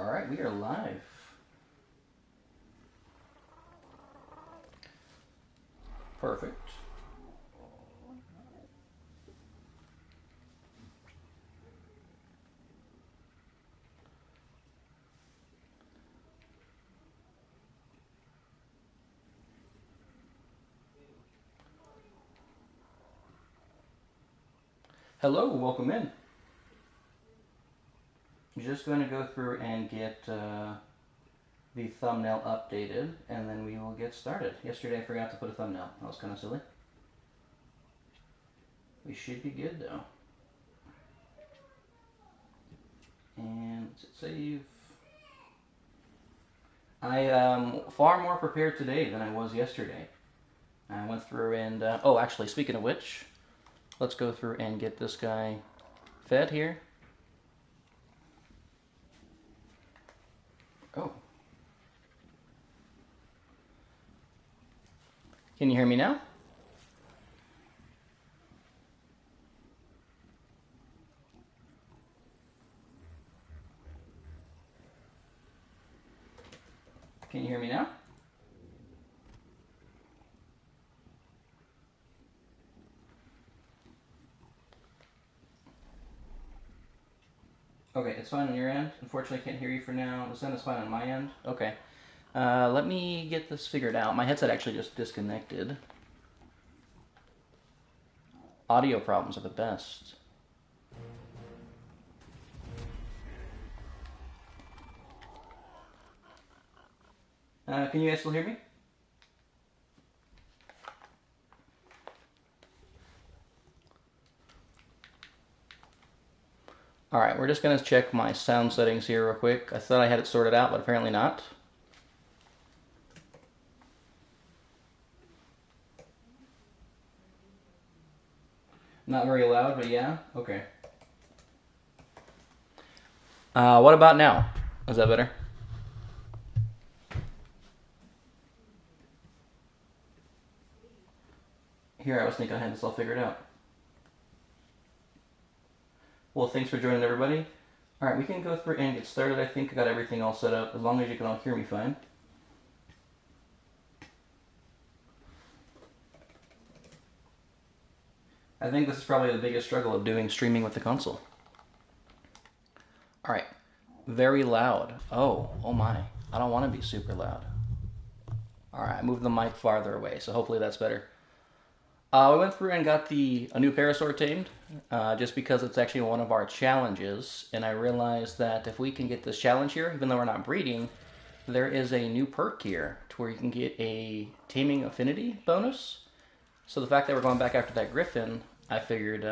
Alright, we are live. Perfect. Hello, welcome in. I'm just going to go through and get the thumbnail updated, and then we will get started. Yesterday I forgot to put a thumbnail. That was kind of silly. We should be good though. And let's hit save. I am far more prepared today than I was yesterday. I went through and, oh, actually, speaking of which, let's go through and get this guy fed here. Oh. Can you hear me now? Can you hear me now? Okay, it's fine on your end. Unfortunately, I can't hear you for now. The sound is fine on my end. Okay. Let me get this figured out. My headset actually just disconnected. Audio problems are the best. Can you guys still hear me? Alright, we're just going to check my sound settings here real quick. I thought I had it sorted out, but apparently not. Not very loud, but yeah? Okay. What about now? Is that better? Here, I was thinking I had this all figured out. Well, thanks for joining, everybody. Alright, we can go through and get started. I think I got everything all set up, as long as you can all hear me fine. I think this is probably the biggest struggle of doing streaming with the console. Alright, very loud. Oh my. I don't want to be super loud. Alright, I moved the mic farther away, so hopefully that's better. We went through and got a new parasaur tamed, just because it's actually one of our challenges, and I realized that if we can get this challenge here, even though we're not breeding, there is a new perk here to where you can get a taming affinity bonus. So the fact that we're going back after that Griffin, I figured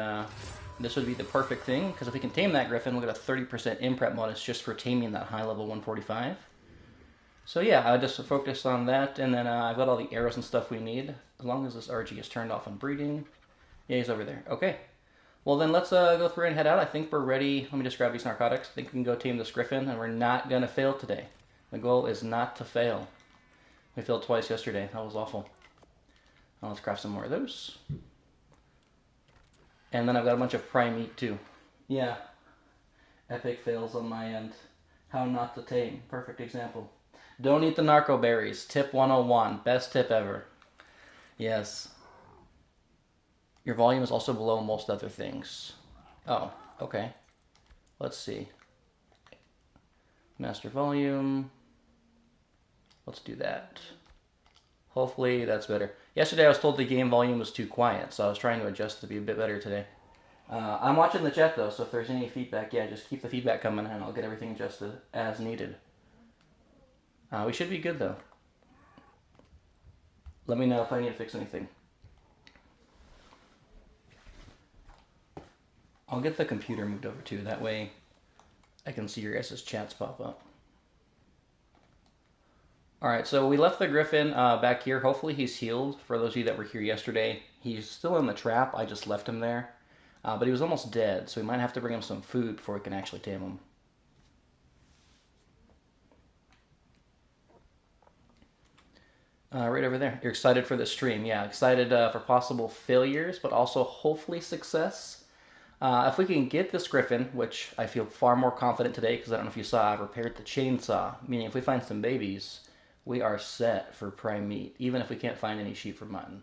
this would be the perfect thing, because if we can tame that Griffin, we'll get a 30% imprep bonus just for taming that high level 145. So yeah, I just focused on that, and then I've got all the arrows and stuff we need, as long as this RG is turned off on breeding. Yeah, he's over there. Okay. Well then let's go through and head out. I think we're ready. Let me just grab these narcotics. I think we can go tame this Griffin, and we're not going to fail today. The goal is not to fail. We failed twice yesterday. That was awful. Now let's craft some more of those. And then I've got a bunch of prime meat too. Yeah. Epic fails on my end. How not to tame. Perfect example. Don't eat the narco berries. Tip 101. Best tip ever. Yes. Your volume is also below most other things. Oh, okay. Let's see. Master volume. Let's do that. Hopefully that's better. Yesterday I was told the game volume was too quiet, so I was trying to adjust to be a bit better today. I'm watching the chat though, so if there's any feedback, yeah, just keep the feedback coming and I'll get everything adjusted as needed. We should be good though. Let me know if I need to fix anything. I'll get the computer moved over too, that way I can see your guys' chats pop up. Alright, so we left the Griffin back here. Hopefully he's healed. For those of you that were here yesterday, he's still in the trap. I just left him there. But he was almost dead, so we might have to bring him some food before we can actually tame him. Right over there. You're excited for the stream. Yeah, excited for possible failures, but also hopefully success. If we can get this Griffin, which I feel far more confident today because I don't know if you saw, I repaired the chainsaw, meaning if we find some babies, we are set for prime meat, even if we can't find any sheep for mutton.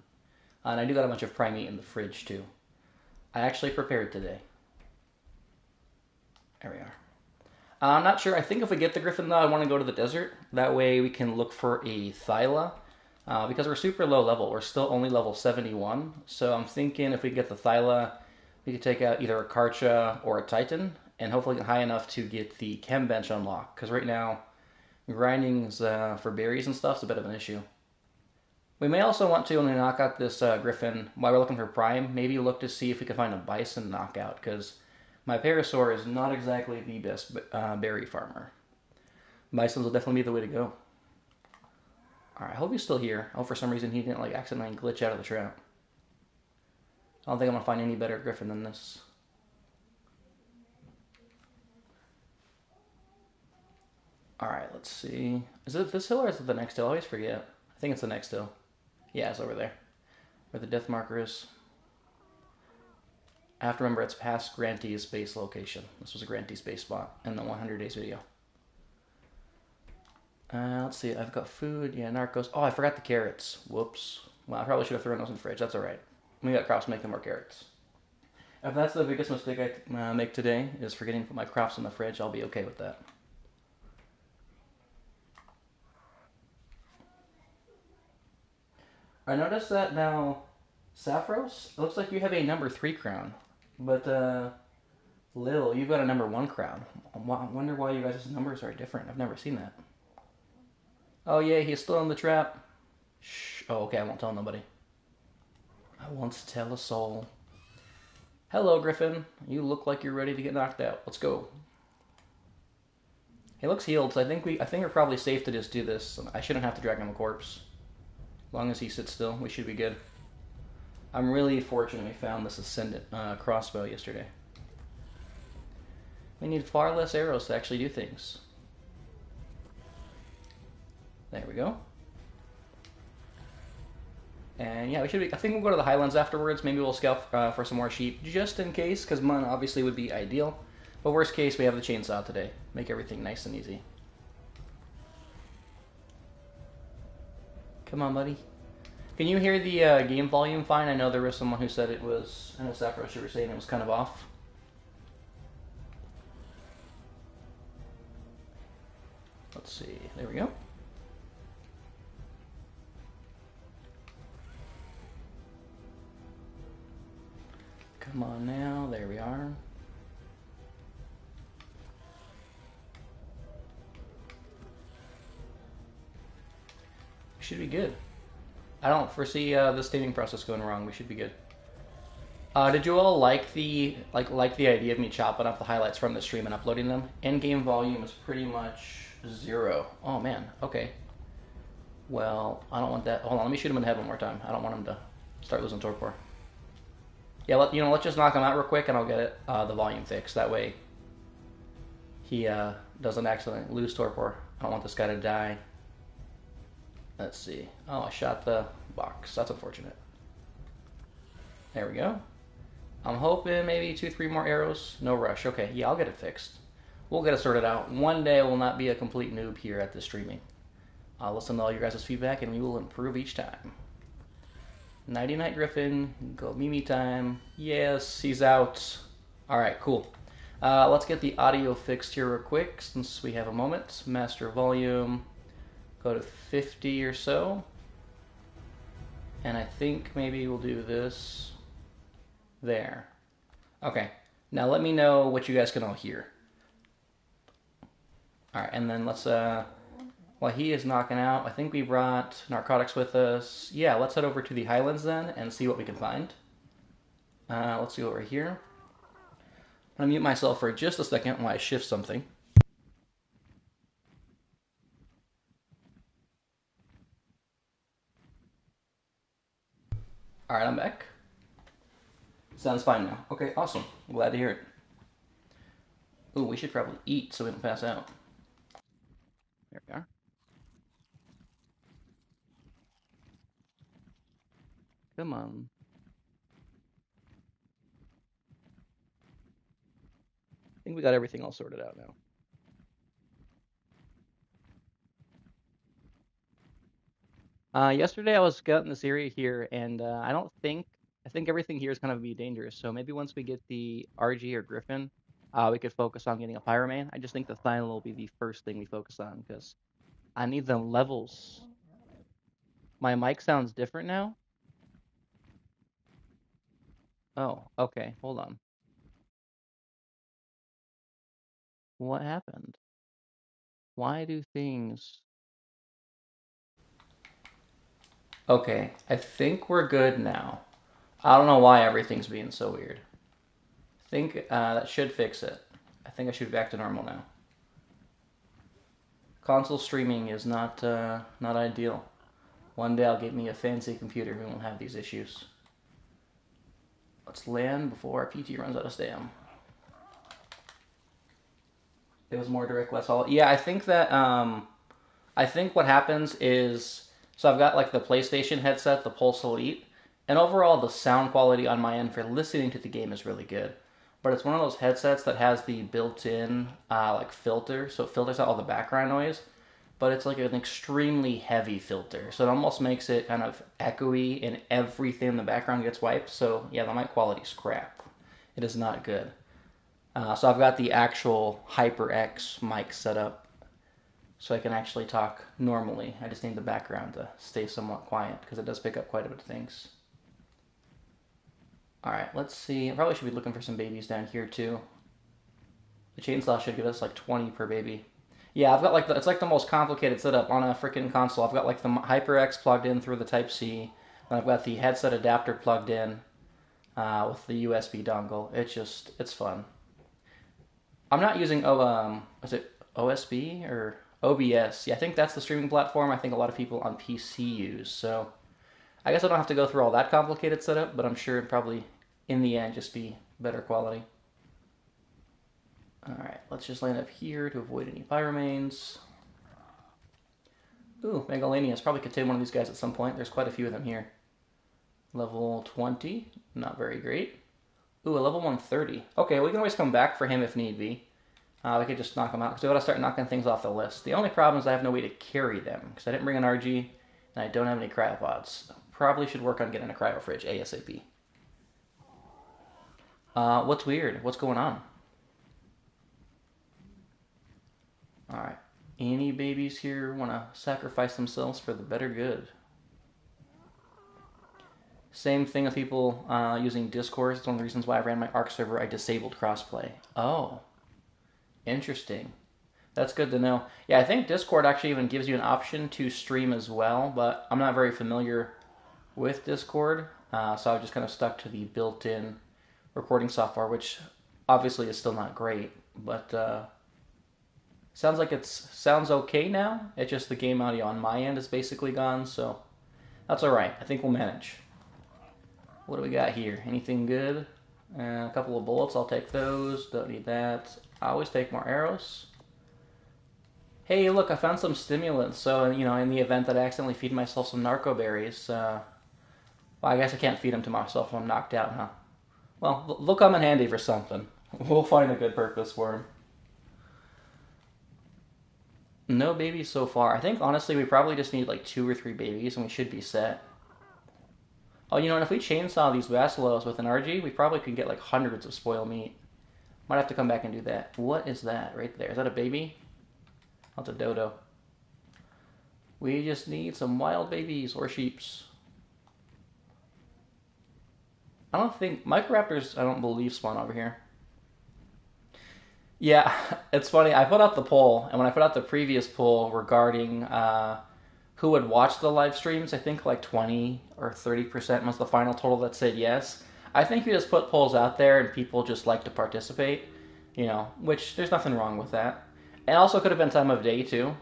And I do got a bunch of prime meat in the fridge too. I actually prepared today. There we are. I'm not sure. I think if we get the Griffin though, I want to go to the desert. That way we can look for a Thyla. Because we're super low level, we're still only level 71. So I'm thinking if we get the Thyla, we could take out either a Karcha or a Titan, and hopefully get high enough to get the Chem Bench unlocked. Because right now, grinding for berries and stuff is a bit of an issue. We may also want to, when we knock out this Griffin, while we're looking for Prime, maybe look to see if we can find a Bison knockout, because my Parasaur is not exactly the best berry farmer. Bisons will definitely be the way to go. Alright, I hope he's still here. I hope for some reason he didn't like accidentally glitch out of the trap. I don't think I'm going to find any better Griffin than this. Alright, let's see. Is it this hill or is it the next hill? I always forget. I think it's the next hill. Yeah, it's over there. Where the death marker is. I have to remember it's past Grantee's base location. This was a Grantee's base spot in the 100 days video. Let's see, I've got food. Yeah, Narcos. Oh, I forgot the carrots. Whoops. Well, I probably should have thrown those in the fridge. That's alright. We got crops making more carrots. If that's the biggest mistake I make today, is forgetting to put my crops in the fridge, I'll be okay with that. I noticed that now, Saffros, it looks like you have a number 3 crown. But, Lil, you've got a number 1 crown. I wonder why you guys' numbers are different. I've never seen that. Oh, yeah, he's still in the trap. Shh. Oh, okay, I won't tell nobody. I won't tell a soul. Hello, Griffin. You look like you're ready to get knocked out. Let's go. He looks healed, so I think we're probably safe to just do this. I shouldn't have to drag him a corpse. As long as he sits still, we should be good. I'm really fortunate we found this Ascended crossbow yesterday. We need far less arrows to actually do things. There we go. And yeah, we should be. I think we'll go to the highlands afterwards. Maybe we'll scout for some more sheep, just in case, because mun obviously would be ideal. But worst case, we have the chainsaw today. Make everything nice and easy. Come on, buddy. Can you hear the game volume fine? I know there was someone who said it was. I know Saffron, you were saying it was kind of off. Let's see. There we go. Come on now. There we are. Should be good. I don't foresee this taming process going wrong. We should be good. Did you all like the idea of me chopping up the highlights from the stream and uploading them? In-game volume is pretty much 0. Oh man. Okay. Well, I don't want that. Hold on. Let me shoot him in the head one more time. I don't want him to start losing torpor. Yeah. Let's just knock him out real quick, and I'll get it, the volume fixed. That way, he doesn't accidentally lose torpor. I don't want this guy to die. Let's see. Oh, I shot the box. That's unfortunate. There we go. I'm hoping maybe 2-3 more arrows. No rush. Okay, yeah, I'll get it fixed. We'll get it sorted out. One day I will not be a complete noob here at the streaming. I'll listen to all your guys' feedback and we will improve each time. Nighty night, Griffin. Go Mimi time. Yes, he's out. Alright, cool. Let's get the audio fixed here real quick since we have a moment. Master volume. Go to 50 or so. And I think maybe we'll do this. There. Okay. Now let me know what you guys can all hear. Alright, and then let's, while he is knocking out, I think we brought narcotics with us. Yeah, let's head over to the highlands then and see what we can find. Let's go over here. I'm going to mute myself for just a second while I shift something. Alright, I'm back. Sounds fine now. Okay, awesome. Glad to hear it. Ooh, we should probably eat so we don't pass out. There we are. Come on. think we got everything all sorted out now. Yesterday I was scouting this area here, and I think everything here is going to be dangerous. So maybe once we get the RG or Griffin, we could focus on getting a Pyroman. I just think the Final will be the first thing we focus on because I need the levels. My mic sounds different now. Oh, okay. Hold on. What happened? Why do things? Okay, I think we're good now. I don't know why everything's being so weird. I think that should fix it. I think I should be back to normal now. Console streaming is not ideal. One day I'll get me a fancy computer who won't have these issues. Let's land before our PT runs out of stam. It was more direct, less all. Yeah, I think that I think what happens is so I've got like the PlayStation headset, the Pulse Elite, and overall the sound quality on my end for listening to the game is really good. But it's one of those headsets that has the built-in like filter, so it filters out all the background noise. But it's like an extremely heavy filter, so it almost makes it kind of echoey, and everything in the background gets wiped. So yeah, the mic quality's crap. It is not good. So I've got the actual HyperX mic set up so I can actually talk normally. I just need the background to stay somewhat quiet because it does pick up quite a bit of things. All right, let's see. I probably should be looking for some babies down here too. The chainsaw should give us like 20 per baby. Yeah, I've got like it's like the most complicated setup on a freaking console. I've got like the HyperX plugged in through the Type C, and I've got the headset adapter plugged in with the USB dongle. It's fun. I'm not using is it OSB or OBS? Yeah, I think that's the streaming platform. I think a lot of people on PC use. So I guess I don't have to go through all that complicated setup, but I'm sure it'd probably in the end just be better quality. All right, let's just land up here to avoid any pyromanes. Ooh, Megalanias. Probably could tame one of these guys at some point. There's quite a few of them here. Level 20. Not very great. Ooh, a level 130. Okay, we can always come back for him if need be. We could just knock him out because we gotta start knocking things off the list. The only problem is I have no way to carry them because I didn't bring an RG and I don't have any cryopods. Probably should work on getting a cryo fridge ASAP. What's weird? What's going on? All right. Any babies here want to sacrifice themselves for the better good? Same thing with people using Discord. It's one of the reasons why I ran my Arc server. I disabled crossplay. Oh, interesting. That's good to know. Yeah, I think Discord actually even gives you an option to stream as well, but I'm not very familiar with Discord, so I just kind of stuck to the built-in recording software, which obviously is still not great, but sounds like sounds okay now. It's just the game audio on my end is basically gone, so that's all right. I think we'll manage. What do we got here? Anything good? A couple of bullets. I'll take those. Don't need that. I always take more arrows. Hey, look, I found some stimulants. So, in the event that I accidentally feed myself some narco berries, well, I guess I can't feed them to myself if I'm knocked out, huh? Well, they'll come in handy for something. We'll find a good purpose for them. No babies so far. I think, honestly, we probably just need like 2 or 3 babies and we should be set. Oh, and if we chainsaw these basilos with an RG, we probably could get like hundreds of spoil meat. Might have to come back and do that. What is that right there? Is that a baby? That's a dodo. We just need some wild babies or sheeps. I don't think microraptors. I don't believe spawn over here. Yeah, it's funny. I put out the poll, and when I put out the previous poll regarding who would watch the live streams, I think like 20 or 30% was the final total that said yes. I think you just put polls out there, and people just like to participate. Which there's nothing wrong with that. It also could have been time of day too.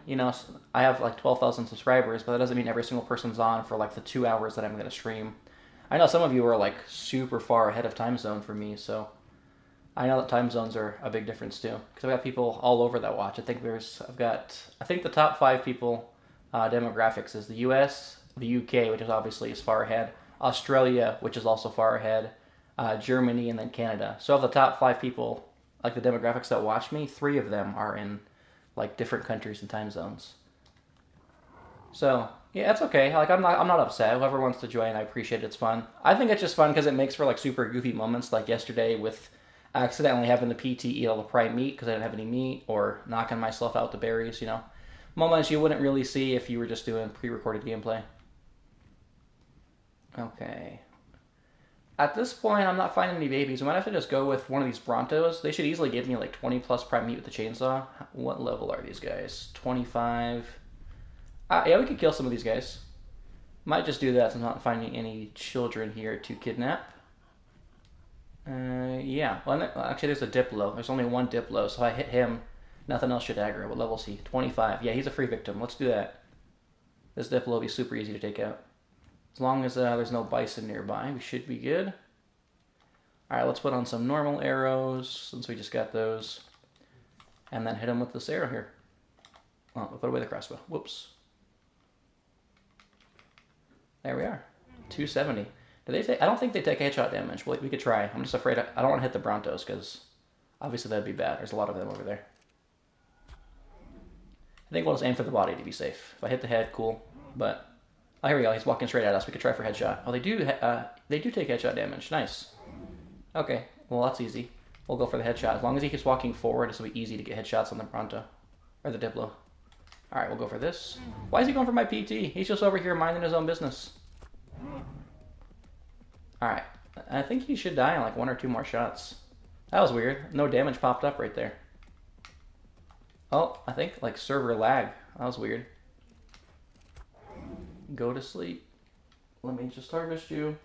I have like 12,000 subscribers, but that doesn't mean every single person's on for like the 2 hours that I'm going to stream. I know some of you are like super far ahead of time zone for me, so I know that time zones are a big difference too. Because I've got people all over that watch. I think the top 5 people demographics is the U.S., the U.K., which is obviously is far ahead, Australia, which is also far ahead, Germany, and then Canada. So of the top 5 people like the demographics that watch me, 3 of them are in like different countries and time zones. So yeah, it's okay. Like I'm not upset. Whoever wants to join, I appreciate it. It's fun. I think it's just fun because it makes for like super goofy moments, like yesterday with accidentally having the PT eat all the prime meat because I didn't have any meat, or knocking myself out the berries. You know, moments you wouldn't really see if you were just doing pre-recorded gameplay. Okay. At this point, I'm not finding any babies. We might have to just go with one of these Brontos. They should easily give me like 20 plus prime meat with the chainsaw. What level are these guys? 25. Yeah, we could kill some of these guys. Might just do that since I'm not finding any children here to kidnap. Yeah. Well, actually, there's a Diplo. There's only one Diplo, so I hit him. Nothing else should aggro. What level is he? 25. Yeah, he's a free victim. Let's do that. This Diplo will be super easy to take out. As long as there's no Bison nearby, we should be good. Alright, let's put on some normal arrows, since we just got those. And then hit him with this arrow here. Oh, we'll put away the crossbow. Whoops. There we are. 270. Do they take? I don't think they take headshot damage. We could try. I'm just afraid I don't want to hit the Brontos, because obviously that'd be bad. There's a lot of them over there. I think we'll just aim for the body to be safe. If I hit the head, cool. But oh, here we go. He's walking straight at us. We could try for headshot. Oh, they do take headshot damage. Nice. Okay, well that's easy. We'll go for the headshot. As long as he keeps walking forward, it's will be easy to get headshots on the Bronto. Or the Diplo. Alright, we'll go for this. Why is he going for my PT? He's just over here minding his own business. Alright. I think he should die in like 1 or 2 more shots. That was weird. No damage popped up right there. Oh, I think like server lag. That was weird. Go to sleep. Let me just harvest you.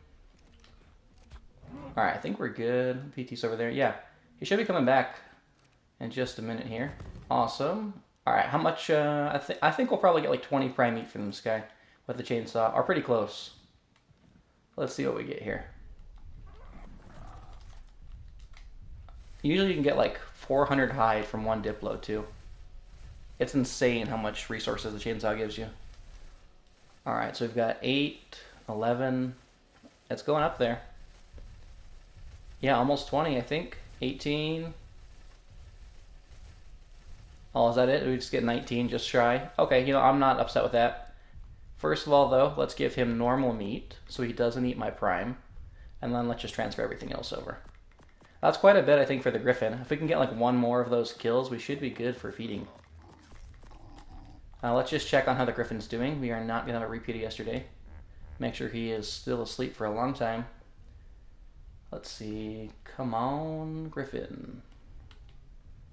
Alright, I think we're good. PT's over there. Yeah, he should be coming back in just a minute here. Awesome. Alright, how much? I think we'll probably get like 20 prime meat from this guy with the chainsaw. Or pretty close. Let's see what we get here. Usually you can get like 400 hide from 1 Diplo too. It's insane how much resources the chainsaw gives you. Alright, so we've got 8, 11. It's going up there. Yeah, almost 20, I think. 18. Oh, is that it? We just get 19, just shy. Okay, you know, I'm not upset with that. First of all, though, let's give him normal meat, so he doesn't eat my prime. And then let's just transfer everything else over. That's quite a bit, I think, for the Griffin. If we can get like 1 more of those kills, we should be good for feeding. Let's just check on how the Griffin's doing. We are not going to have a repeat of yesterday. Make sure he is still asleep for a long time. Let's see. Come on, Griffin.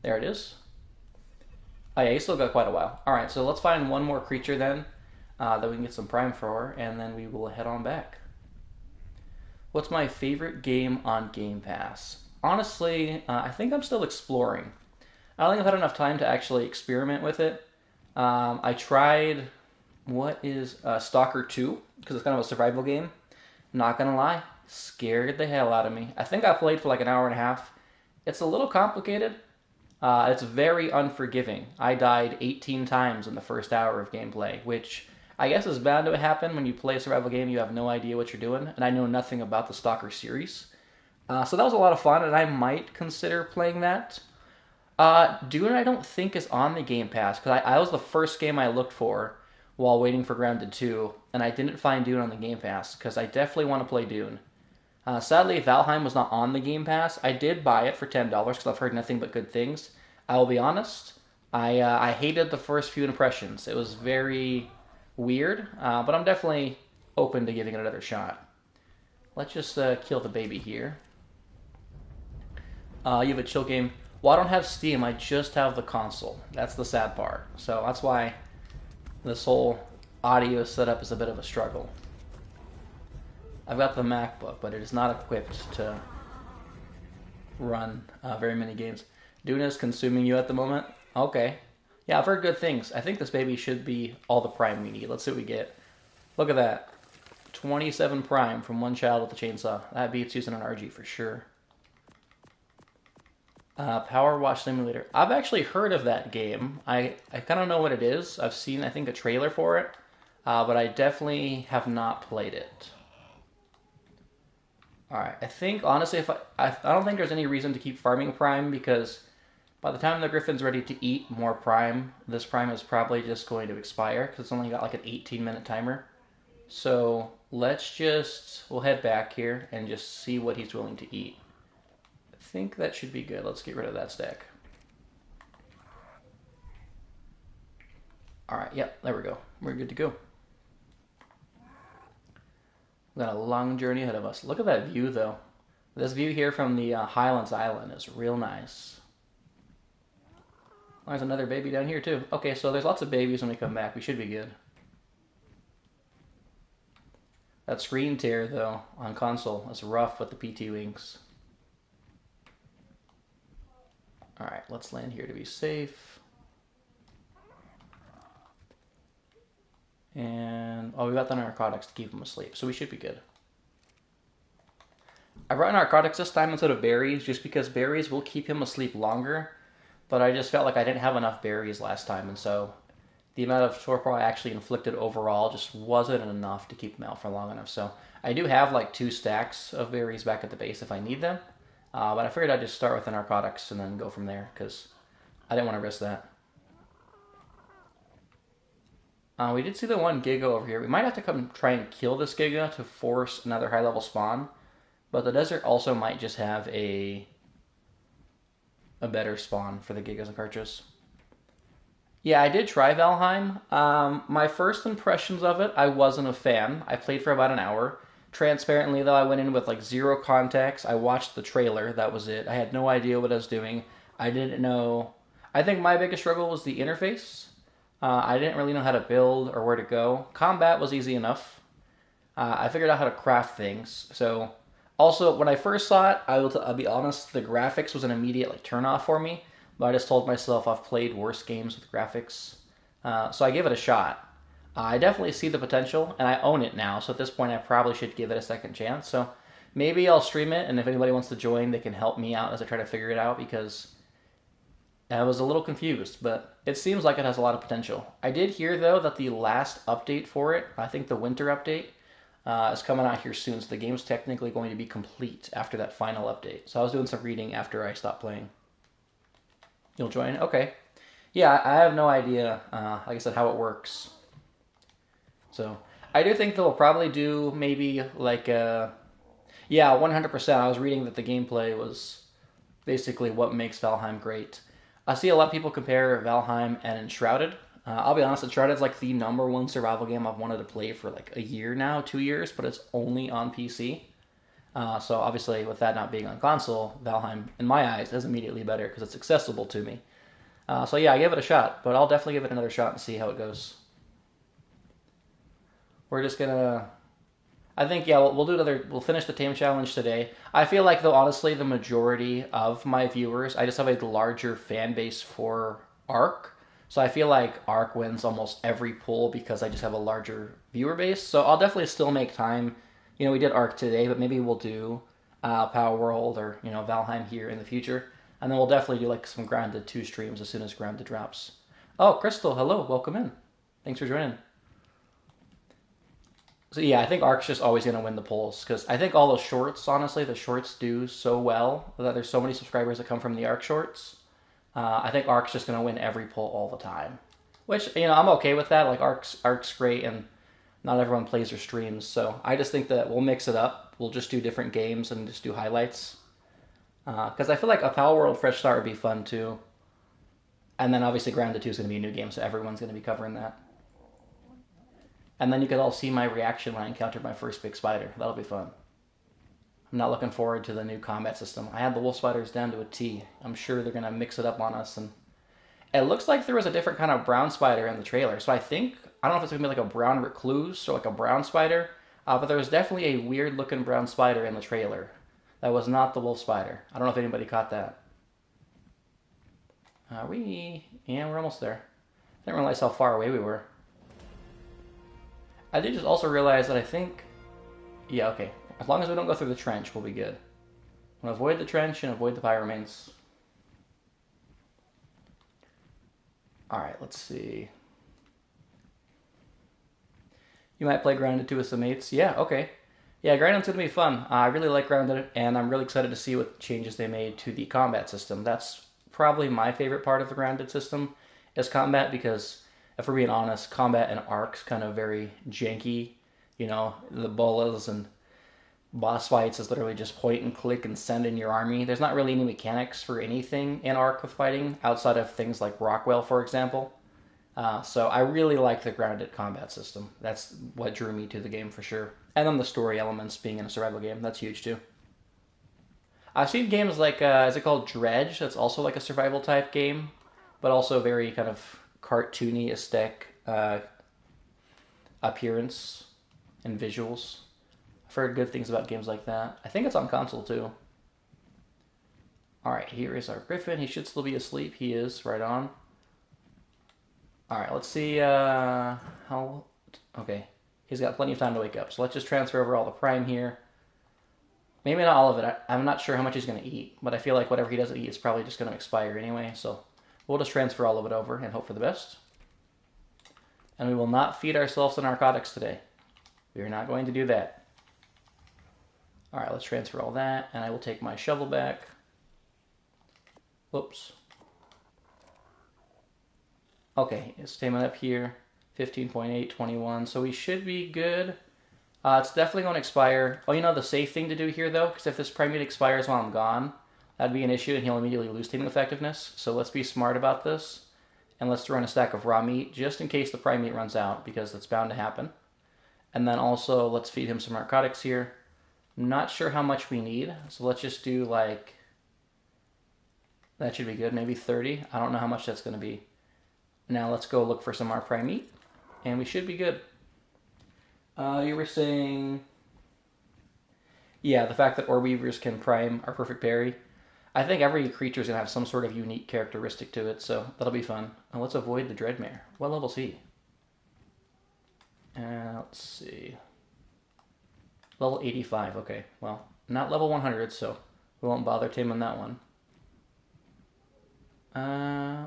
There it is. Oh yeah, he's still got quite a while. Alright, so let's find 1 more creature then that we can get some prime for, and then we will head on back. What's my favorite game on Game Pass? Honestly, I think I'm still exploring. I don't think I've had enough time to actually experiment with it. I tried, what is Stalker 2, because it's kind of a survival game. Not gonna lie, scared the hell out of me. I think I played for like an hour and a half. It's a little complicated. It's very unforgiving. I died 18 times in the first hour of gameplay, which I guess is bound to happen when you play a survival game. You have no idea what you're doing, and I know nothing about the Stalker series. So that was a lot of fun, and I might consider playing that. Dune I don't think is on the Game Pass, because I was the first game I looked for while waiting for Grounded 2, and I didn't find Dune on the Game Pass, because I definitely want to play Dune. Sadly, Valheim was not on the Game Pass. I did buy it for $10, because I've heard nothing but good things. I will be honest, I hated the first few impressions. It was very weird, but I'm definitely open to giving it another shot. Let's just kill the baby here. You have a chill game. Well, I don't have Steam, I just have the console. That's the sad part. So that's why this whole audio setup is a bit of a struggle. I've got the MacBook, but it is not equipped to run very many games. Dune is consuming you at the moment? Okay. Yeah, I've heard good things. I think this baby should be all the prime we need. Let's see what we get. Look at that. 27 prime from 1 child with a chainsaw. That beats using an RG for sure. Power Wash Simulator. I've actually heard of that game. I kind of know what it is. I've seen, I think, a trailer for it. But I definitely have not played it. All right, I think honestly, if I don't think there's any reason to keep farming prime because by the time the Griffin's ready to eat more prime, this prime is probably just going to expire because it's only got like an 18-minute timer. So we'll head back here and just see what he's willing to eat. I think that should be good. Let's get rid of that stack. All right, yep, there we go. We're good to go. We've got a long journey ahead of us. Look at that view, though. This view here from the Highlands Island is real nice. There's another baby down here, too. Okay, so there's lots of babies when we come back. We should be good. That screen tear, though, on console is rough with the PT wings. Alright, let's land here to be safe. And, oh, we got the narcotics to keep him asleep, so we should be good. I brought narcotics this time instead of berries, just because berries will keep him asleep longer, but I just felt like I didn't have enough berries last time, and so the amount of torpor I actually inflicted overall just wasn't enough to keep him out for long enough. So I do have like 2 stacks of berries back at the base if I need them, but I figured I'd just start with the narcotics and then go from there, because I didn't want to risk that. We did see the one Giga over here. We might have to come try and kill this Giga to force another high level spawn, but the desert also might just have a better spawn for the Gigas and Karchas. Yeah, I did try Valheim. My first impressions of it, I wasn't a fan. I played for about an hour. Transparently, though, I went in with like 0 context. I watched the trailer. That was it. I had no idea what I was doing. I didn't know. I think my biggest struggle was the interface. I didn't really know how to build or where to go. Combat was easy enough. I figured out how to craft things. So, also, when I first saw it, I'll be honest, the graphics was an immediate like turn off for me. But I just told myself I've played worse games with graphics. So I gave it a shot. I definitely see the potential, and I own it now. So at this point, I probably should give it a second chance. So maybe I'll stream it, and if anybody wants to join, they can help me out as I try to figure it out because I was a little confused, but it seems like it has a lot of potential. I did hear, though, that the last update for it, I think the winter update, is coming out here soon. So the game's technically going to be complete after that final update. So I was doing some reading after I stopped playing. You'll join? Okay. Yeah, I have no idea, like I said, how it works. So I do think they'll probably do maybe like yeah, 100%. I was reading that the gameplay was basically what makes Valheim great. I see a lot of people compare Valheim and Enshrouded. I'll be honest, Enshrouded is like the #1 survival game I've wanted to play for like a year now, 2 years, but it's only on PC. So obviously, with that not being on console, Valheim, in my eyes, is immediately better because it's accessible to me. So yeah, I gave it a shot, but I'll definitely give it another shot and see how it goes. We're just gonna. I think yeah, we'll do another. We'll finish the Tame challenge today. I feel like though, honestly, the majority of my viewers, I just have a larger fan base for Ark. So I feel like Ark wins almost every poll because I just have a larger viewer base. So I'll definitely still make time. You know, we did Ark today, but maybe we'll do Power World or Valheim here in the future, and then we'll definitely do like some Grounded 2 streams as soon as Grounded drops. Oh, Crystal, hello, welcome in. Thanks for joining. So yeah, I think Ark's just always going to win the polls because I think all the shorts, honestly, the shorts do so well that there's so many subscribers that come from the Ark shorts. I think Ark's just going to win every poll all the time, which I'm okay with that. Like Ark's great, and not everyone plays or streams, so I just think that we'll mix it up. We'll just do different games and just do highlights because I feel like a Power World Fresh Start would be fun too. And then obviously Grounded 2 is going to be a new game, so everyone's going to be covering that. And then you could all see my reaction when I encountered my first big spider. That'll be fun. I'm not looking forward to the new combat system. I had the wolf spiders down to a T. I'm sure they're going to mix it up on us. And it looks like there was a different kind of brown spider in the trailer. So I don't know if it's going to be like a brown recluse or like a brown spider. But there was definitely a weird looking brown spider in the trailer. That was not the wolf spider. I don't know if anybody caught that. Yeah, we're almost there. I didn't realize how far away we were. I did just also realize that I think, yeah, okay. As long as we don't go through the trench, we'll be good. I'm gonna avoid the trench and avoid the pyramanes. All right, let's see. You might play Grounded 2 with some mates. Yeah, okay. Yeah, Grounded's going to be fun. I really like Grounded, and I'm really excited to see what changes they made to the combat system. That's probably my favorite part of the Grounded system is combat because, if we're being honest, combat in Ark's kind of very janky. You know, the bolas and boss fights is literally just point and click and send in your army. There's not really any mechanics for anything in Ark with fighting outside of things like Rockwell, for example. So I really like the grounded combat system. That's what drew me to the game for sure. And then the story elements being in a survival game, that's huge too. I've seen games like, is it called Dredge? That's also like a survival type game, but also very kind of cartoony aesthetic appearance and visuals. I've heard good things about games like that. I think it's on console too. Alright, here is our Griffin. He should still be asleep. He is, right on. Alright, let's see how... Okay, he's got plenty of time to wake up. So let's just transfer over all the prime here. Maybe not all of it. I'm not sure how much he's going to eat, but I feel like whatever he doesn't eat is probably just going to expire anyway. So we'll just transfer all of it over and hope for the best. And we will not feed ourselves to narcotics today. We are not going to do that. Alright, let's transfer all that, and I will take my shovel back. Whoops. Okay, it's taming up here. 15.8, 21, so we should be good. It's definitely going to expire. Oh, you know the safe thing to do here, though? Because if this prime meat expires while I'm gone, that'd be an issue, and he'll immediately lose taming effectiveness. So let's be smart about this, and let's throw in a stack of raw meat, just in case the prime meat runs out, because it's bound to happen. And then also, let's feed him some narcotics here. I'm not sure how much we need, so let's just do, like... That should be good, maybe 30. I don't know how much that's going to be. Now let's go look for some more prime meat, and we should be good. You were saying... Yeah, the fact that ore weavers can prime our perfect berry. I think every creature is going to have some sort of unique characteristic to it, so that'll be fun. And let's avoid the Dreadmare. What level is he? Let's see. Level 85, okay. Well, not level 100, so we won't bother taming that one.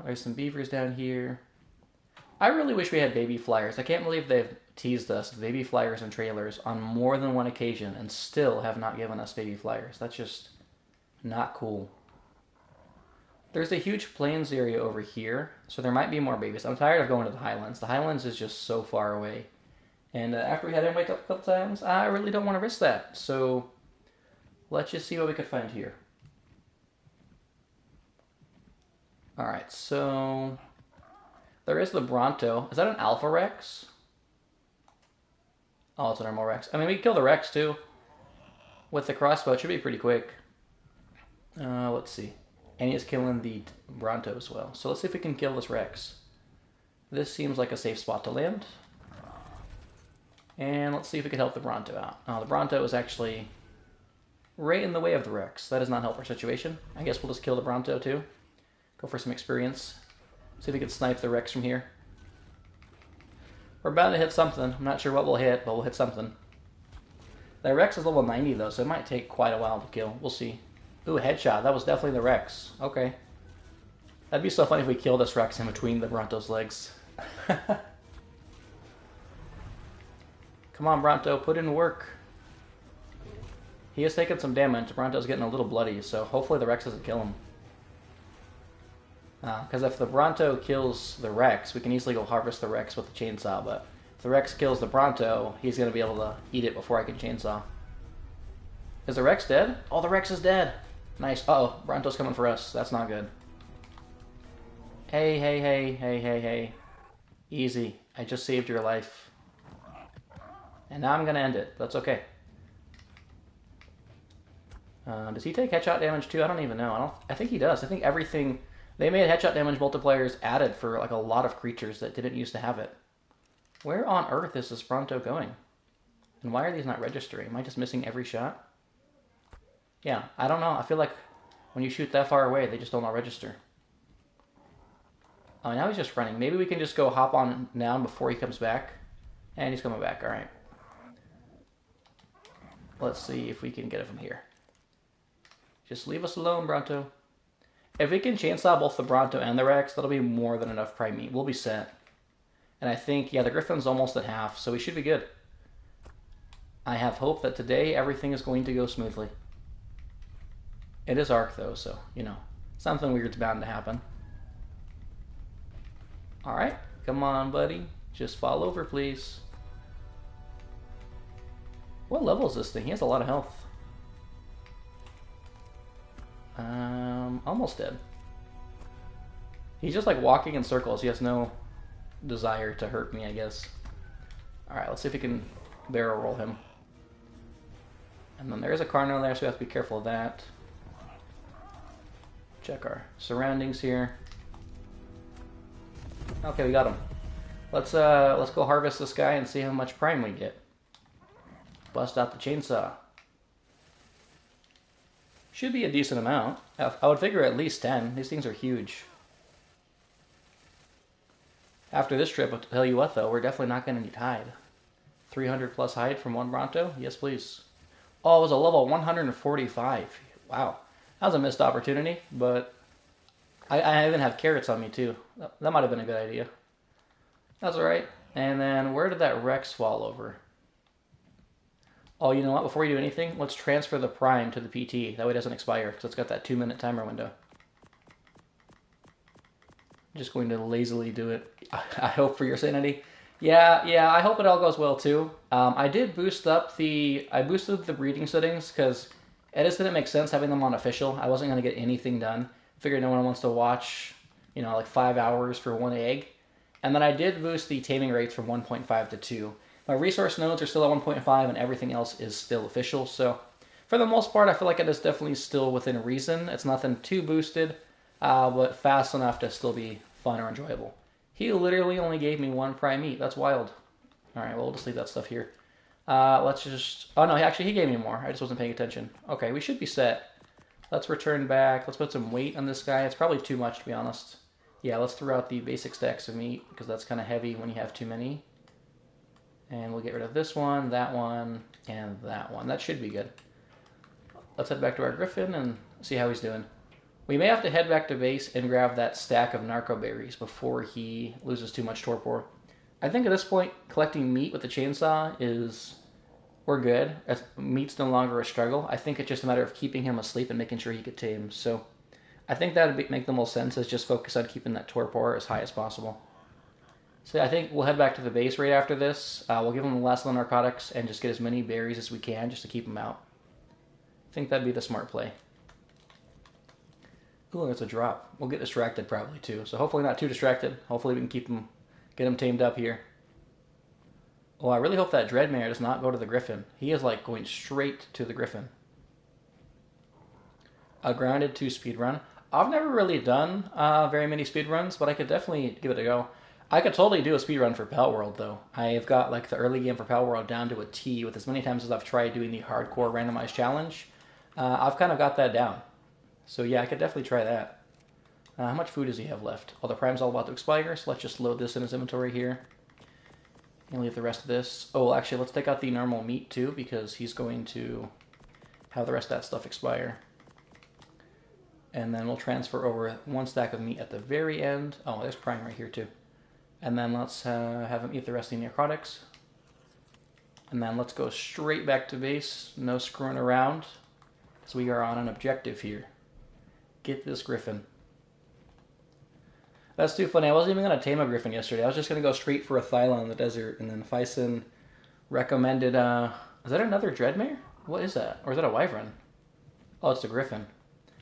There's some beavers down here. I really wish we had baby flyers. I can't believe they've teased us with baby flyers and trailers on more than one occasion and still have not given us baby flyers. That's just not cool. There's a huge plains area over here, so there might be more babies. I'm tired of going to the highlands. The highlands is just so far away. And after we had him wake up a couple times, I really don't want to risk that. So let's just see what we could find here. Alright, so there is the Bronto. Is that an Alpha Rex? Oh, it's a normal Rex. I mean, we can kill the Rex too. With the crossbow, it should be pretty quick. Let's see. And he's killing the Bronto as well. So let's see if we can kill this Rex. This seems like a safe spot to land. And let's see if we can help the Bronto out. The Bronto is actually right in the way of the Rex. That does not help our situation. I guess we'll just kill the Bronto too. Go for some experience. See if we can snipe the Rex from here. We're bound to hit something. I'm not sure what we'll hit, but we'll hit something. The Rex is level 90 though, so it might take quite a while to kill. We'll see. Ooh, headshot. That was definitely the Rex. Okay. That'd be so funny if we kill this Rex in between the Bronto's legs. Come on, Bronto, put in work. He is taking some damage. Bronto's getting a little bloody, so hopefully the Rex doesn't kill him. Because if the Bronto kills the Rex, we can easily go harvest the Rex with the chainsaw, but if the Rex kills the Bronto, he's going to be able to eat it before I can chainsaw. Is the Rex dead? Oh, the Rex is dead! Nice. Uh-oh, Bronto's coming for us. That's not good. Hey, hey, hey, hey, hey, hey. Easy. I just saved your life. And now I'm going to end it. That's okay. Does he take headshot damage too? I don't even know. I think he does. I think everything... They made headshot damage multipliers added for like a lot of creatures that didn't used to have it. Where on earth is this Bronto going? And why are these not registering? Am I just missing every shot? Yeah, I don't know. I feel like when you shoot that far away, they just don't all register. Oh, now he's just running. Maybe we can just go hop on down before he comes back. And he's coming back. All right. Let's see if we can get it from here. Just leave us alone, Bronto. If we can chainsaw both the Bronto and the Rex, that'll be more than enough prime meat. We'll be set. And I think, yeah, the Griffin's almost at half, so we should be good. I have hope that today everything is going to go smoothly. It is Ark though, so, you know, something weird's bound to happen. Alright, come on, buddy. Just fall over, please. What level is this thing? He has a lot of health. Almost dead. He's just like walking in circles. He has no desire to hurt me, I guess. Alright, let's see if we can barrel roll him. And then there's a Carno there, so we have to be careful of that. Check our surroundings here. Okay, we got him. Let's go harvest this guy and see how much prime we get. Bust out the chainsaw. Should be a decent amount. I would figure at least 10. These things are huge. After this trip, I'll tell you what though, we're definitely not going to need hide. 300 plus hide from one Bronto? Yes, please. Oh, it was a level 145. Wow. That was a missed opportunity, but I even have carrots on me too. That might have been a good idea. That's alright. And then where did that Rex fall over? Oh, you know what? Before you do anything, let's transfer the Prime to the PT. That way it doesn't expire, because it's got that 2-minute timer window. I'm just going to lazily do it. I hope for your sanity. Yeah, I hope it all goes well too. I did boost up I boosted the breeding settings, because it just didn't make sense having them on official. I wasn't going to get anything done. Figured no one wants to watch, you know, like 5 hours for one egg. And then I did boost the taming rates from 1.5 to 2. My resource nodes are still at 1.5 and everything else is still official. So for the most part, I feel like it is definitely still within reason. It's nothing too boosted, but fast enough to still be fun or enjoyable. He literally only gave me 1 prime meat. That's wild. All right, well, we'll just leave that stuff here. Let's just... Oh, no, actually, he gave me more. I just wasn't paying attention. Okay, we should be set. Let's return back. Let's put some weight on this guy. It's probably too much, to be honest. Yeah, let's throw out the basic stacks of meat, because that's kind of heavy when you have too many. And we'll get rid of this one, and that one. That should be good. Let's head back to our Griffin and see how he's doing. We may have to head back to base and grab that stack of narco berries before he loses too much torpor. I think at this point, collecting meat with the chainsaw we're good. Meat's no longer a struggle. I think it's just a matter of keeping him asleep and making sure he gets tamed. So I think that would make the most sense, is just focus on keeping that torpor as high as possible. So I think we'll head back to the base right after this. We'll give him the last little narcotics and just get as many berries as we can just to keep him out. I think that'd be the smart play. Ooh, there's a drop. We'll get distracted probably too. So hopefully not too distracted. Hopefully we can get him tamed up here. Oh, I really hope that Dreadmare does not go to the Griffin. He is like going straight to the Griffin. A grounded 2 speed run. I've never really done very many speed runs, but I could definitely give it a go. I could totally do a speed run for Pal World though. I've got like the early game for Pal World down to a T with as many times as I've tried doing the hardcore randomized challenge. I've kind of got that down. So yeah, I could definitely try that. How much food does he have left? Well, the Prime's all about to expire, so let's just load this in his inventory here. And leave the rest of this. Oh, well, actually, let's take out the normal meat too, because he's going to have the rest of that stuff expire. And then we'll transfer over 1 stack of meat at the very end. Oh, there's Prime right here too. And then let's have him eat the rest of the narcotics. And then let's go straight back to base. No screwing around. So we are on an objective here. Get this Griffin. That's too funny. I wasn't even going to tame a Griffin yesterday. I was just going to go straight for a Thylon in the desert. And then Bison recommended... is that another Dreadmare? What is that? Or is that a Wyvern? Oh, it's a Griffin.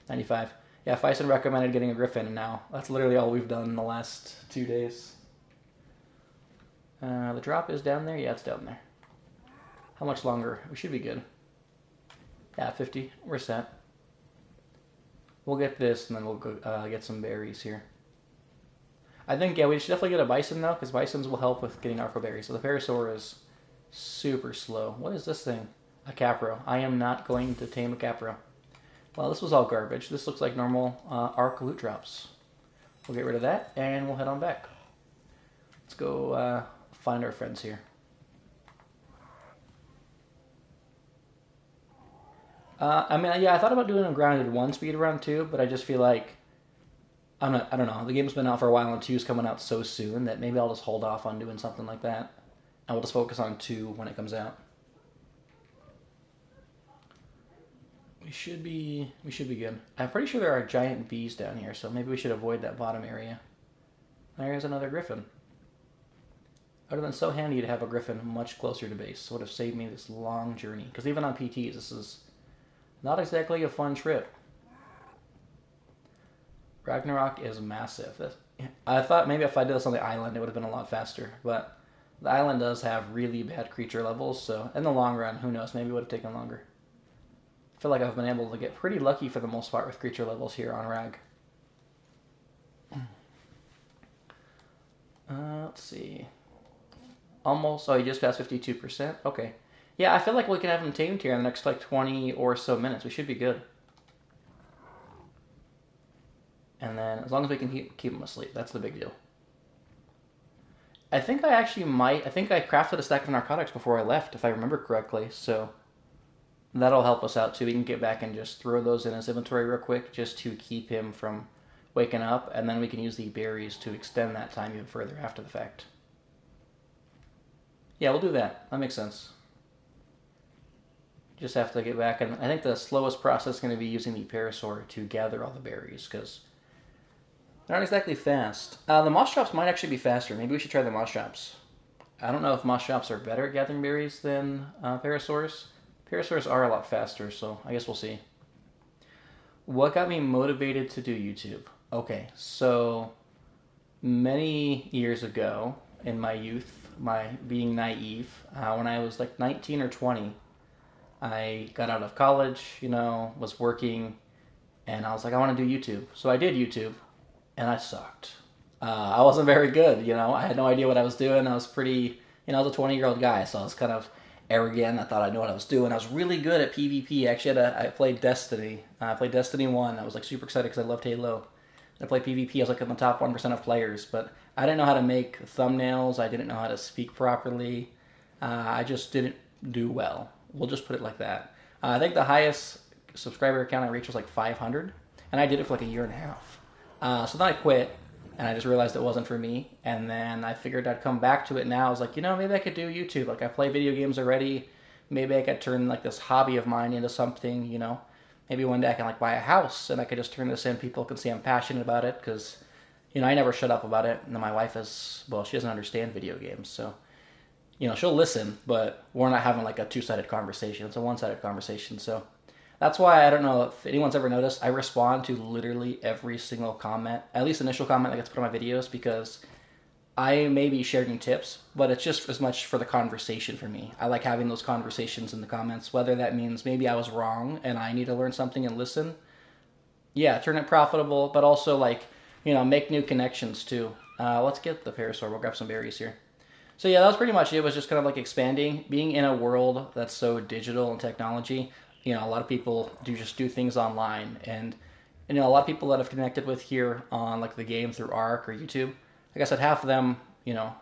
95. Yeah, Bison recommended getting a Griffin, and now that's literally all we've done in the last 2 days. The drop is down there? Yeah, it's down there. How much longer? We should be good. Yeah, 50. We're set. We'll get this, and then we'll go get some berries here. I think, yeah, we should definitely get a Bison, though, because Bisons will help with getting Arco Berries. So the Parasaur is super slow. What is this thing? A Capro. I am not going to tame a Capro. Well, this was all garbage. This looks like normal Arc loot drops. We'll get rid of that, and we'll head on back. Let's go find our friends here. I mean, yeah, I thought about doing a grounded 1 speed run too, but I just feel like I don't know. The game's been out for a while, and 2 is coming out so soon that maybe I'll just hold off on doing something like that, and we'll just focus on 2 when it comes out. We should be good. I'm pretty sure there are giant bees down here, so maybe we should avoid that bottom area. There's another griffin. It would have been so handy to have a griffin much closer to base. It would have saved me this long journey. Because even on PTs, this is not exactly a fun trip. Ragnarok is massive. I thought maybe if I did this on the island, it would have been a lot faster. But the island does have really bad creature levels, so in the long run, who knows, maybe it would have taken longer. I feel like I've been able to get pretty lucky for the most part with creature levels here on Rag. Let's see. Almost. Oh, you just passed 52%? Okay. Yeah, I feel like we can have them tamed here in the next like 20 or so minutes. We should be good. And then as long as we can keep them asleep, that's the big deal. I think I actually might. I think I crafted a stack of narcotics before I left, if I remember correctly. So that'll help us out too. We can get back and just throw those in his inventory real quick just to keep him from waking up. And then we can use the berries to extend that time even further after the fact. Yeah, we'll do that. That makes sense. Just have to get back. And I think the slowest process is going to be using the parasaur to gather all the berries because they're not exactly fast. The moss drops might actually be faster. Maybe we should try the moss drops. I don't know if moss drops are better at gathering berries than parasaurs. Parasaurs are a lot faster, so I guess we'll see. What got me motivated to do YouTube? Okay, so many years ago in my youth, my being naive, when I was like 19 or 20, I got out of college, was working, and I was like, I want to do YouTube. So I did YouTube, and I sucked. I wasn't very good, I had no idea what I was doing. I was pretty, I was a 20-year-old guy, so I was kind of arrogant. I thought I knew what I was doing. I was really good at PvP. Actually, I played Destiny. I played Destiny 1. I was like super excited because I loved Halo. I played PvP. I was like in the top 1% of players, but I didn't know how to make thumbnails. I didn't know how to speak properly. I just didn't do well. We'll just put it like that. I think the highest subscriber count I reached was like 500, and I did it for like a year and a half. So then I quit, and I just realized it wasn't for me. And then I figured I'd come back to it now. I was like, maybe I could do YouTube. Like I play video games already. Maybe I could turn like this hobby of mine into something. Maybe one day I can like buy a house and I could just turn this in. People can see I'm passionate about it because, I never shut up about it. And my wife she doesn't understand video games, so she'll listen, but we're not having like a two-sided conversation. It's a one-sided conversation. So that's why I don't know if anyone's ever noticed, I respond to literally every single comment, at least initial comment that gets put on my videos, because I may be sharing tips, but it's just as much for the conversation for me. I like having those conversations in the comments, whether that means maybe I was wrong and I need to learn something and listen. Yeah, turn it profitable, but also like, make new connections too. Let's get the parasaur. We'll grab some berries here. So yeah, that was pretty much it. It was just kind of like expanding, being in a world that's so digital and technology. A lot of people do things online, and a lot of people that I've connected with here on like the game through Arc or YouTube. Like I said, half of them,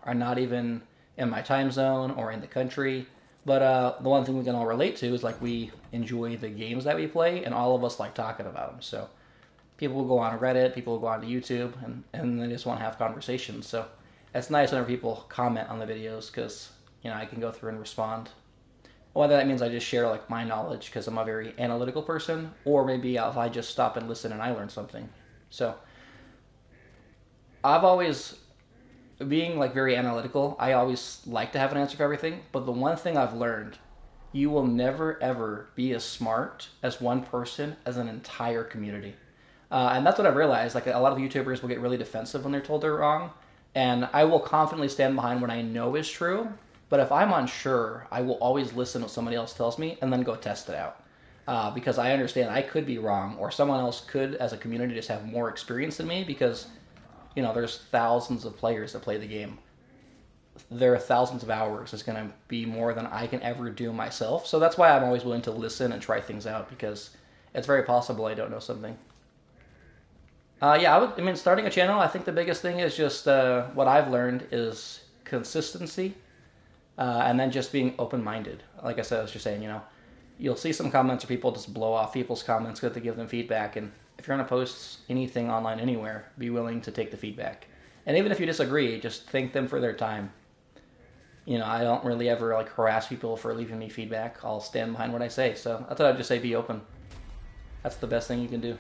are not even in my time zone or in the country. But the one thing we can all relate to is like we enjoy the games that we play, and all of us like talking about them. So people will go on Reddit, people will go on to YouTube, and they just want to have conversations. So it's nice whenever people comment on the videos because I can go through and respond. Whether that means I just share like my knowledge because I'm a very analytical person, or maybe if I just stop and listen and I learn something. So I've always, being like very analytical, I always like to have an answer for everything. But the one thing I've learned, you will never ever be as smart as one person as an entire community. And that's what I've realized. Like a lot of YouTubers will get really defensive when they're told they're wrong, and I will confidently stand behind what I know is true. But if I'm unsure, I will always listen to what somebody else tells me and then go test it out. Because I understand I could be wrong, or someone else could, as a community, just have more experience than me because, there's thousands of players that play the game. There are thousands of hours. It's going to be more than I can ever do myself. So that's why I'm always willing to listen and try things out because it's very possible I don't know something. Yeah, starting a channel, I think the biggest thing is just what I've learned is consistency. And then just being open-minded. Like I said, I was just saying, you'll see some comments or people just blow off people's comments because they give them feedback. And if you're going to post anything online anywhere, be willing to take the feedback. And even if you disagree, just thank them for their time. I don't really ever like harass people for leaving me feedback. I'll stand behind what I say. So that's what I'd just say, be open. That's the best thing you can do.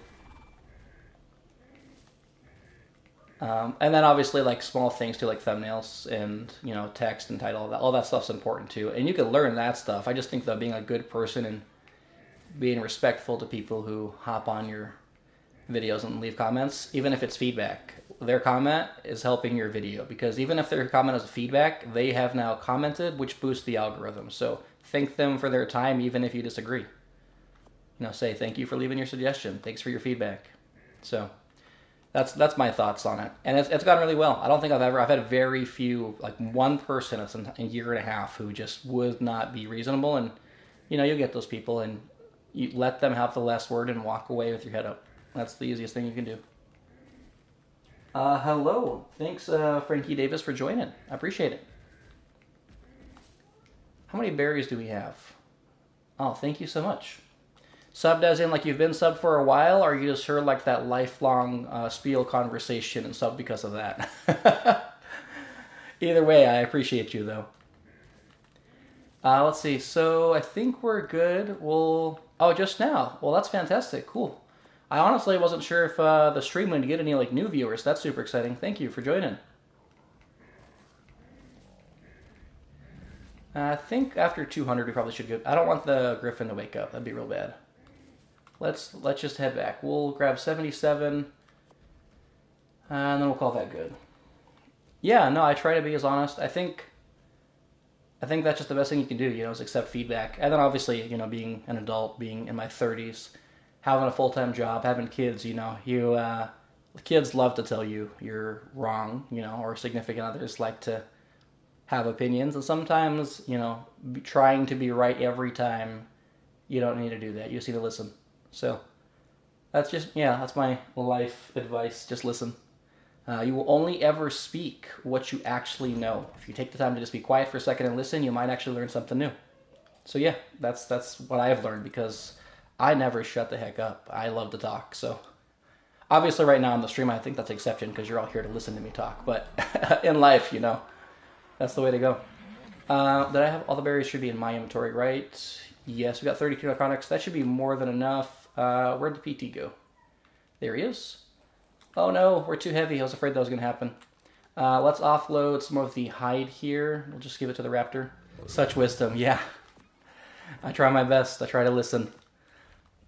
And then obviously like small things too, like thumbnails and text and title. All that stuff's important too, and you can learn that stuff. I just think that being a good person and being respectful to people who hop on your videos and leave comments, even if it's feedback, their comment is helping your video, because even if their comment is feedback, they have now commented, which boosts the algorithm. So thank them for their time, even if you disagree. Say thank you for leaving your suggestion. Thanks for your feedback. So that's my thoughts on it, and it's gone really well. I don't think I've had very few, like one person in a year and a half who just would not be reasonable, and you get those people, and you let them have the last word and walk away with your head up. That's the easiest thing you can do. Hello, thanks Frankie Davis for joining. I appreciate it. How many berries do we have? Oh, thank you so much. Subbed as in like you've been subbed for a while, or you just heard like that lifelong spiel conversation and subbed because of that? Either way, I appreciate you though. Let's see. So I think we're good. Oh, just now. Well, that's fantastic. Cool. I honestly wasn't sure if the stream would get any like new viewers. That's super exciting. Thank you for joining. I think after 200 we probably should go. I don't want the Griffin to wake up. That'd be real bad. Let's just head back. We'll grab 77, and then we'll call that good. Yeah, no, I try to be as honest. I think that's just the best thing you can do, is accept feedback. And then obviously, being an adult, being in my 30s, having a full-time job, having kids, kids love to tell you you're wrong, or significant others like to have opinions. And sometimes, trying to be right every time, you don't need to do that. You just need to listen. So that's my life advice. Just listen. You will only ever speak what you actually know. If you take the time to just be quiet for a second and listen, you might actually learn something new. So yeah, that's what I've learned, because I never shut the heck up. I love to talk. So obviously right now on the stream, I think that's an exception because you're all here to listen to me talk. But in life, that's the way to go. Did I have all the berries? Should be in my inventory, right? Yes, we got 32 narcotics. That should be more than enough. Where'd the PT go? There he is. Oh no, we're too heavy. I was afraid that was going to happen. Let's offload some of the hide here. We'll just give it to the raptor. Such wisdom, yeah. I try my best. I try to listen.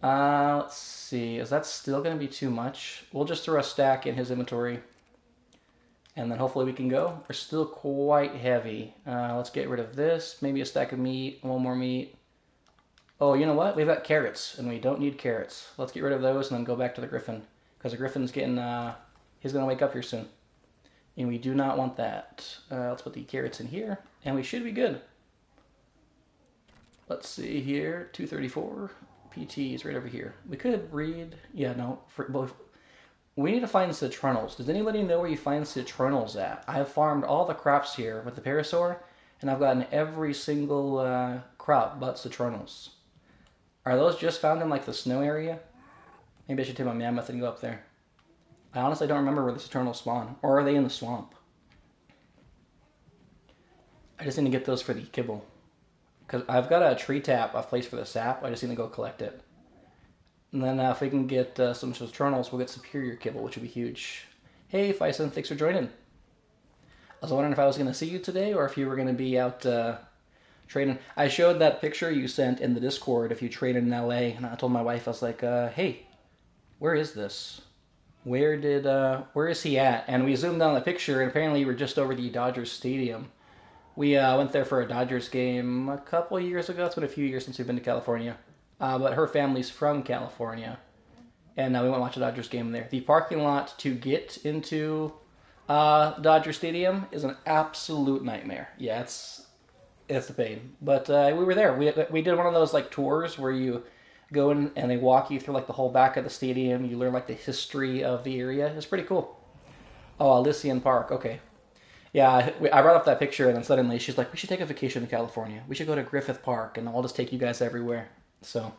Let's see. Is that still going to be too much? We'll just throw a stack in his inventory, and then hopefully we can go. We're still quite heavy. Let's get rid of this. Maybe a stack of meat. One more meat. Oh, you know what? We've got carrots, and we don't need carrots. Let's get rid of those and then go back to the Griffin, because the Griffin's getting, he's going to wake up here soon. And we do not want that. Let's put the carrots in here, and we should be good. Let's see here, 234. PT is right over here. We could read, yeah, no, we need to find citronals. Does anybody know where you find citronals at? I have farmed all the crops here with the parasaur, and I've gotten every single crop but citronals. Are those just found in like the snow area? Maybe I should take my mammoth and go up there. I honestly don't remember where the citronals spawn. Or are they in the swamp? I just need to get those for the kibble. Because I've got a tree tap, a place for the sap. I just need to go collect it. And then if we can get some citronals, we'll get superior kibble, which would be huge. Hey, Bison, thanks for joining. I was wondering if I was going to see you today, or if you were going to be out trading. I showed that picture you sent in the Discord if you traded in LA, and I told my wife, I was like, hey, where is this? Where is he at? And we zoomed on the picture, and apparently we were just over the Dodgers Stadium. We went there for a Dodgers game a couple years ago. It's been a few years since we've been to California. But her family's from California, and we went and watched a Dodgers game there. The parking lot to get into Dodger Stadium is an absolute nightmare. Yeah, it's a pain. But we were there. We did one of those like tours where you go in and they walk you through like the whole back of the stadium. You learn like the history of the area. It's pretty cool. Oh, Elysian Park. Okay. Yeah, I brought up that picture, and then suddenly she's like, we should take a vacation to California. We should go to Griffith Park, and I'll just take you guys everywhere. So.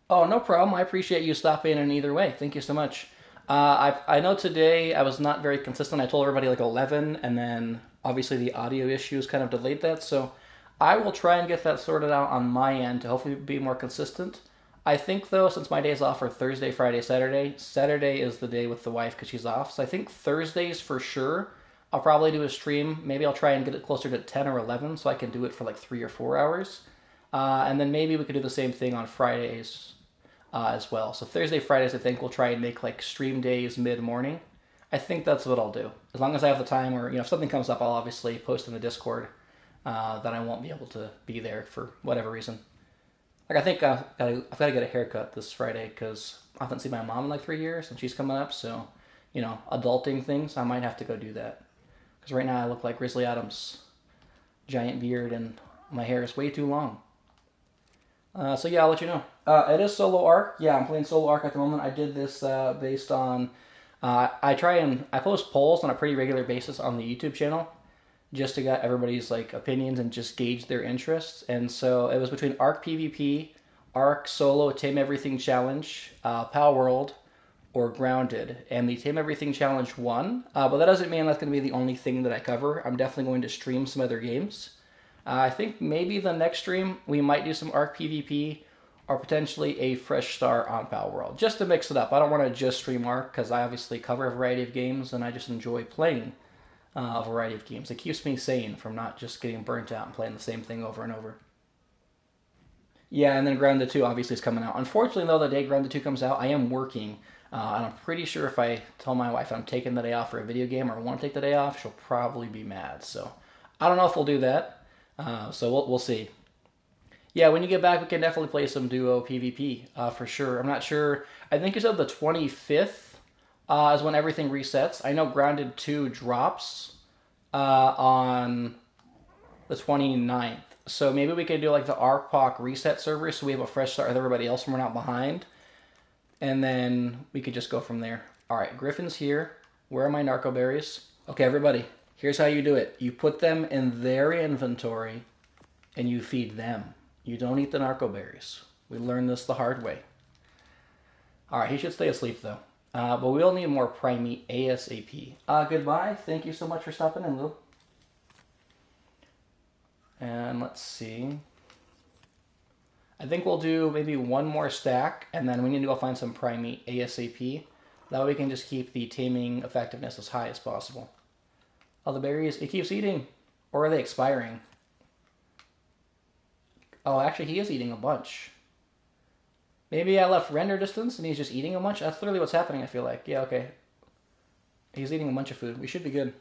Oh, no problem. I appreciate you stopping in either way. Thank you so much. I know today I was not very consistent. I told everybody like 11, and then obviously the audio issues kind of delayed that. So I will try and get that sorted out on my end to hopefully be more consistent. I think though, since my days off are Thursday, Friday, Saturday, Saturday is the day with the wife because she's off. So I think Thursdays for sure. I'll probably do a stream. Maybe I'll try and get it closer to 10 or 11 so I can do it for like 3 or 4 hours. And then maybe we could do the same thing on Fridays as well. So Thursday, Fridays, I think we'll try and make like stream days mid-morning. I think that's what I'll do. As long as I have the time, or if something comes up, I'll obviously post in the Discord that I won't be able to be there for whatever reason. Like I think I've got to get a haircut this Friday because I haven't seen my mom in like 3 years and she's coming up. So, adulting things, I might have to go do that. Because right now I look like Grizzly Adams, giant beard, and my hair is way too long. So yeah, I'll let you know. It is solo arc. Yeah, I'm playing solo arc at the moment. I did this based on. I post polls on a pretty regular basis on the YouTube channel, just to get everybody's like opinions and just gauge their interests. And so it was between Arc PvP, Arc Solo Tame Everything Challenge, Pal World, or Grounded. And the Tame Everything Challenge won, but that doesn't mean that's going to be the only thing that I cover. I'm definitely going to stream some other games. I think maybe the next stream we might do some Arc PvP or potentially a fresh start on Pal World, just to mix it up. I don't want to just stream Arc because I obviously cover a variety of games and I just enjoy playing a variety of games. It keeps me sane from not just getting burnt out and playing the same thing over and over. Yeah, and then Grounded 2 obviously is coming out. Unfortunately, though, the day Grounded 2 comes out, I am working. And I'm pretty sure if I tell my wife I'm taking the day off for a video game or want to take the day off, she'll probably be mad. So I don't know if we'll do that. So we'll see. Yeah, when you get back, we can definitely play some duo PvP for sure. I'm not sure. I think you said the 25th is when everything resets. I know Grounded 2 drops on the 29th. So maybe we could do like the ARC-POC reset server so we have a fresh start with everybody else and we're not behind. And then we could just go from there. All right, Griffin's here. Where are my narco berries? Okay, everybody, here's how you do it. You put them in their inventory and you feed them. You don't eat the narco berries. We learned this the hard way. All right, he should stay asleep though. But we'll need more prime meat ASAP. Goodbye. Thank you so much for stopping in, Lou. And let's see. I think we'll do maybe one more stack, and then we need to go find some prime meat ASAP. That way we can just keep the taming effectiveness as high as possible. All the berries, it keeps eating. Or are they expiring? Oh, actually he is eating a bunch. Maybe I left render distance and he's just eating a bunch? That's literally what's happening, I feel like. Yeah, okay. He's eating a bunch of food. We should be good.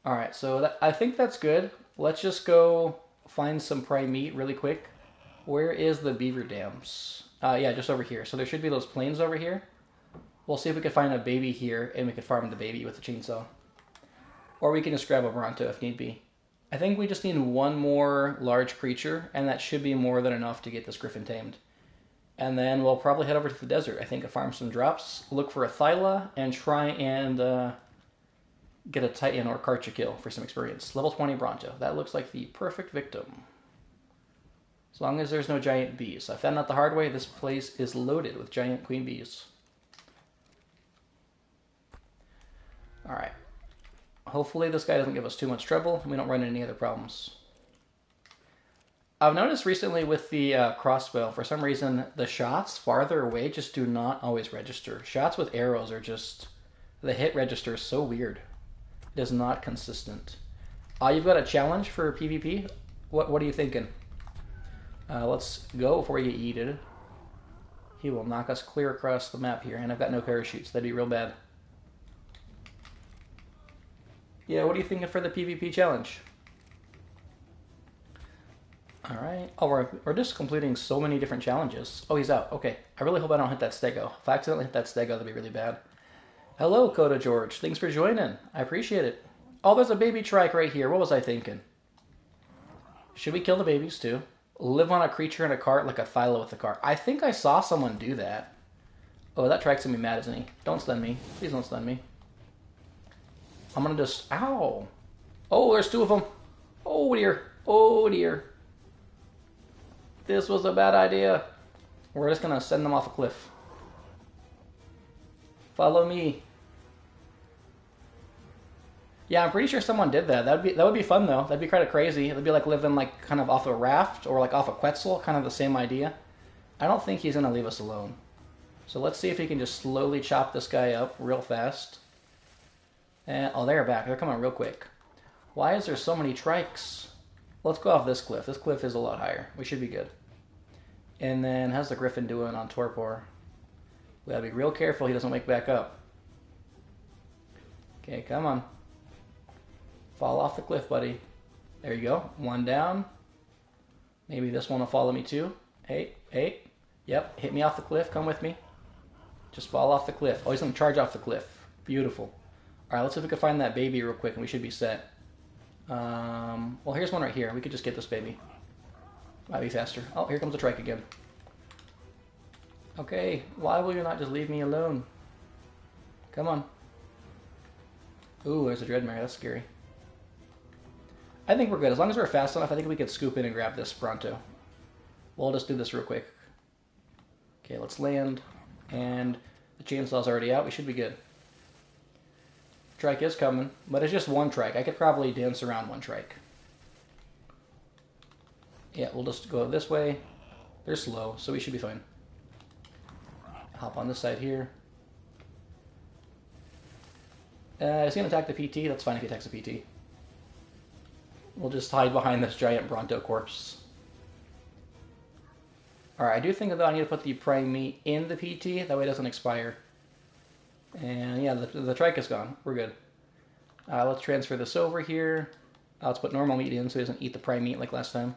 Alright, so I think that's good. Let's just go find some prime meat really quick. Where is the beaver dams? Yeah, just over here. So there should be those plains over here. We'll see if we can find a baby here and we can farm the baby with the chainsaw. Or we can just grab a Bronto if need be. I think we just need one more large creature, and that should be more than enough to get this Griffin tamed. And then we'll probably head over to the desert. I think farm some drops, look for a Thyla, and try and get a Titan or Karcher kill for some experience. Level 20 Bronto. That looks like the perfect victim. As long as there's no giant bees. I found out the hard way, this place is loaded with giant queen bees. Alright. Hopefully this guy doesn't give us too much trouble and we don't run into any other problems. I've noticed recently with the crossbow, for some reason, the shots farther away just do not always register. Shots with arrows are just... the hit register is so weird. It is not consistent. You've got a challenge for PvP? What are you thinking? Let's go before you eat it. He will knock us clear across the map here, and I've got no parachutes. That'd be real bad. Yeah, what are you thinking for the PvP challenge? Alright. Oh, we're just completing so many different challenges. Oh, he's out. Okay. I really hope I don't hit that stego. If I accidentally hit that stego, that'd be really bad. Hello, Coda George. Thanks for joining. I appreciate it. Oh, there's a baby trike right here. What was I thinking? Should we kill the babies too? Live on a creature in a cart like a Thyla with a cart. I think I saw someone do that. Oh, that trike's gonna be mad, isn't he? Don't stun me. Please don't stun me. I'm gonna just... Ow! Oh, there's two of them. Oh, dear. Oh, dear. This was a bad idea. We're just gonna send them off a cliff. Follow me. Yeah, I'm pretty sure someone did that. That would be fun though. That'd be kind of crazy. It'd be like living like kind of off a raft or like off a Quetzal, kind of the same idea. I don't think he's gonna leave us alone. So let's see if he can just slowly chop this guy up real fast. And oh, they're back. They're coming real quick. Why is there so many trikes? Let's go off this cliff. This cliff is a lot higher. We should be good. And then how's the Griffin doing on torpor? We gotta be real careful he doesn't wake back up. Okay, come on. Fall off the cliff, buddy. There you go. One down. Maybe this one will follow me too. Hey, hey. Yep, hit me off the cliff. Come with me. Just fall off the cliff. Oh, he's going to charge off the cliff. Beautiful. All right, let's see if we can find that baby real quick, and we should be set. Well, here's one right here. We could just get this baby. Might be faster. Oh, here comes the trike again. Okay, why will you not just leave me alone? Come on. Ooh, there's a dreadmare. That's scary. I think we're good. As long as we're fast enough, I think we could scoop in and grab this pronto. We'll just do this real quick. Okay, let's land. And the chainsaw's already out. We should be good. Trike is coming, but it's just one trike. I could probably dance around one trike. Yeah, we'll just go this way. They're slow, so we should be fine. Hop on this side here. Is he going to attack the PT? That's fine if he attacks the PT. We'll just hide behind this giant Bronto corpse. Alright, I do think though I need to put the prime meat in the PT, that way it doesn't expire. And yeah, the trike is gone. We're good. Let's transfer this over here. Let's put normal meat in so he doesn't eat the prime meat like last time.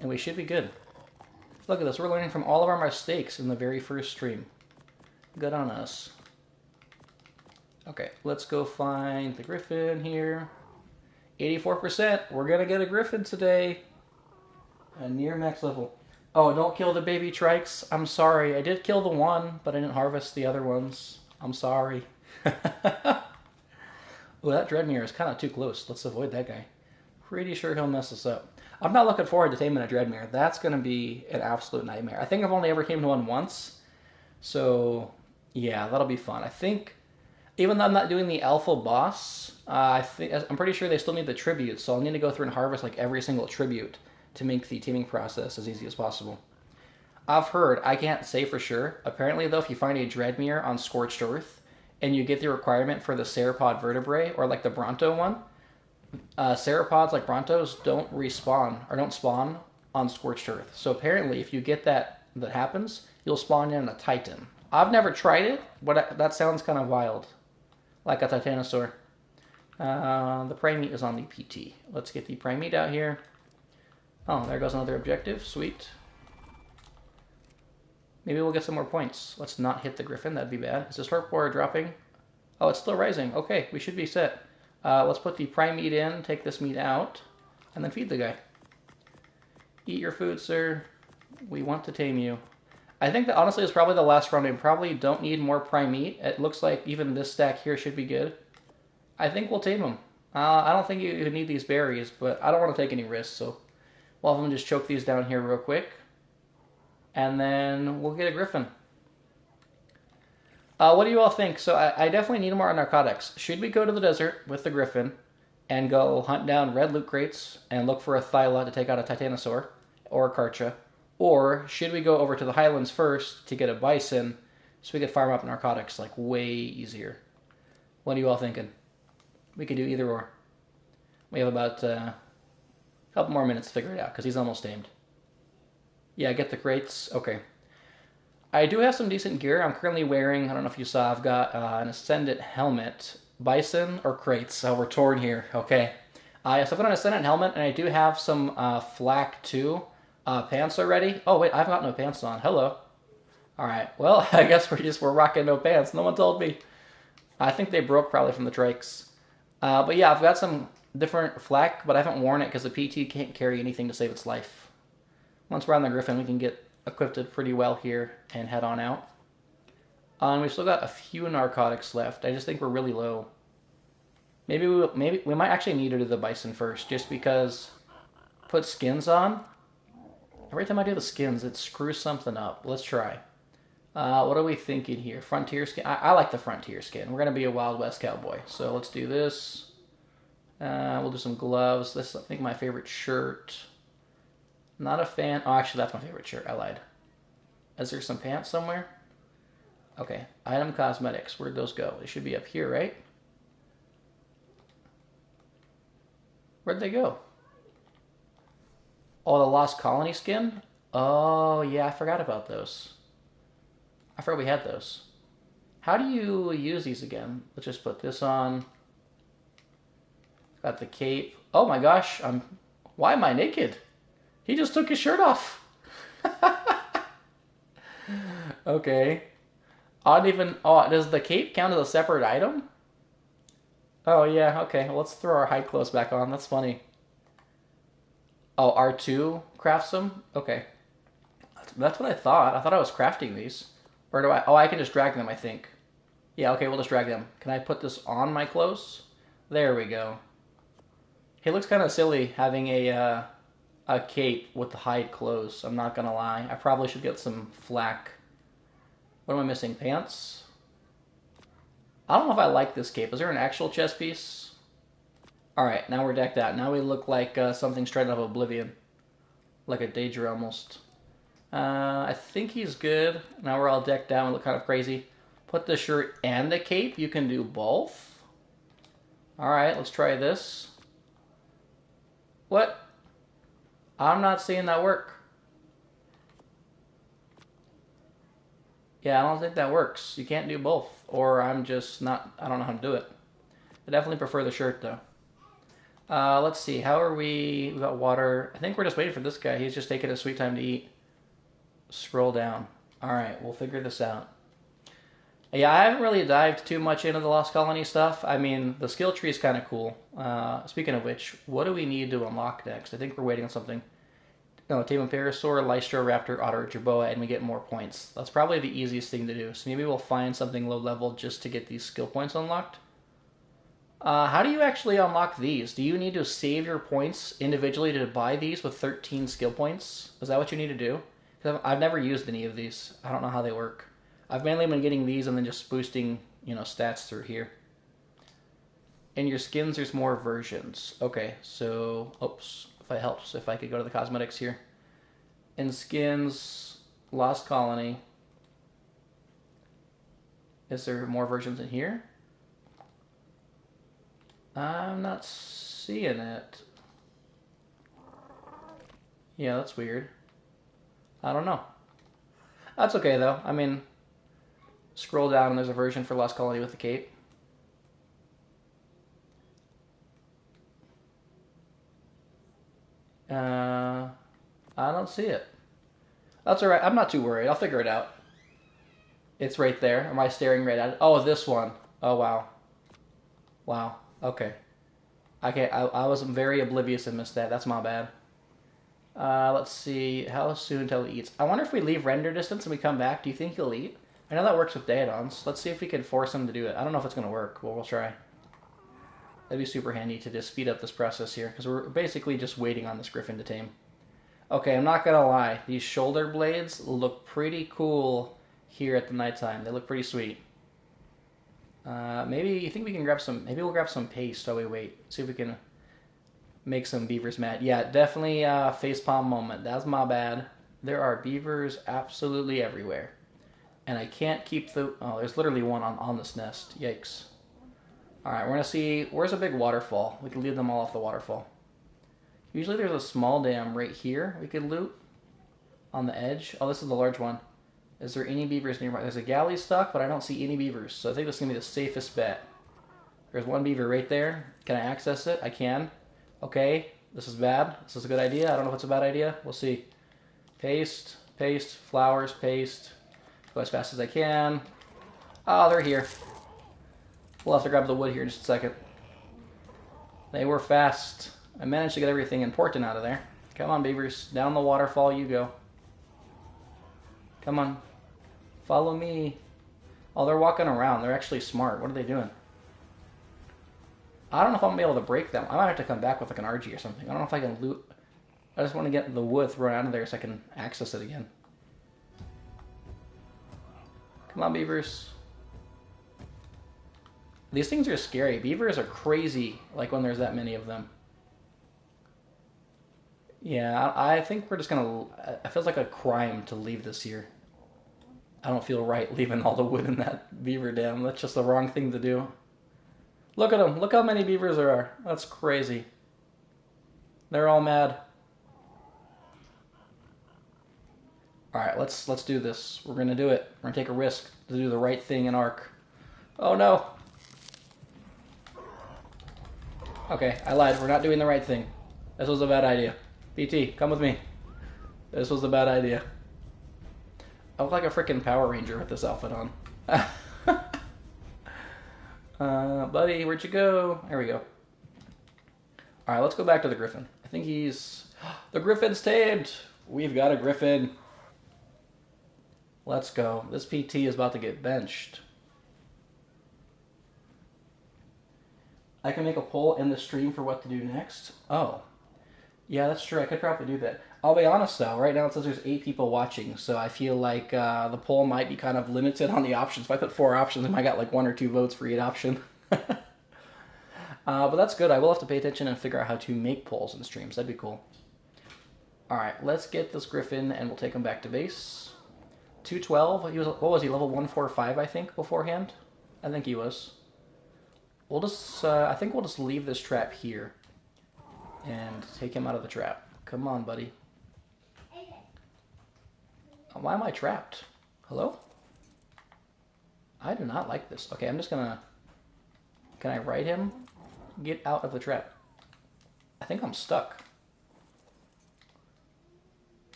And we should be good. Look at this, we're learning from all of our mistakes in the very first stream. Good on us. Okay, let's go find the Griffin here. 84%. We're gonna get a Griffin today. A near max level. Oh, don't kill the baby trikes. I'm sorry. I did kill the one, but I didn't harvest the other ones. I'm sorry. Oh, that Dreadmere is kind of too close. Let's avoid that guy. Pretty sure he'll mess us up. I'm not looking forward to taming a Dreadmere. That's going to be an absolute nightmare. I think I've only ever tamed one once. So, yeah, that'll be fun. I think, even though I'm not doing the alpha boss, I'm pretty sure they still need the tribute. So I'll need to go through and harvest like every single tribute to make the taming process as easy as possible. I've heard, I can't say for sure, apparently though, if you find a Dreadmere on Scorched Earth, and you get the requirement for the Sauropod vertebrae, or like the Bronto one, Sauropods like Brontos don't respawn, or don't spawn on Scorched Earth. So apparently, if you get that happens, you'll spawn in a Titan. I've never tried it, but that sounds kind of wild. Like a Titanosaur. The Primate is on the PT. Let's get the Primate out here. Oh, there goes another objective. Sweet. Maybe we'll get some more points. Let's not hit the Griffin. That'd be bad. Is this torpor dropping? Oh, it's still rising. Okay, we should be set. Let's put the prime meat in, take this meat out, and then feed the guy. Eat your food, sir. We want to tame you. I think that honestly is probably the last round. We probably don't need more prime meat. It looks like even this stack here should be good. I think we'll tame him. I don't think you need these berries, but I don't want to take any risks, so we'll have them just choke these down here real quick. And then we'll get a Griffin. What do you all think? So I definitely need more narcotics. Should we go to the desert with the Griffin and go hunt down red loot crates and look for a Thyla to take out a Titanosaur or a Karcha? Or should we go over to the highlands first to get a Bison so we could farm up narcotics like way easier? What are you all thinking? We could do either or. We have about a couple more minutes to figure it out because he's almost tamed. Yeah, get the crates. Okay. I do have some decent gear. I'm currently wearing, I don't know if you saw, I've got an Ascended helmet. Bison or crates? So we're torn here. Okay. So I've got an Ascended helmet, and I do have some Flak 2 pants already. Oh, wait, I've got no pants on. Hello. Alright, well, I guess we're rocking no pants. No one told me. I think they broke probably from the trikes. But yeah, I've got some different Flak, but I haven't worn it because the PT can't carry anything to save its life. Once we're on the Griffin, we can get equipped pretty well here and head on out. And we've still got a few narcotics left. I just think we're really low. Maybe we might actually need to do the Bison first, just because put skins on. Every time I do the skins, it screws something up. Let's try. What are we thinking here? Frontier skin? I like the Frontier skin. We're going to be a Wild West cowboy. So let's do this. We'll do some gloves. This is, I think, my favorite shirt. Not a fan. Oh, actually, that's my favorite shirt. I lied. Is there some pants somewhere? Okay. Item cosmetics. Where'd those go? They should be up here, right? Where'd they go? Oh, the Lost Colony skin? Oh, yeah, I forgot about those. I forgot we had those. How do you use these again? Let's just put this on. Got the cape. Oh my gosh, why am I naked? He just took his shirt off. Okay. I don't even... Oh, does the cape count as a separate item? Oh, yeah, okay. Well, let's throw our hide clothes back on. That's funny. Oh, R2 crafts them? Okay. That's what I thought. I thought I was crafting these. Or do I... Oh, I can just drag them, I think. Yeah, okay, we'll just drag them. Can I put this on my clothes? There we go. It looks kind of silly having a cape with the hide clothes. I'm not gonna lie. I probably should get some flak. What am I missing? Pants? I don't know if I like this cape. Is there an actual chest piece? Alright, now we're decked out. Now we look like something straight out of Oblivion. Like a Daedra almost. I think he's good. Now we're all decked out and look kind of crazy. Put the shirt and the cape. You can do both. Alright, let's try this. What? I'm not seeing that work. Yeah, I don't think that works. You can't do both. Or I'm just not... I don't know how to do it. I definitely prefer the shirt, though. Let's see. How are we... We got water. I think we're just waiting for this guy. He's just taking a sweet time to eat. Scroll down. Alright, we'll figure this out. Yeah, I haven't really dived too much into the Lost Colony stuff. I mean, the skill tree is kind of cool. Speaking of which, what do we need to unlock next? I think we're waiting on something. No, Tame Parasaur, Lystra, Raptor, Otter, Jerboa, and we get more points. That's probably the easiest thing to do. So maybe we'll find something low level just to get these skill points unlocked. How do you actually unlock these? Do you need to save your points individually to buy these with 13 skill points? Is that what you need to do? Because I've never used any of these. I don't know how they work. I've mainly been getting these and then just boosting, stats through here. In your skins, there's more versions. Okay, so, oops, if I could go to the cosmetics here. In skins, Lost Colony. Is there more versions in here? I'm not seeing it. Yeah, that's weird. I don't know. That's okay, though. I mean, scroll down and there's a version for Lost Colony with the cape. I don't see it. That's alright. I'm not too worried. I'll figure it out. It's right there. Am I staring right at it? Oh, this one. Oh, wow. Wow. Okay. I was very oblivious and missed that. That's my bad. Let's see. How soon until he eats? I wonder if we leave render distance and we come back. Do you think he'll eat? I know that works with Daedons. Let's see if we can force him to do it. I don't know if it's going to work, but we'll try. That'd be super handy to just speed up this process here, because we're basically just waiting on this Griffin to tame. Okay, I'm not going to lie. These shoulder blades look pretty cool here at the nighttime. They look pretty sweet. Maybe you think we can grab some... Maybe we'll grab some paste while we wait. See if we can make some beavers mad. Yeah, definitely facepalm moment. That's my bad. There are beavers absolutely everywhere. And I can't keep the... Oh, there's literally one on this nest. Yikes. Alright, we're going to see... Where's a big waterfall? We can lead them all off the waterfall. Usually there's a small dam right here we could loot. On the edge. Oh, this is the large one. Is there any beavers nearby? There's a galley stuck, but I don't see any beavers. So I think this is going to be the safest bet. There's one beaver right there. Can I access it? I can. Okay, this is bad. This is a good idea. I don't know if it's a bad idea. We'll see. Paste, paste, flowers, paste. Go as fast as I can. Oh, they're here. We'll have to grab the wood here in just a second. They were fast. I managed to get everything important out of there. Come on, beavers. Down the waterfall you go. Come on. Follow me. Oh, they're walking around. They're actually smart. What are they doing? I don't know if I'm going to be able to break them. I might have to come back with like an RG or something. I don't know if I can loot. I just want to get the wood thrown out of there so I can access it again. Come on, beavers. These things are scary. Beavers are crazy, like when there's that many of them. Yeah, I think we're just gonna. It feels like a crime to leave this here. I don't feel right leaving all the wood in that beaver dam. That's just the wrong thing to do. Look at them. Look how many beavers there are. That's crazy. They're all mad. All right, let's do this. We're gonna do it. We're gonna take a risk to do the right thing in Ark. Oh no. Okay, I lied. We're not doing the right thing. This was a bad idea. BT, come with me. This was a bad idea. I look like a freaking Power Ranger with this outfit on. Buddy, where'd you go? There we go. Alright, let's go back to the Griffin. I think he's... The Griffin's tamed! We've got a Griffin. Let's go. This PT is about to get benched. I can make a poll in the stream for what to do next. Oh. Yeah, that's true. I could probably do that. I'll be honest, though. Right now it says there's 8 people watching, so I feel like the poll might be kind of limited on the options. If I put 4 options, I might get like 1 or 2 votes for each option. But that's good. I will have to pay attention and figure out how to make polls in streams. That'd be cool. Alright, let's get this Griffin, and we'll take him back to base. 212. He was, what was he, level 145, I think, beforehand? I think he was. We'll just, I think we'll just leave this trap here. And take him out of the trap. Come on, buddy. Why am I trapped? Hello? I do not like this. Okay, I'm just gonna... Can I ride him? Get out of the trap. I think I'm stuck.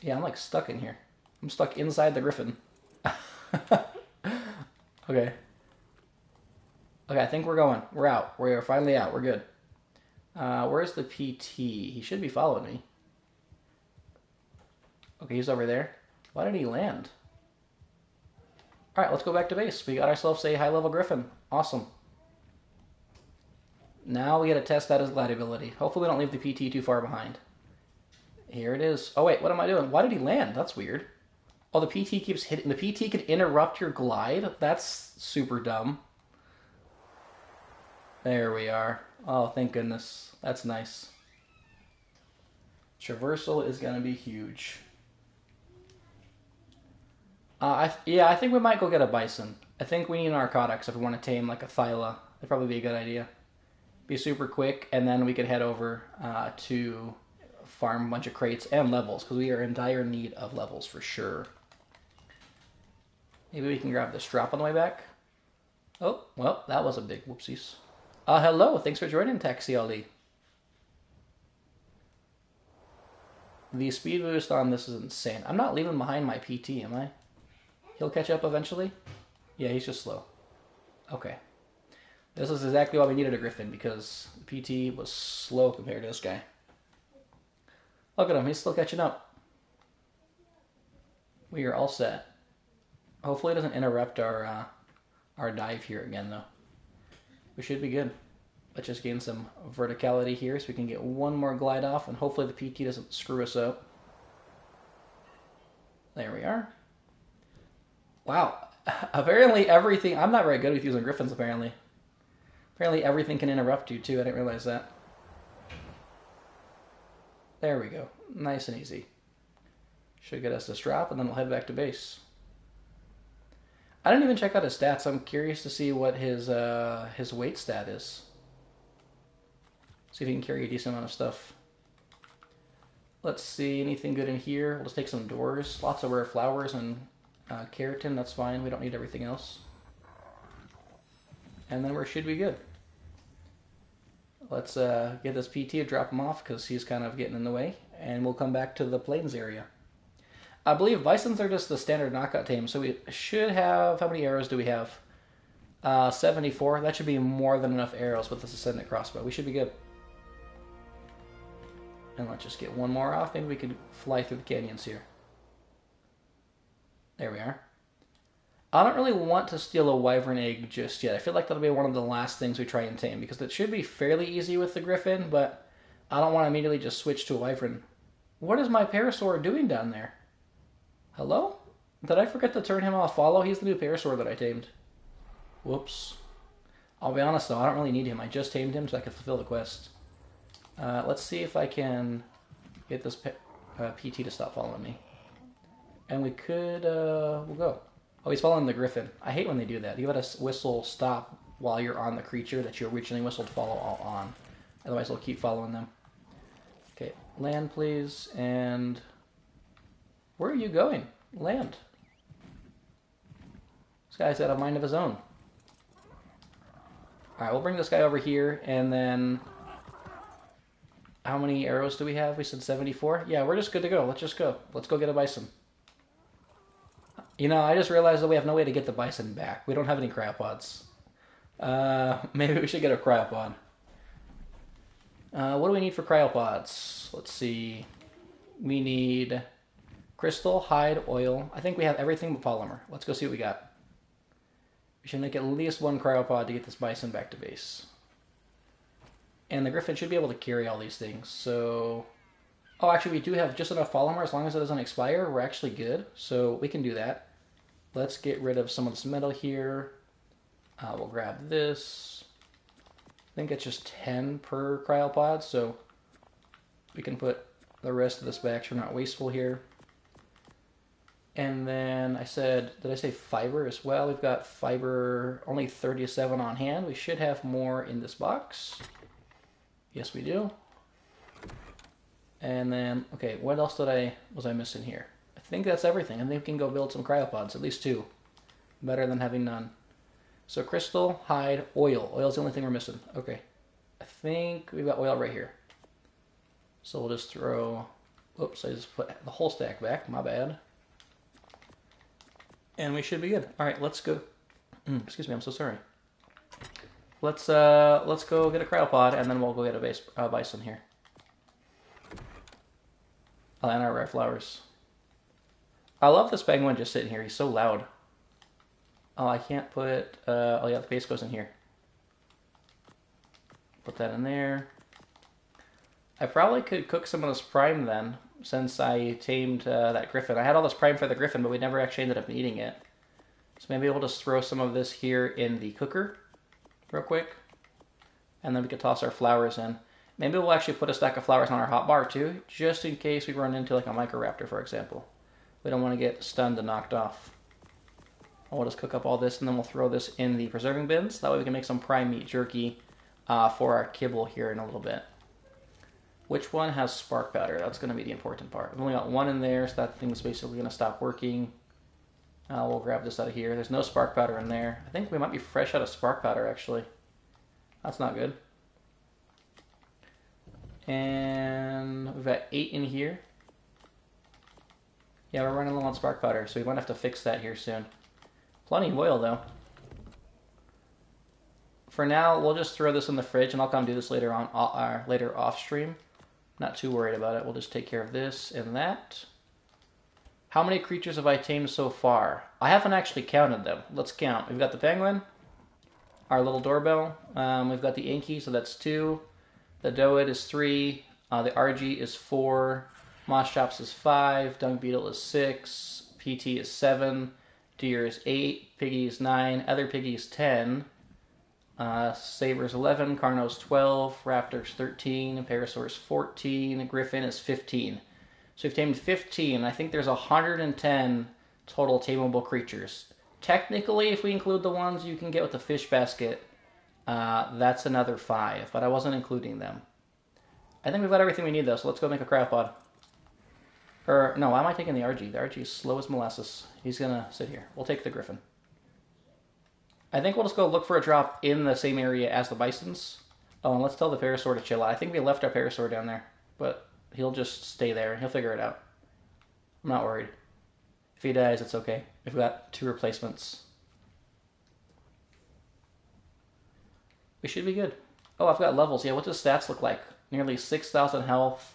Yeah, I'm like stuck in here. I'm stuck inside the Griffin. Okay. Okay, I think we're going. We're out. We're finally out. We're good. Where's the PT? He should be following me. Okay, he's over there. Why did he land? Alright, let's go back to base. We got ourselves a high-level Griffin. Awesome. Now we gotta test out his glidability. Hopefully we don't leave the PT too far behind. Here it is. Oh wait, what am I doing? Why did he land? That's weird. Oh, the PT keeps hitting. The PT can interrupt your glide? That's super dumb. There we are. Oh, thank goodness. That's nice. Traversal is going to be huge. Yeah, I think we might go get a Bison. I think we need narcotics if we want to tame like a Thyla. That'd probably be a good idea. Be super quick, and then we could head over to farm a bunch of crates and levels, because we are in dire need of levels for sure. Maybe we can grab this drop on the way back. Oh, well, that was a big whoopsies. Hello, thanks for joining, Taxi Ali. The speed boost on this is insane. I'm not leaving behind my PT, am I? He'll catch up eventually? Yeah, he's just slow. Okay. This is exactly why we needed a Griffin, because PT was slow compared to this guy. Look at him, he's still catching up. We are all set. Hopefully it doesn't interrupt our dive here again, though. We should be good. Let's just gain some verticality here so we can get one more glide off, and hopefully the PT doesn't screw us up. There we are. Wow. Apparently everything... I'm not very good with using Griffins, apparently. Apparently everything can interrupt you, too. I didn't realize that. There we go. Nice and easy. Should get us this drop, and then we'll head back to base. I didn't even check out his stats. I'm curious to see what his weight stat is. See if he can carry a decent amount of stuff. Let's see, anything good in here? We'll just take some doors. Lots of rare flowers and keratin, that's fine. We don't need everything else. And then we should be good. Let's get this PT to drop him off because he's kind of getting in the way. And we'll come back to the plains area. I believe Bisons are just the standard knockout tame, so we should have... How many arrows do we have? 74. That should be more than enough arrows with this Ascended crossbow. We should be good. And let's just get one more off. Maybe we could fly through the canyons here. There we are. I don't really want to steal a wyvern egg just yet. I feel like that'll be one of the last things we try and tame, because it should be fairly easy with the Griffin, but I don't want to immediately just switch to a wyvern. What is my parasaur doing down there? Hello? Did I forget to turn him off follow? He's the new parasaur that I tamed. Whoops. I'll be honest though, I don't really need him. I just tamed him so I can fulfill the quest. Let's see if I can get this PT to stop following me. And we could, we'll go. Oh, he's following the Griffin. I hate when they do that. You gotta whistle stop while you're on the creature that you originally whistled follow all on. Otherwise, they'll keep following them. Okay, land please, and... Where are you going? Land. This guy's got a mind of his own. Alright, we'll bring this guy over here, and then... How many arrows do we have? We said 74? Yeah, we're just good to go. Let's just go. Let's go get a bison. You know, I just realized that we have no way to get the bison back. We don't have any cryopods. Maybe we should get a cryopod. What do we need for cryopods? Let's see. We need crystal, hide, oil. I think we have everything but polymer. Let's go see what we got. We should make at least one cryopod to get this bison back to base. And the Griffin should be able to carry all these things. So, oh, actually we do have just enough polymer. As long as it doesn't expire, we're actually good. So we can do that. Let's get rid of some of this metal here. We'll grab this. I think it's just 10 per cryopod, so we can put the rest of this back so we're not wasteful here. And then I said, did I say fiber as well? We've got fiber, only 37 on hand. We should have more in this box. Yes, we do. And then, okay, what else was I missing here? I think that's everything. I think we can go build some cryopods, at least 2. Better than having none. So crystal, hide, oil. Oil's the only thing we're missing. Okay. I think we've got oil right here. So we'll just throw... Oops, I just put the whole stack back. My bad. And we should be good. Alright, let's go... excuse me, I'm so sorry. Let's go get a cryopod, and then we'll go get a bison here. Oh, and our rare flowers. I love this penguin just sitting here. He's so loud. Oh, I can't put... oh yeah, the base goes in here. Put that in there. I probably could cook some of this prime then, since I tamed that Griffin. I had all this prime for the Griffin, but we never actually ended up eating it. So maybe we'll just throw some of this here in the cooker real quick. And then we could toss our flowers in. Maybe we'll actually put a stack of flowers on our hotbar too, just in case we run into like a Microraptor, for example. We don't want to get stunned and knocked off. We'll just cook up all this, and then we'll throw this in the preserving bins. That way we can make some prime meat jerky for our kibble here in a little bit. Which one has spark powder? That's going to be the important part. We've only got one in there, so that thing's basically going to stop working. We'll grab this out of here. There's no spark powder in there. I think we might be fresh out of spark powder, actually. That's not good. And we've got 8 in here. Yeah, we're running low on spark powder, so we might have to fix that here soon. Plenty of oil, though. For now, we'll just throw this in the fridge, and I'll come do this later on, later off stream. Not too worried about it. We'll just take care of this and that. How many creatures have I tamed so far? I haven't actually counted them. Let's count. We've got the penguin, our little doorbell. We've got the Inky, so that's 2. The Doed is 3. The RG is 4. Moss Chops is 5. Dung Beetle is 6. PT is 7. Deer is 8. Piggy is 9. Other Piggy is 10. Saber's 11. Carno's 12. Raptor's 13. Parasaur's 14. Griffin is 15. So we've tamed 15. I think there's 110 total tameable creatures. Technically, if we include the ones you can get with the fish basket, that's another 5, but I wasn't including them. I think we've got everything we need, though, so let's go make a cryopod. Or, no, why am I taking the RG? The RG is slow as molasses. He's going to sit here. We'll take the Griffin. I think we'll just go look for a drop in the same area as the Bisons. Oh, and let's tell the Parasaur to chill out. I think we left our Parasaur down there, but he'll just stay there, and he'll figure it out. I'm not worried. If he dies, it's okay. We've got 2 replacements. We should be good. Oh, I've got levels. Yeah, what does stats look like? Nearly 6,000 health.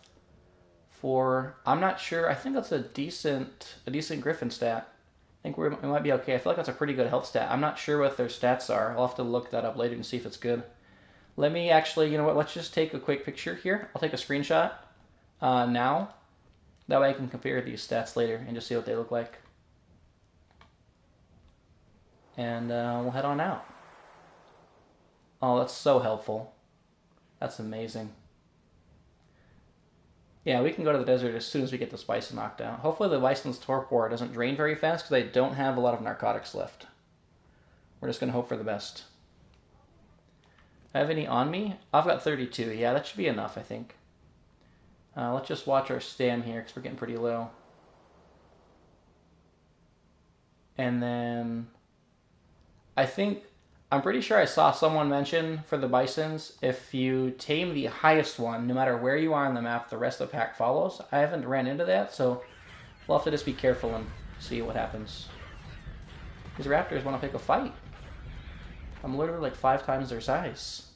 I'm not sure. I think that's a decent Griffin stat. I think we might be okay. I feel like that's a pretty good health stat. I'm not sure what their stats are. I'll have to look that up later and see if it's good. Let me actually, you know what? Let's just take a quick picture here. I'll take a screenshot now. That way I can compare these stats later and just see what they look like. And we'll head on out. Oh, that's so helpful. That's amazing. Yeah, we can go to the desert as soon as we get this bison knocked out. Hopefully the bison's torpor doesn't drain very fast because they don't have a lot of narcotics left. We're just going to hope for the best. I have any on me? I've got 32. Yeah, that should be enough, I think. Let's just watch our stam here because we're getting pretty low. And then I'm pretty sure I saw someone mention for the bisons, if you tame the highest one, no matter where you are on the map, the rest of the pack follows. I haven't ran into that, so we'll have to just be careful and see what happens. These raptors want to pick a fight. I'm literally like 5 times their size.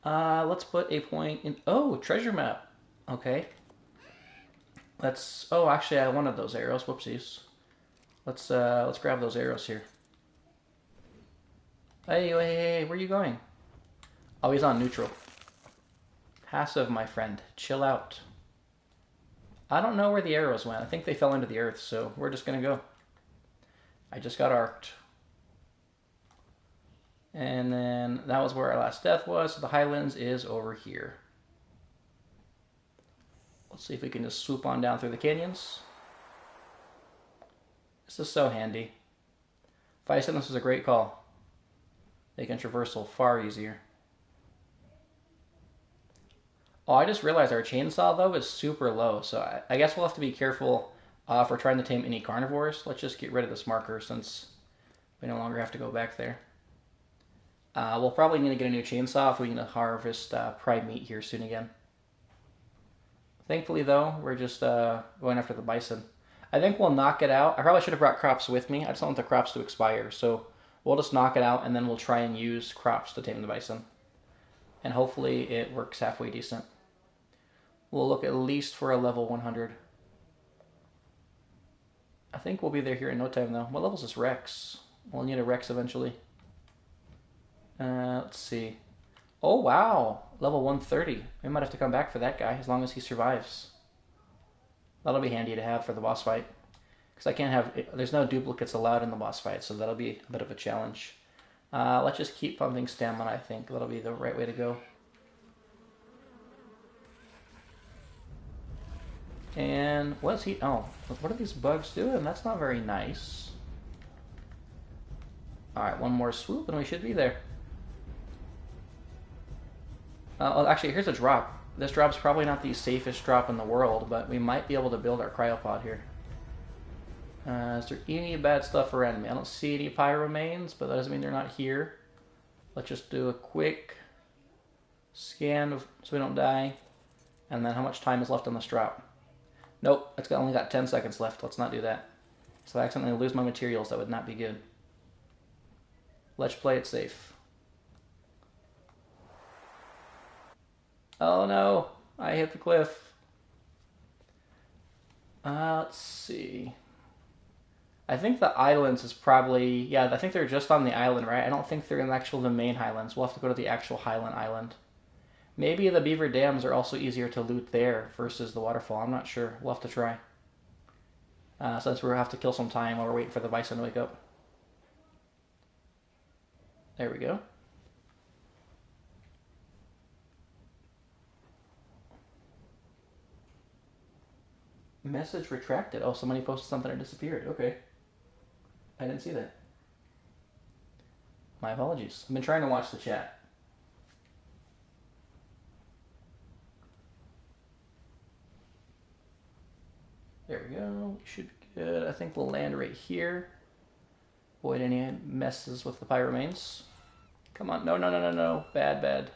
Let's put a point in... Oh, treasure map. Okay. Let's... Oh, actually, I wanted those arrows. Whoopsies. Let's grab those arrows here. Hey, where are you going? Oh, he's on neutral. Passive, my friend. Chill out. I don't know where the arrows went. I think they fell into the earth, so we're just gonna go. I just got arced. And then that was where our last death was. So the highlands is over here. Let's see if we can just swoop on down through the canyons. This is so handy. Bison, this is a great call. Making traversal far easier. Oh, I just realized our chainsaw, though, is super low. So I guess we'll have to be careful if we're trying to tame any carnivores. Let's just get rid of this marker since we no longer have to go back there. We'll probably need to get a new chainsaw if we need to harvest prime meat here soon again. Thankfully, though, we're just going after the bison. I think we'll knock it out. I probably should have brought crops with me. I just don't want the crops to expire. So we'll just knock it out, and then we'll try and use crops to tame the bison. And hopefully it works halfway decent. We'll look at least for a level 100. I think we'll be there here in no time, though. What level is this Rex? We'll need a Rex eventually. Let's see. Oh, wow. Level 130. We might have to come back for that guy, as long as he survives. That'll be handy to have for the boss fight. Because I can't have... There's no duplicates allowed in the boss fight, so that'll be a bit of a challenge. Let's just keep pumping stamina, I think. That'll be the right way to go. And what's he... Oh, what are these bugs doing? That's not very nice. Alright, one more swoop and we should be there. Well, actually, here's a drop. This drop's probably not the safest drop in the world, but we might be able to build our cryopod here. Is there any bad stuff around me? I don't see any pyramanes, but that doesn't mean they're not here. Let's just do a quick scan so we don't die. And then how much time is left on this drop? Nope, it's only got 10 seconds left. Let's not do that. So I accidentally lose my materials. That would not be good. Let's play it safe. Oh no, I hit the cliff. Let's see. I think the islands is probably... Yeah, I think they're just on the island, right? I don't think they're in the main highlands. We'll have to go to the actual highland island. Maybe the beaver dams are also easier to loot there versus the waterfall. I'm not sure. We'll have to try. Since we'll have to kill some time while we're waiting for the bison to wake up. There we go. Message retracted. Oh, somebody posted something and disappeared. Okay. I didn't see that. My apologies. I've been trying to watch the chat. There we go. Should be good. I think we'll land right here. Avoid any messes with the pyramanes. Come on. No, no, no, no, no. Bad, bad.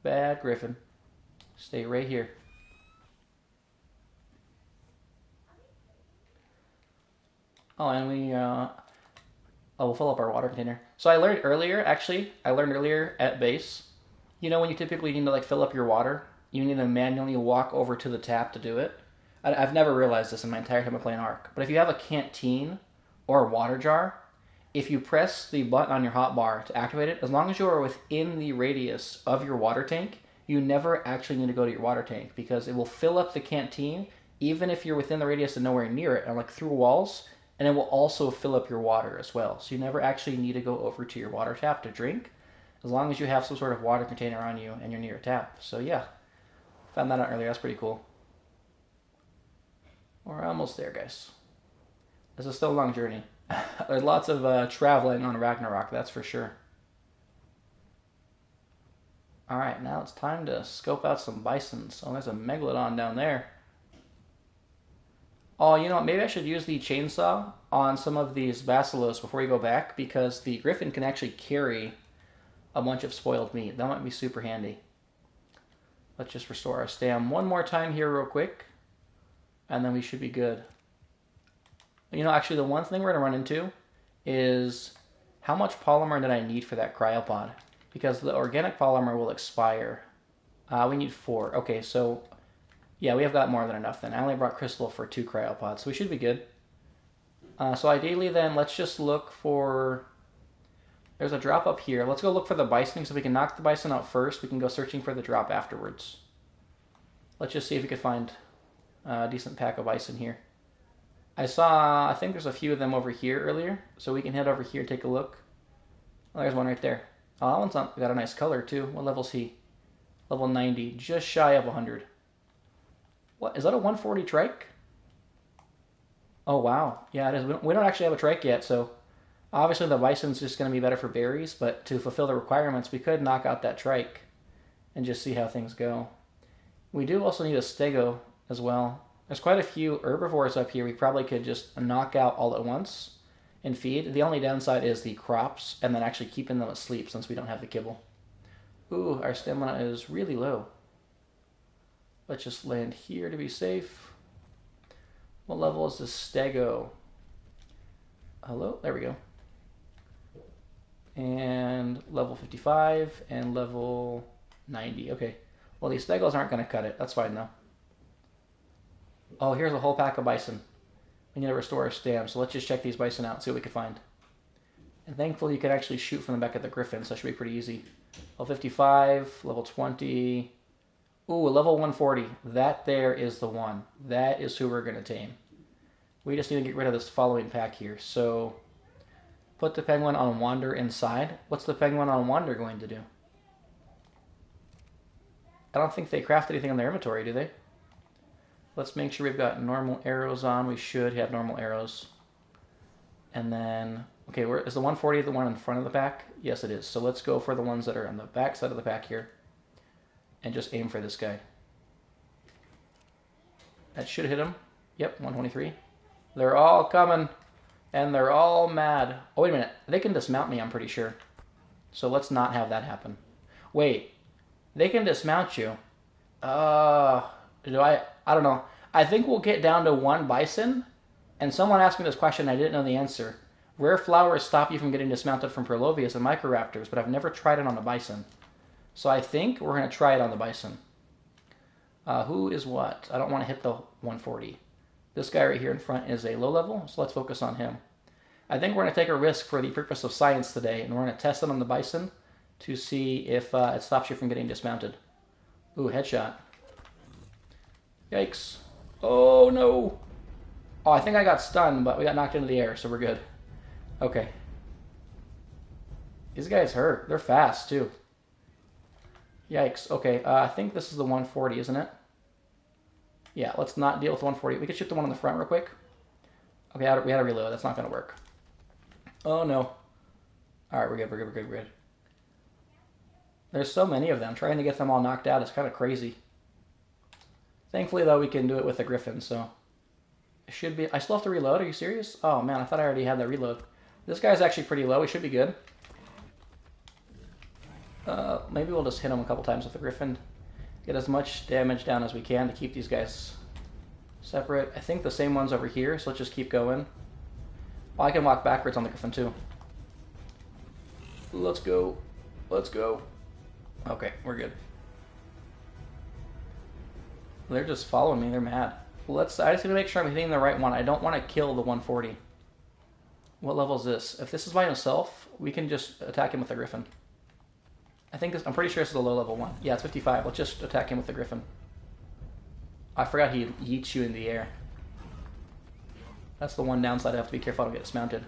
Bad Griffin. Stay right here. Oh, and we'll fill up our water container. So I learned earlier at base, you know when you typically need to like fill up your water, you need to manually walk over to the tap to do it. I've never realized this in my entire time of playing Ark, but if you have a canteen or a water jar, if you press the button on your hotbar to activate it, as long as you are within the radius of your water tank, you never actually need to go to your water tank because it will fill up the canteen even if you're within the radius and nowhere near it, and like through walls, and it will also fill up your water as well. So you never actually need to go over to your water tap to drink, as long as you have some sort of water container on you and you're near a tap. So yeah, found that out earlier. That's pretty cool. We're almost there, guys. This is still a long journey. There's lots of traveling on Ragnarok, that's for sure. Alright, now it's time to scope out some bisons. Oh, there's a megalodon down there. Oh, you know what? Maybe I should use the chainsaw on some of these basilos before we go back, because the Griffin can actually carry a bunch of spoiled meat. That might be super handy. Let's just restore our stam one more time here real quick, and then we should be good. You know, actually, the one thing we're going to run into is how much polymer did I need for that cryopod? Because the organic polymer will expire. We need 4. Okay, so yeah, we have got more than enough then. I only brought crystal for 2 cryopods, so we should be good. So ideally then, let's just look for... There's a drop up here. Let's go look for the bison, so we can knock the bison out first. We can go searching for the drop afterwards. Let's just see if we can find a decent pack of bison here. I think there's a few of them over here earlier, so we can head over here and take a look. Oh, there's one right there. Oh, that one's got a nice color too. What level's he? Level 90, just shy of 100. What, is that a 140 trike? Oh wow, yeah it is. We don't actually have a trike yet, so obviously the bison's just going to be better for berries, but to fulfill the requirements we could knock out that trike and just see how things go. We do also need a stego as well. There's quite a few herbivores up here we probably could just knock out all at once and feed. The only downside is the crops and then actually keeping them asleep since we don't have the kibble. Ooh, our stamina is really low. Let's just land here to be safe. What level is this stego? Hello? There we go. And level 55 and level 90. Okay. Well, these stegos aren't going to cut it. That's fine though. Oh, here's a whole pack of bison. We need to restore our stam, so let's just check these bison out and see what we can find. And thankfully you can actually shoot from the back of the Griffin, so that should be pretty easy. Level 55, level 20. Ooh, level 140. That there is the one. That is who we're going to tame. We just need to get rid of this following pack here. So, put the penguin on wander inside. What's the penguin on wander going to do? I don't think they craft anything in their inventory, do they? Let's make sure we've got normal arrows on. We should have normal arrows. And then, okay, is the 140 the one in front of the pack? Yes, it is. So let's go for the ones that are on the back side of the pack here. And just aim for this guy. That should hit him. Yep, 123. They're all coming. And they're all mad. Oh, wait a minute. They can dismount me, I'm pretty sure. So let's not have that happen. Wait. They can dismount you. I don't know. I think we'll get down to 1 bison. And someone asked me this question, I didn't know the answer. Rare flowers stop you from getting dismounted from Perlovius and Microraptors, but I've never tried it on a bison. So I think we're going to try it on the bison. Who is what? I don't want to hit the 140. This guy right here in front is a low level, so let's focus on him. I think we're going to take a risk for the purpose of science today, and we're going to test it on the bison to see if it stops you from getting dismounted. Ooh, headshot. Yikes. Oh, no. Oh, I think I got stunned, but we got knocked into the air, so we're good. Okay. These guys hurt. They're fast, too. Yikes. Okay, I think this is the 140, isn't it? Yeah, let's not deal with the 140. We could shoot the one on the front real quick. Okay, we had to reload. That's not going to work. Oh, no. All right, we're good. There's so many of them. Trying to get them all knocked out is kind of crazy. Thankfully, though, we can do it with the Griffin, so... It should be... I still have to reload? Are you serious? Oh, man, I thought I already had that reload. This guy's actually pretty low. He should be good. Maybe we'll just hit him a couple times with the Griffin. Get as much damage down as we can to keep these guys separate. I think the same one's over here, so let's just keep going. Oh, I can walk backwards on the Griffin, too. Let's go. Okay, we're good. They're just following me. They're mad. I just need to make sure I'm hitting the right one. I don't want to kill the 140. What level is this? If this is by himself, we can just attack him with the Griffin. I'm pretty sure this is a low level one. Yeah, it's 55. Let's just attack him with the Griffin. I forgot he yeets you in the air. That's the one downside. I have to be careful I don't get dismounted.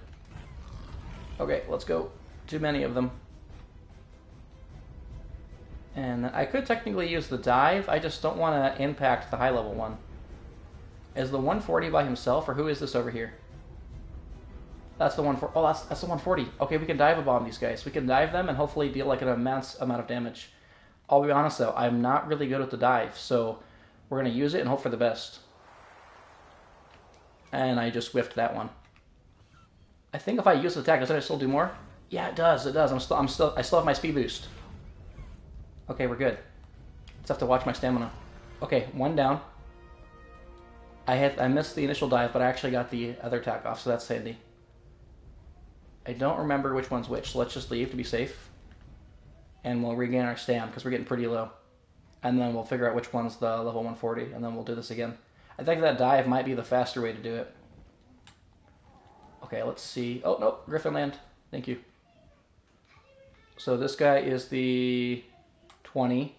Okay, let's go. Too many of them. And I could technically use the dive. I just don't want to impact the high level one. Is the 140 by himself, or who is this over here? That's the 140. Oh, that's the 140. Okay, we can dive a bomb these guys. We can dive them and hopefully deal like an immense amount of damage. I'll be honest though, I'm not really good with the dive, so we're going to use it and hope for the best. And I just whiffed that one. I think if I use the attack, does it still do more? Yeah, it does. It does. I still have my speed boost. Okay, we're good. Just have to watch my stamina. Okay, one down. I missed the initial dive, but I actually got the other attack off, so that's handy. I don't remember which one's which, so let's just leave to be safe. And we'll regain our stam, because we're getting pretty low. And then we'll figure out which one's the level 140, and then we'll do this again. I think that dive might be the faster way to do it. Okay, let's see. Oh, no, Griffin land. Thank you. So this guy is the 20.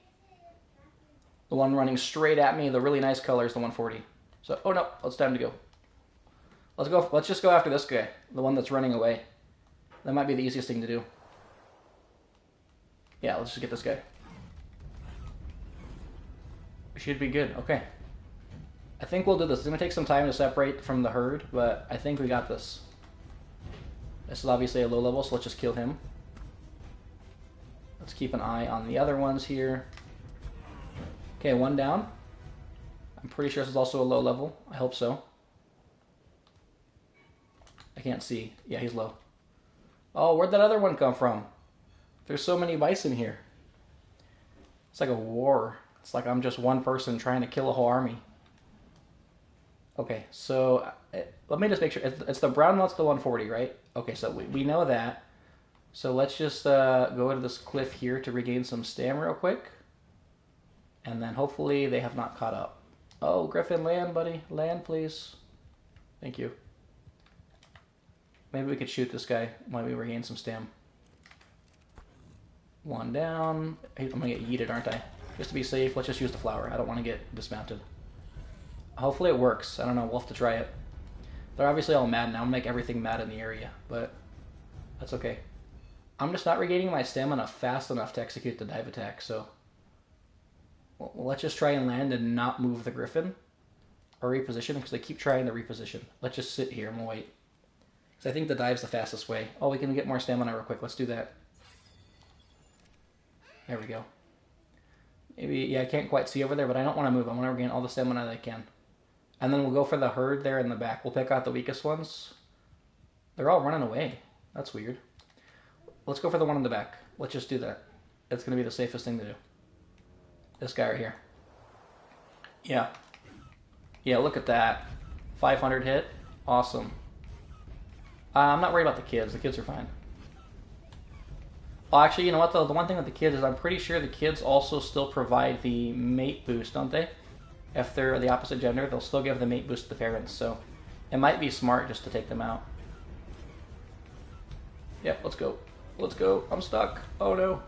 The one running straight at me, the really nice color, is the 140. So, oh no, it's time to go. Let's just go after this guy, the one that's running away. That might be the easiest thing to do. Yeah, let's just get this guy. We should be good. Okay. I think we'll do this. It's going to take some time to separate from the herd, but I think we got this. This is obviously a low level, so let's just kill him. Let's keep an eye on the other ones here. Okay, one down. I'm pretty sure this is also a low level. I hope so. I can't see. Yeah, he's low. Oh, where'd that other one come from? There's so many bison here. It's like a war. It's like I'm just one person trying to kill a whole army. Okay, so let me just make sure. It's the brown one's the 140, right? Okay, so we know that. So let's just go to this cliff here to regain some stam real quick. And then hopefully they have not caught up. Oh, Griffin, land, buddy. Land, please. Thank you. Maybe we could shoot this guy while we regain some stam. One down. I'm going to get yeeted, aren't I? Just to be safe, let's just use the flower. I don't want to get dismounted. Hopefully it works. I don't know. We'll have to try it. They're obviously all mad now. I'm going to make everything mad in the area, but that's okay. I'm just not regaining my stamina fast enough to execute the dive attack, so well, let's just try and land and not move the Griffin or reposition, because they keep trying to reposition. Let's just sit here and we'll wait. Because I think the dive's the fastest way. Oh, we can get more stamina real quick. Let's do that. There we go. Maybe, yeah, I can't quite see over there, but I don't want to move. I want to regain all the stamina that I can. And then we'll go for the herd there in the back. We'll pick out the weakest ones. They're all running away. That's weird. Let's go for the one in the back. Let's just do that. It's going to be the safest thing to do. This guy right here. Yeah. Yeah, look at that. 500 hit. Awesome. I'm not worried about the kids. The kids are fine. Oh, actually, you know what, though? The one thing with the kids is I'm pretty sure the kids also still provide the mate boost, don't they? If they're the opposite gender, they'll still give the mate boost to the parents, so it might be smart just to take them out. Yep, let's go. Let's go. I'm stuck. Oh, no.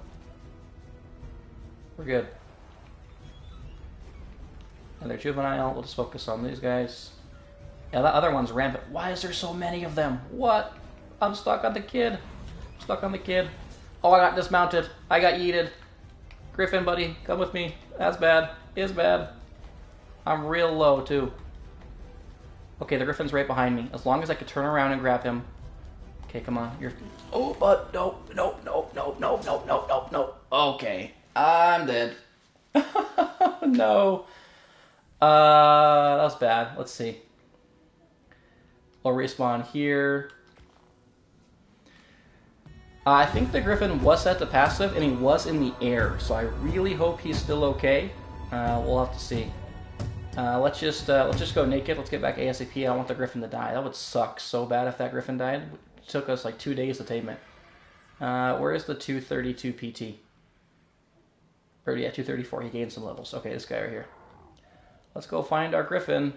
We're good. And they're juvenile. We'll just focus on these guys. Yeah, that other one's rampant. Why is there so many of them? What? I'm stuck on the kid. I'm stuck on the kid. Oh, I got dismounted. I got yeeted. Griffin, buddy, come with me. That's bad. It's bad. I'm real low, too. Okay, the Griffin's right behind me. As long as I could turn around and grab him. Okay, come on. You're... Oh, but no, no, no, no, no, no, no, no, no. Okay, I'm dead. No. That was bad. Let's see. We'll respawn here. I think the Griffin was set to passive, and he was in the air, so I really hope he's still okay. We'll have to see. Let's just go naked. Let's get back ASAP. I don't want the Griffin to die. That would suck so bad if that Griffin died. It took us like 2 days to tame it. Where is the 232 PT? Or yeah, 234. He gained some levels. Okay, this guy right here. Let's go find our Griffin.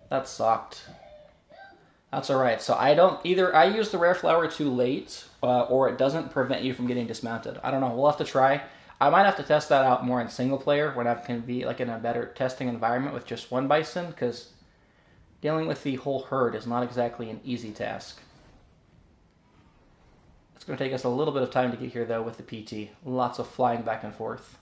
That sucked. That's alright. So either I use the rare flower too late, or it doesn't prevent you from getting dismounted. I don't know. We'll have to try. I might have to test that out more in single player when I can be like in a better testing environment with just one bison, because Dealing with the whole herd is not exactly an easy task. It's going to take us a little bit of time to get here, though, with the PT. Lots of flying back and forth.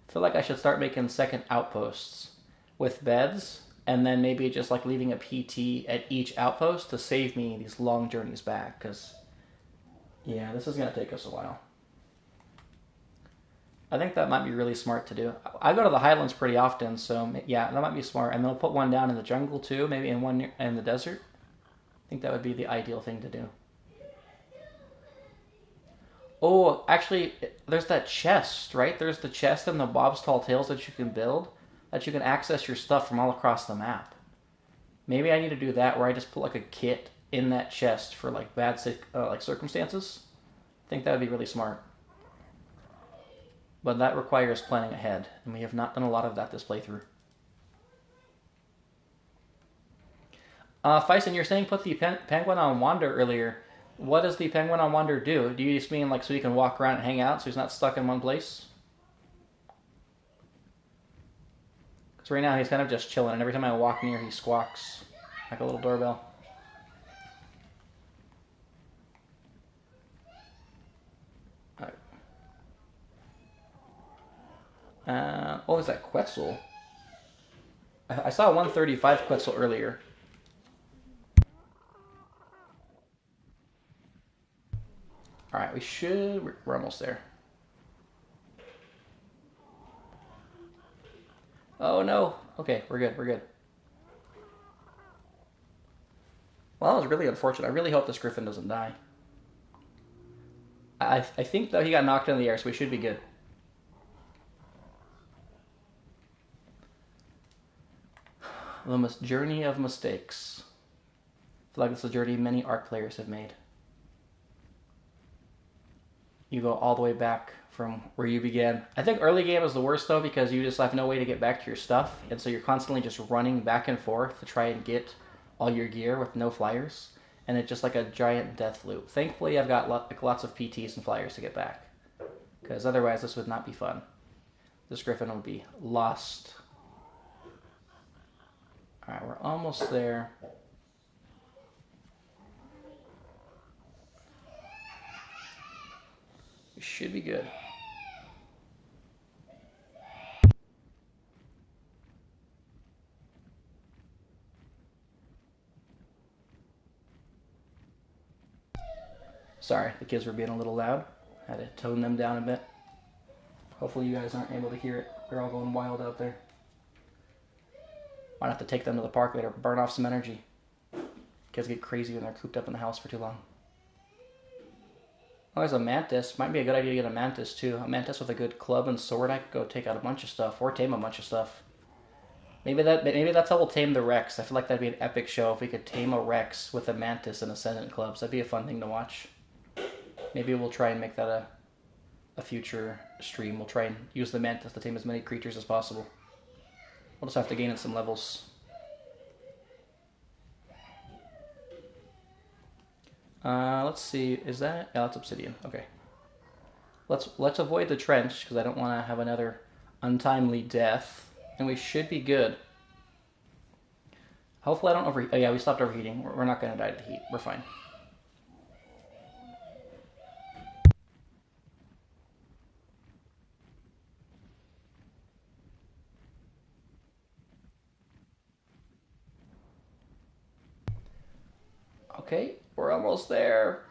I feel like I should start making second outposts with beds, and then maybe just like leaving a PT at each outpost to save me these long journeys back, because, yeah, this is going to take us a while. I think that might be really smart to do. I go to the highlands pretty often, so yeah, that might be smart. And then we'll put one down in the jungle too, maybe in one in the desert. I think that would be the ideal thing to do. Oh, actually, there's that chest, right? There's the chest and the Bob's Tall Tales that you can build, that you can access your stuff from all across the map. Maybe I need to do that, where I just put like a kit in that chest for like bad like circumstances. I think that would be really smart. But that requires planning ahead, and we have not done a lot of that this playthrough. Bison, you're saying put the penguin on wander earlier. What does the penguin on wander do? Do you just mean like so he can walk around and hang out, so he's not stuck in one place? Because right now he's kind of just chilling, and every time I walk near, he squawks like a little doorbell. Oh, is that Quetzal? I saw 135 Quetzal earlier. Alright, we're almost there. Oh no. Okay, we're good. Well, that was really unfortunate. I really hope this Griffin doesn't die. I think, though, he got knocked in the air, so we should be good. The journey of mistakes. I feel like it's a journey many ARC players have made. You go all the way back from where you began. I think early game is the worst, though, because you just have no way to get back to your stuff, and so you're constantly just running back and forth to try and get all your gear with no flyers, and it's just like a giant death loop. Thankfully, I've got lots of PTs and flyers to get back, because otherwise this would not be fun. This Griffin would be lost. Alright, we're almost there. We should be good. Sorry, the kids were being a little loud. Had to tone them down a bit. Hopefully you guys aren't able to hear it. They're all going wild out there. Might have to take them to the park later, burn off some energy. Kids get crazy when they're cooped up in the house for too long. Oh, there's a mantis. Might be a good idea to get a mantis too. A mantis with a good club and sword. I could go take out a bunch of stuff or tame a bunch of stuff. Maybe that's how we'll tame the Rex. I feel like that'd be an epic show if we could tame a Rex with a mantis and Ascendant clubs. That'd be a fun thing to watch. Maybe we'll try and make that a future stream. We'll try and use the mantis to tame as many creatures as possible. We'll just have to gain it some levels. Let's see. Is that? Yeah, that's obsidian. Okay. Let's avoid the trench because I don't want to have another untimely death, and we should be good. Hopefully, I don't overheat. Oh yeah, we stopped overheating. We're not going to die to heat. We're fine. Okay, we're almost there.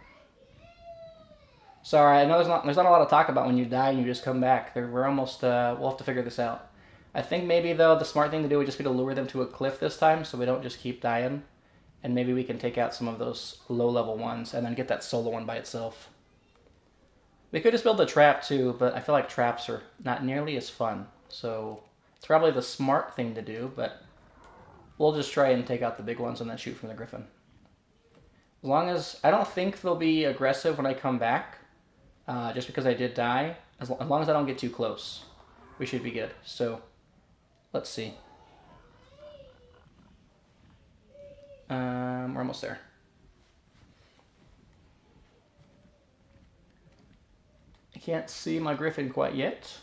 Sorry, I know there's not a lot to talk about when you die and you just come back. We're almost. We'll have to figure this out. I think maybe though the smart thing to do would just be to lure them to a cliff this time, so we don't just keep dying, and maybe we can take out some of those low-level ones and then get that solo one by itself. We could just build a trap too, but I feel like traps are not nearly as fun, so it's probably the smart thing to do. But we'll just try and take out the big ones and then shoot from the Griffin. As long as I don't think they'll be aggressive when I come back. Just because I did die, as long as I don't get too close, we should be good. So, let's see. We're almost there. I can't see my Griffin quite yet.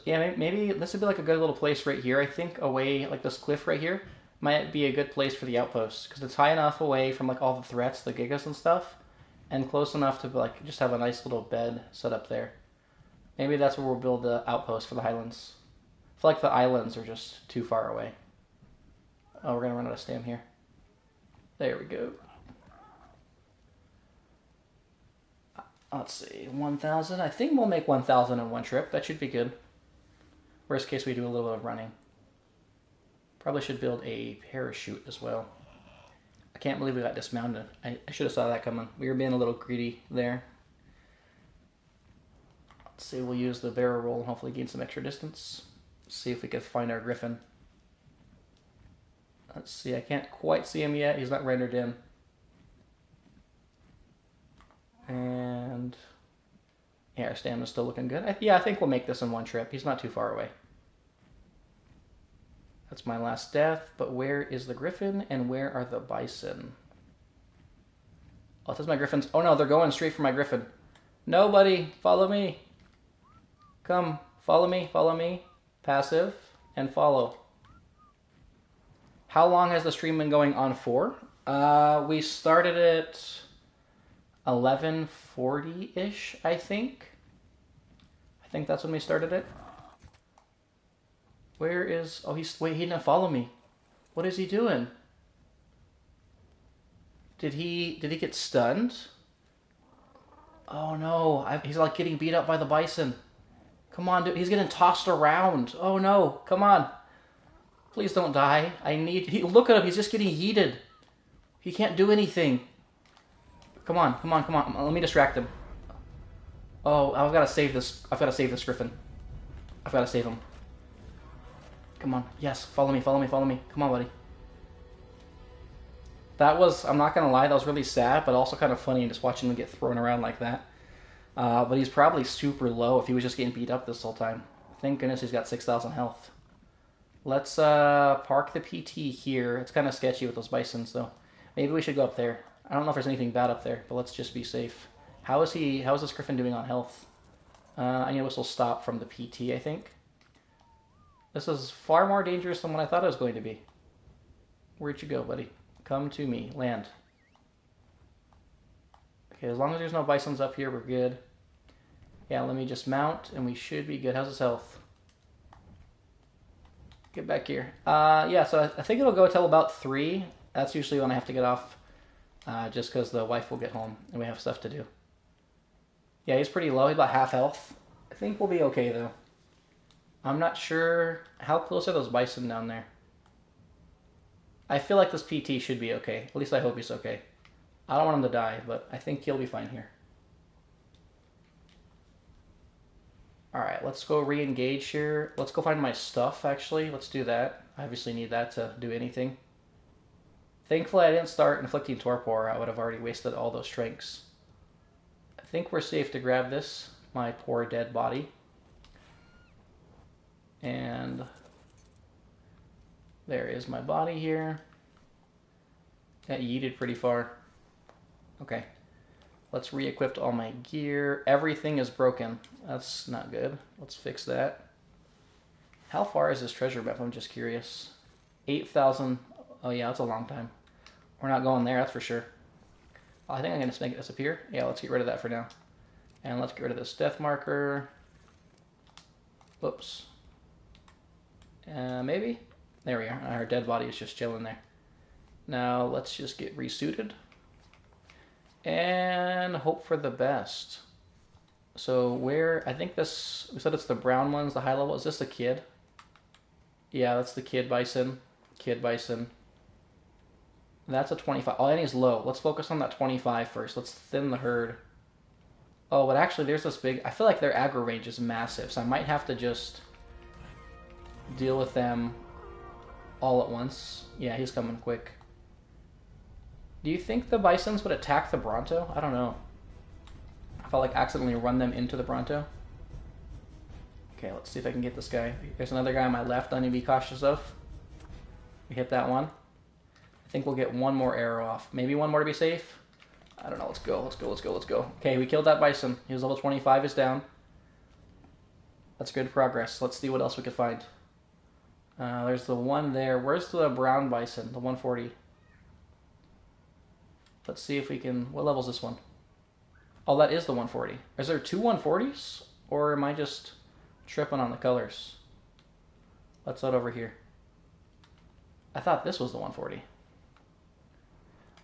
Yeah, maybe this would be like a good little place right here. I think away, like this cliff right here, might be a good place for the outpost because it's high enough away from like all the threats, the gigas and stuff, and close enough to like just have a nice little bed set up there. Maybe that's where we'll build the outpost for the highlands. I feel like the islands are just too far away. Oh, we're gonna run out of stam here. There we go. Let's see, 1,000. I think we'll make 1,000 in one trip. That should be good. Worst case, we do a little bit of running. Probably should build a parachute as well. I can't believe we got dismounted. I should have saw that coming. We were being a little greedy there. Let's see, we'll use the barrel roll and hopefully gain some extra distance. See if we can find our Griffin. Let's see, I can't quite see him yet. He's not rendered in. And yeah, our stamina's still looking good. Yeah, I think we'll make this in one trip. He's not too far away. That's my last death, but where is the Griffin and where are the Bison? Oh, that's my Griffins. Oh no, they're going straight for my Griffin. Nobody, follow me. Come, follow me, follow me. Passive and follow. How long has the stream been going on for? We started at 11:40-ish, I think. I think that's when we started it. Where is... Oh, wait, he didn't follow me. What is he doing? Did he get stunned? Oh no, he's like getting beat up by the Bison. Come on, dude, he's getting tossed around. Oh no, come on. Please don't die. Look at him, he's just getting yeeted. He can't do anything. Come on, come on, come on. Let me distract him. Oh, I've got to save this. I've got to save this Griffin. I've got to save him. Come on. Yes, follow me, follow me, follow me. Come on, buddy. That was, I'm not going to lie, that was really sad, but also kind of funny just watching him get thrown around like that. But he's probably super low if he was just getting beat up this whole time. Thank goodness he's got 6,000 health. Let's park the PT here. It's kind of sketchy with those Bisons, though. Maybe we should go up there. I don't know if there's anything bad up there, but let's just be safe. How is this Griffin doing on health? I need to whistle stop from the PT, I think. This is far more dangerous than what I thought it was going to be. Where'd you go, buddy? Come to me. Land. Okay, as long as there's no Bisons up here, we're good. Yeah, let me just mount, and we should be good. How's his health? Get back here. Yeah, so I think it'll go till about 3. That's usually when I have to get off, just because the wife will get home, and we have stuff to do. Yeah, he's pretty low. He's about half health. I think we'll be okay, though. I'm not sure. How close are those Bison down there? I feel like this PT should be okay. At least I hope he's okay. I don't want him to die, but I think he'll be fine here. Alright, let's go re-engage here. Let's go find my stuff, actually. Let's do that. I obviously need that to do anything. Thankfully, I didn't start inflicting torpor. I would have already wasted all those strengths. I think we're safe to grab this. My poor dead body. And there is my body here. That yeeted pretty far. Okay. Let's re-equip all my gear. Everything is broken. That's not good. Let's fix that. How far is this treasure map? I'm just curious. 8,000. Oh yeah, that's a long time. We're not going there, that's for sure. I think I'm going to make it disappear. Yeah, let's get rid of that for now. And let's get rid of this death marker. Whoops. Maybe? There we are. Our dead body is just chilling there. Now let's just get resuited. And hope for the best. So where, I think this, we said it's the brown ones, the high level. Is this the kid? Yeah, that's the kid Bison. Kid Bison. That's a 25. Oh, and he's low. Let's focus on that 25 first. Let's thin the herd. Oh, but actually there's this big, I feel like their aggro range is massive, so I might have to just deal with them all at once. Yeah, he's coming quick. Do you think the Bisons would attack the Bronto? I don't know. If I like accidentally run them into the Bronto. Okay, let's see if I can get this guy. There's another guy on my left I need to be cautious of. We hit that one. I think we'll get one more arrow off. Maybe one more to be safe. I don't know. Let's go. Let's go. Let's go. Let's go. Okay, we killed that Bison. His level 25 is down. That's good progress. Let's see what else we can find. There's the one there. Where's the brown bison? The 140. Let's see if we can... What level is this one? Oh, that is the 140. Is there two 140s? Or am I just tripping on the colors? Let's load over here. I thought this was the 140.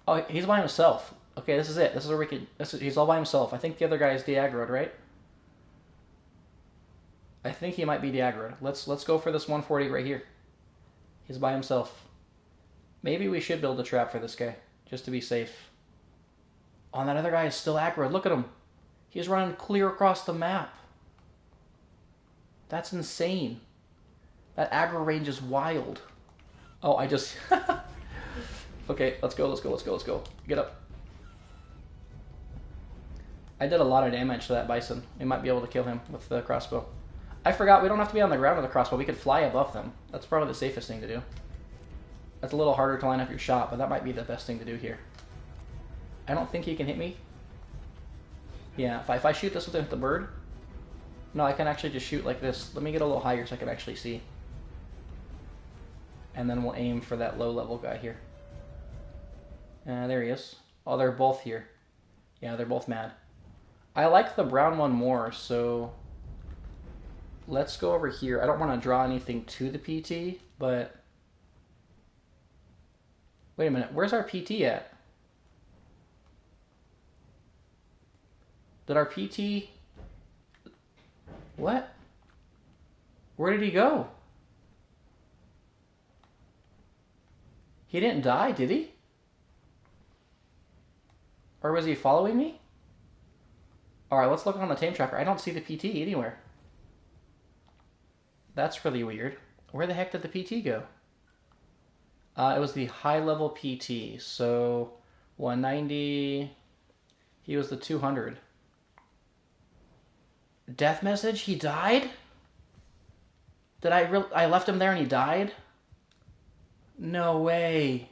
Oh, he's by himself. Okay, this is it. This is where we could... he's all by himself. I think the other guy is de-aggroed, right? I think he might be de-aggroed. Let's go for this 140 right here. He's by himself. Maybe we should build a trap for this guy, just to be safe. Oh, and that other guy is still aggroed. Look at him. He's running clear across the map. That's insane. That aggro range is wild. Oh, I just... Okay, let's go. Get up. I did a lot of damage to that bison. We might be able to kill him with the crossbow. I forgot we don't have to be on the ground with the crossbow. We could fly above them. That's probably the safest thing to do. That's a little harder to line up your shot, but that might be the best thing to do here. I don't think he can hit me. Yeah, if I shoot this with the bird... No, I can actually just shoot like this. Let me get a little higher so I can actually see. And then we'll aim for that low-level guy here. There he is. Oh, they're both here. Yeah, they're both mad. I like the brown one more, so... Let's go over here. I don't want to draw anything to the PT, but... Wait a minute. Where's our PT at? Did our PT... What? Where did he go? He didn't die, did he? Or was he following me? Alright, let's look on the tame tracker. I don't see the PT anywhere. That's really weird. Where the heck did the PT go? It was the high-level PT. So, 190... He was the 200. Death message? He died? Did I left him there and he died? No way.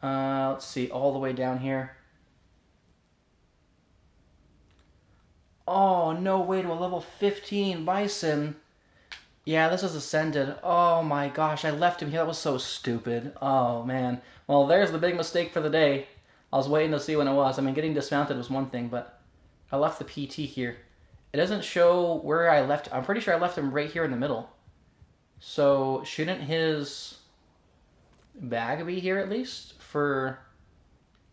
Let's see, all the way down here. Oh, no way, to a level 15 Bison. Yeah, this is Ascended. Oh my gosh, I left him here. That was so stupid. Oh, man. Well, there's the big mistake for the day. I was waiting to see when it was. I mean, getting dismounted was one thing, but I left the PT here. It doesn't show where I left. I'm pretty sure I left him right here in the middle. So, shouldn't his bag be here at least for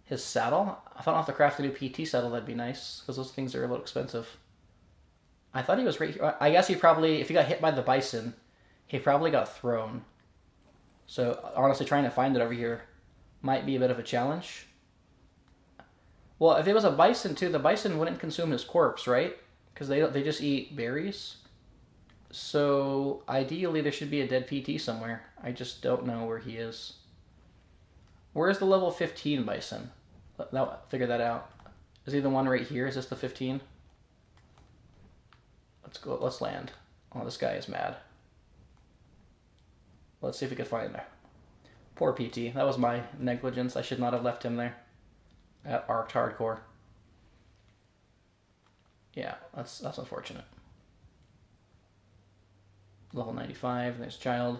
his saddle? If I don't have to craft a new PT saddle, that'd be nice, because those things are a little expensive. I thought he was right here. I guess he probably, if he got hit by the bison, he probably got thrown. So, honestly, trying to find it over here might be a bit of a challenge. Well, if it was a bison, too, the bison wouldn't consume his corpse, right? Because they just eat berries. So, ideally, there should be a dead PT somewhere. I just don't know where he is. Where's the level 15 bison? Figure that out. Is he the one right here? Is this the 15? Let's go. Let's land. Oh, this guy is mad. Let's see if we can find him. Poor PT. That was my negligence. I should not have left him there. At Arced Hardcore. Yeah, that's unfortunate. Level 95. There's Child.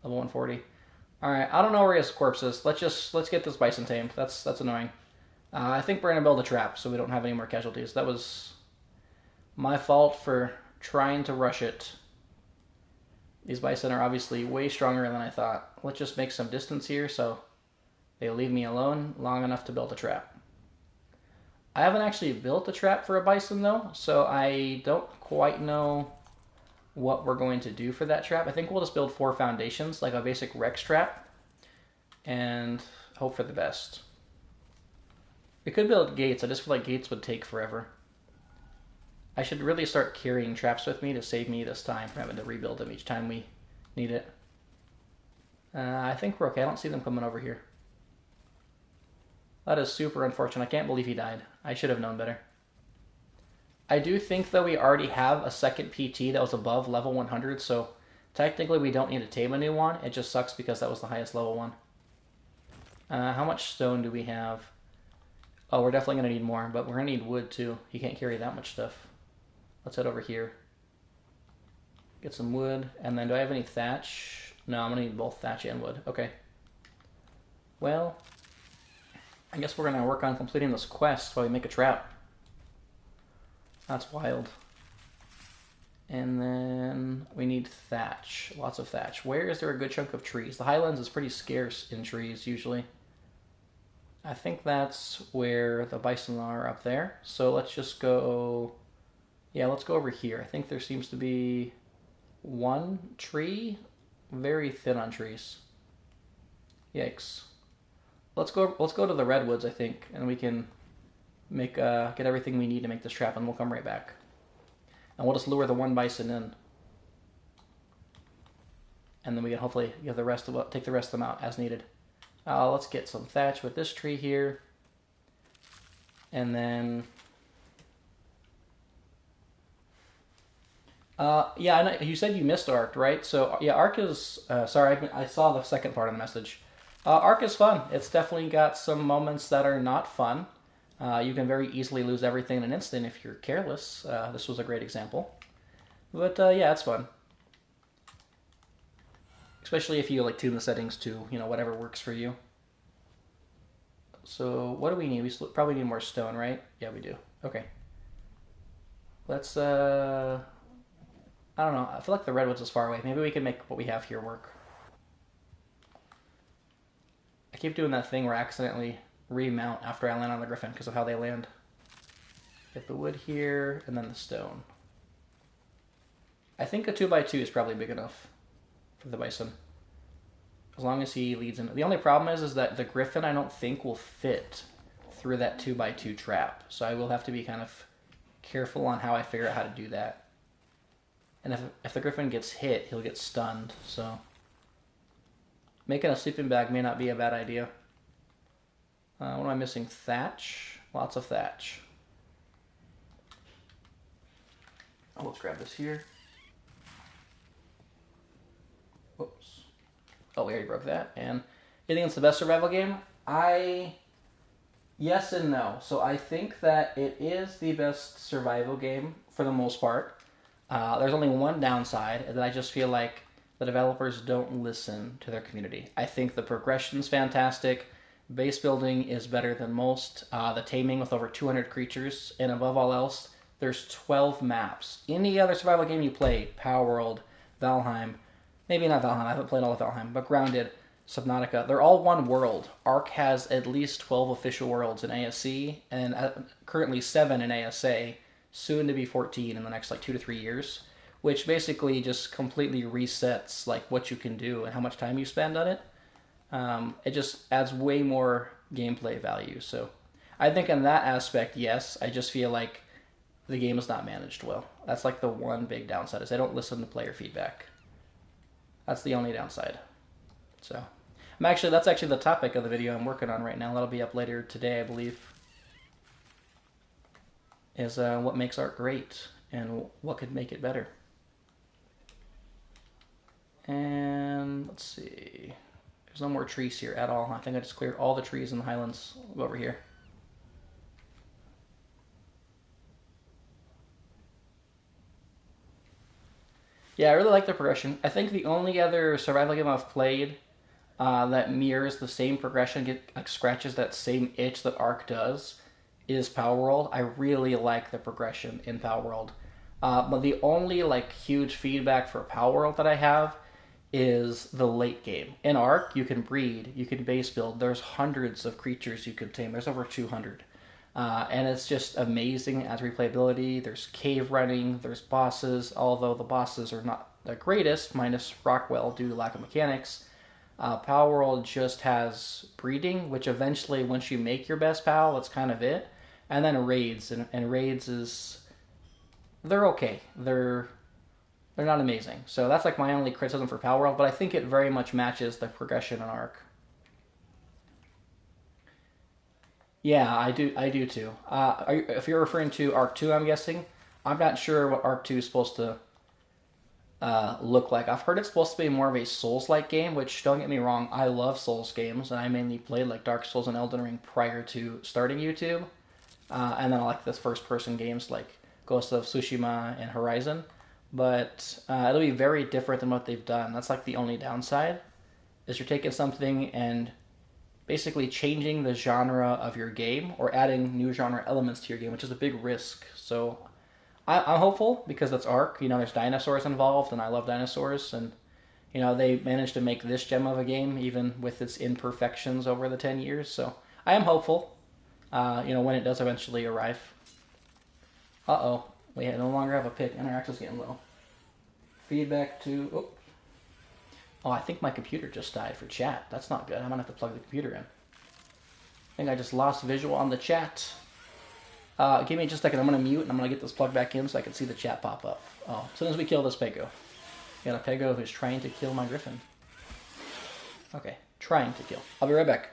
Level 140. Alright, I don't know where his corpse is. Let's get this bison tamed. That's annoying. I think we're gonna build a trap so we don't have any more casualties. That was my fault for trying to rush it. These bison are obviously way stronger than I thought. Let's just make some distance here so they leave me alone long enough to build a trap. I haven't actually built a trap for a bison though, so I don't quite know what we're going to do for that trap. I think we'll just build 4 foundations, like a basic Rex trap, and hope for the best. We could build gates. I just feel like gates would take forever. I should really start carrying traps with me to save me this time from having to rebuild them each time we need it. I think we're okay. I don't see them coming over here. That is super unfortunate. I can't believe he died. I should have known better. I do think, though, we already have a second PT that was above level 100, so technically we don't need to tame a new one. It just sucks because that was the highest level one. How much stone do we have? Oh, we're definitely going to need more, but we're going to need wood, too. He can't carry that much stuff. Let's head over here. Get some wood. And then do I have any thatch? No, I'm going to need both thatch and wood. Okay. Well, I guess we're going to work on completing this quest while we make a trap. That's wild. And then we need thatch. Lots of thatch. Where is there a good chunk of trees? The highlands is pretty scarce in trees, usually. I think that's where the bison are up there. So let's just go... Yeah, let's go over here. I think there seems to be one tree. Very thin on trees. Yikes. Let's go to the redwoods, I think, and we can make get everything we need to make this trap, and we'll come right back. And we'll just lure the one bison in. And then we can hopefully get the rest of take the rest of them out as needed. Let's get some thatch with this tree here. And then... yeah, I know, you said you missed Ark, right? So, yeah, Ark is... sorry, I saw the second part of the message. Ark is fun. It's definitely got some moments that are not fun. You can very easily lose everything in an instant if you're careless. This was a great example. But, yeah, it's fun. Especially if you, like, tune the settings to, you know, whatever works for you. So, what do we need? We probably need more stone, right? Yeah, we do. Okay. Let's, I don't know. I feel like the redwoods is far away. Maybe we can make what we have here work. I keep doing that thing where I accidentally remount after I land on the Griffin because of how they land. Get the wood here, and then the stone. I think a 2x2 is probably big enough for the bison. As long as he leads in. The only problem is that the Griffin, I don't think, will fit through that 2x2 trap. So I will have to be kind of careful on how I figure out how to do that. And if the Griffin gets hit, he'll get stunned, so... Making a sleeping bag may not be a bad idea. What am I missing? Thatch? Lots of thatch. Oh, let's grab this here. Whoops. Oh, we already broke that. And you think it's the best survival game? Yes and no. So I think that it is the best survival game for the most part. There's only one downside, and I just feel like the developers don't listen to their community. I think the progression's fantastic. Base building is better than most. The taming with over 200 creatures, and above all else, there's 12 maps. Any other survival game you play, Power World, Valheim, maybe not Valheim, I haven't played all of Valheim, but Grounded, Subnautica, they're all one world. Ark has at least 12 official worlds in ASC, and currently 7 in ASA, soon to be 14 in the next like 2 to 3 years, which basically just completely resets like what you can do and how much time you spend on it. It just adds way more gameplay value. So I think in that aspect, yes. I just feel like the game is not managed well. That's like the one big downside, is they don't listen to player feedback. That's the only downside. So that's actually the topic of the video I'm working on right now. That'll be up later today, I believe. Is what makes Ark great and what could make it better. And let's see. There's no more trees here at all. I think I just cleared all the trees in the highlands. I'll go over here. Yeah, I really like the progression. I think the only other survival game I've played that mirrors the same progression, scratches that same itch that Ark does, is Power World. I really like the progression in Power World. But the only like huge feedback for Power World that I have is the late game. In Ark, you can breed, you can base build. There's hundreds of creatures you can tame. There's over 200. And it's just amazing as replayability. There's cave running, there's bosses, although the bosses are not the greatest, minus Rockwell due to lack of mechanics. Power World just has breeding, which eventually, once you make your best POW, that's kind of it. And then raids, and raids is... they're okay. They're not amazing. So that's like my only criticism for Power World, but I think it very much matches the progression in Ark. Yeah, I do too. If you're referring to Ark 2, I'm guessing, I'm not sure what Ark 2 is supposed to look like. I've heard it's supposed to be more of a Souls-like game, which, don't get me wrong, I love Souls games, and I mainly played like Dark Souls and Elden Ring prior to starting YouTube. And then I like this first-person games like Ghost of Tsushima and Horizon, but it'll be very different than what they've done. That's like the only downside, is you're taking something and basically changing the genre of your game or adding new genre elements to your game, which is a big risk. So I'm hopeful because it's Ark. You know, there's dinosaurs involved, and I love dinosaurs, and you know they managed to make this gem of a game even with its imperfections over the 10 years. So I am hopeful. You know, when it does eventually arrive. Uh-oh. We no longer have a pick, and our access is getting low. Feedback to... Oh. Oh, I think my computer just died for chat. That's not good. I'm going to have to plug the computer in. I think I just lost visual on the chat. Give me just a second. I'm going to mute, and I'm going to get this plugged back in so I can see the chat pop up. Oh, as soon as we kill this Pego. We got a Pego who's trying to kill my Griffin. Okay, trying to kill. I'll be right back.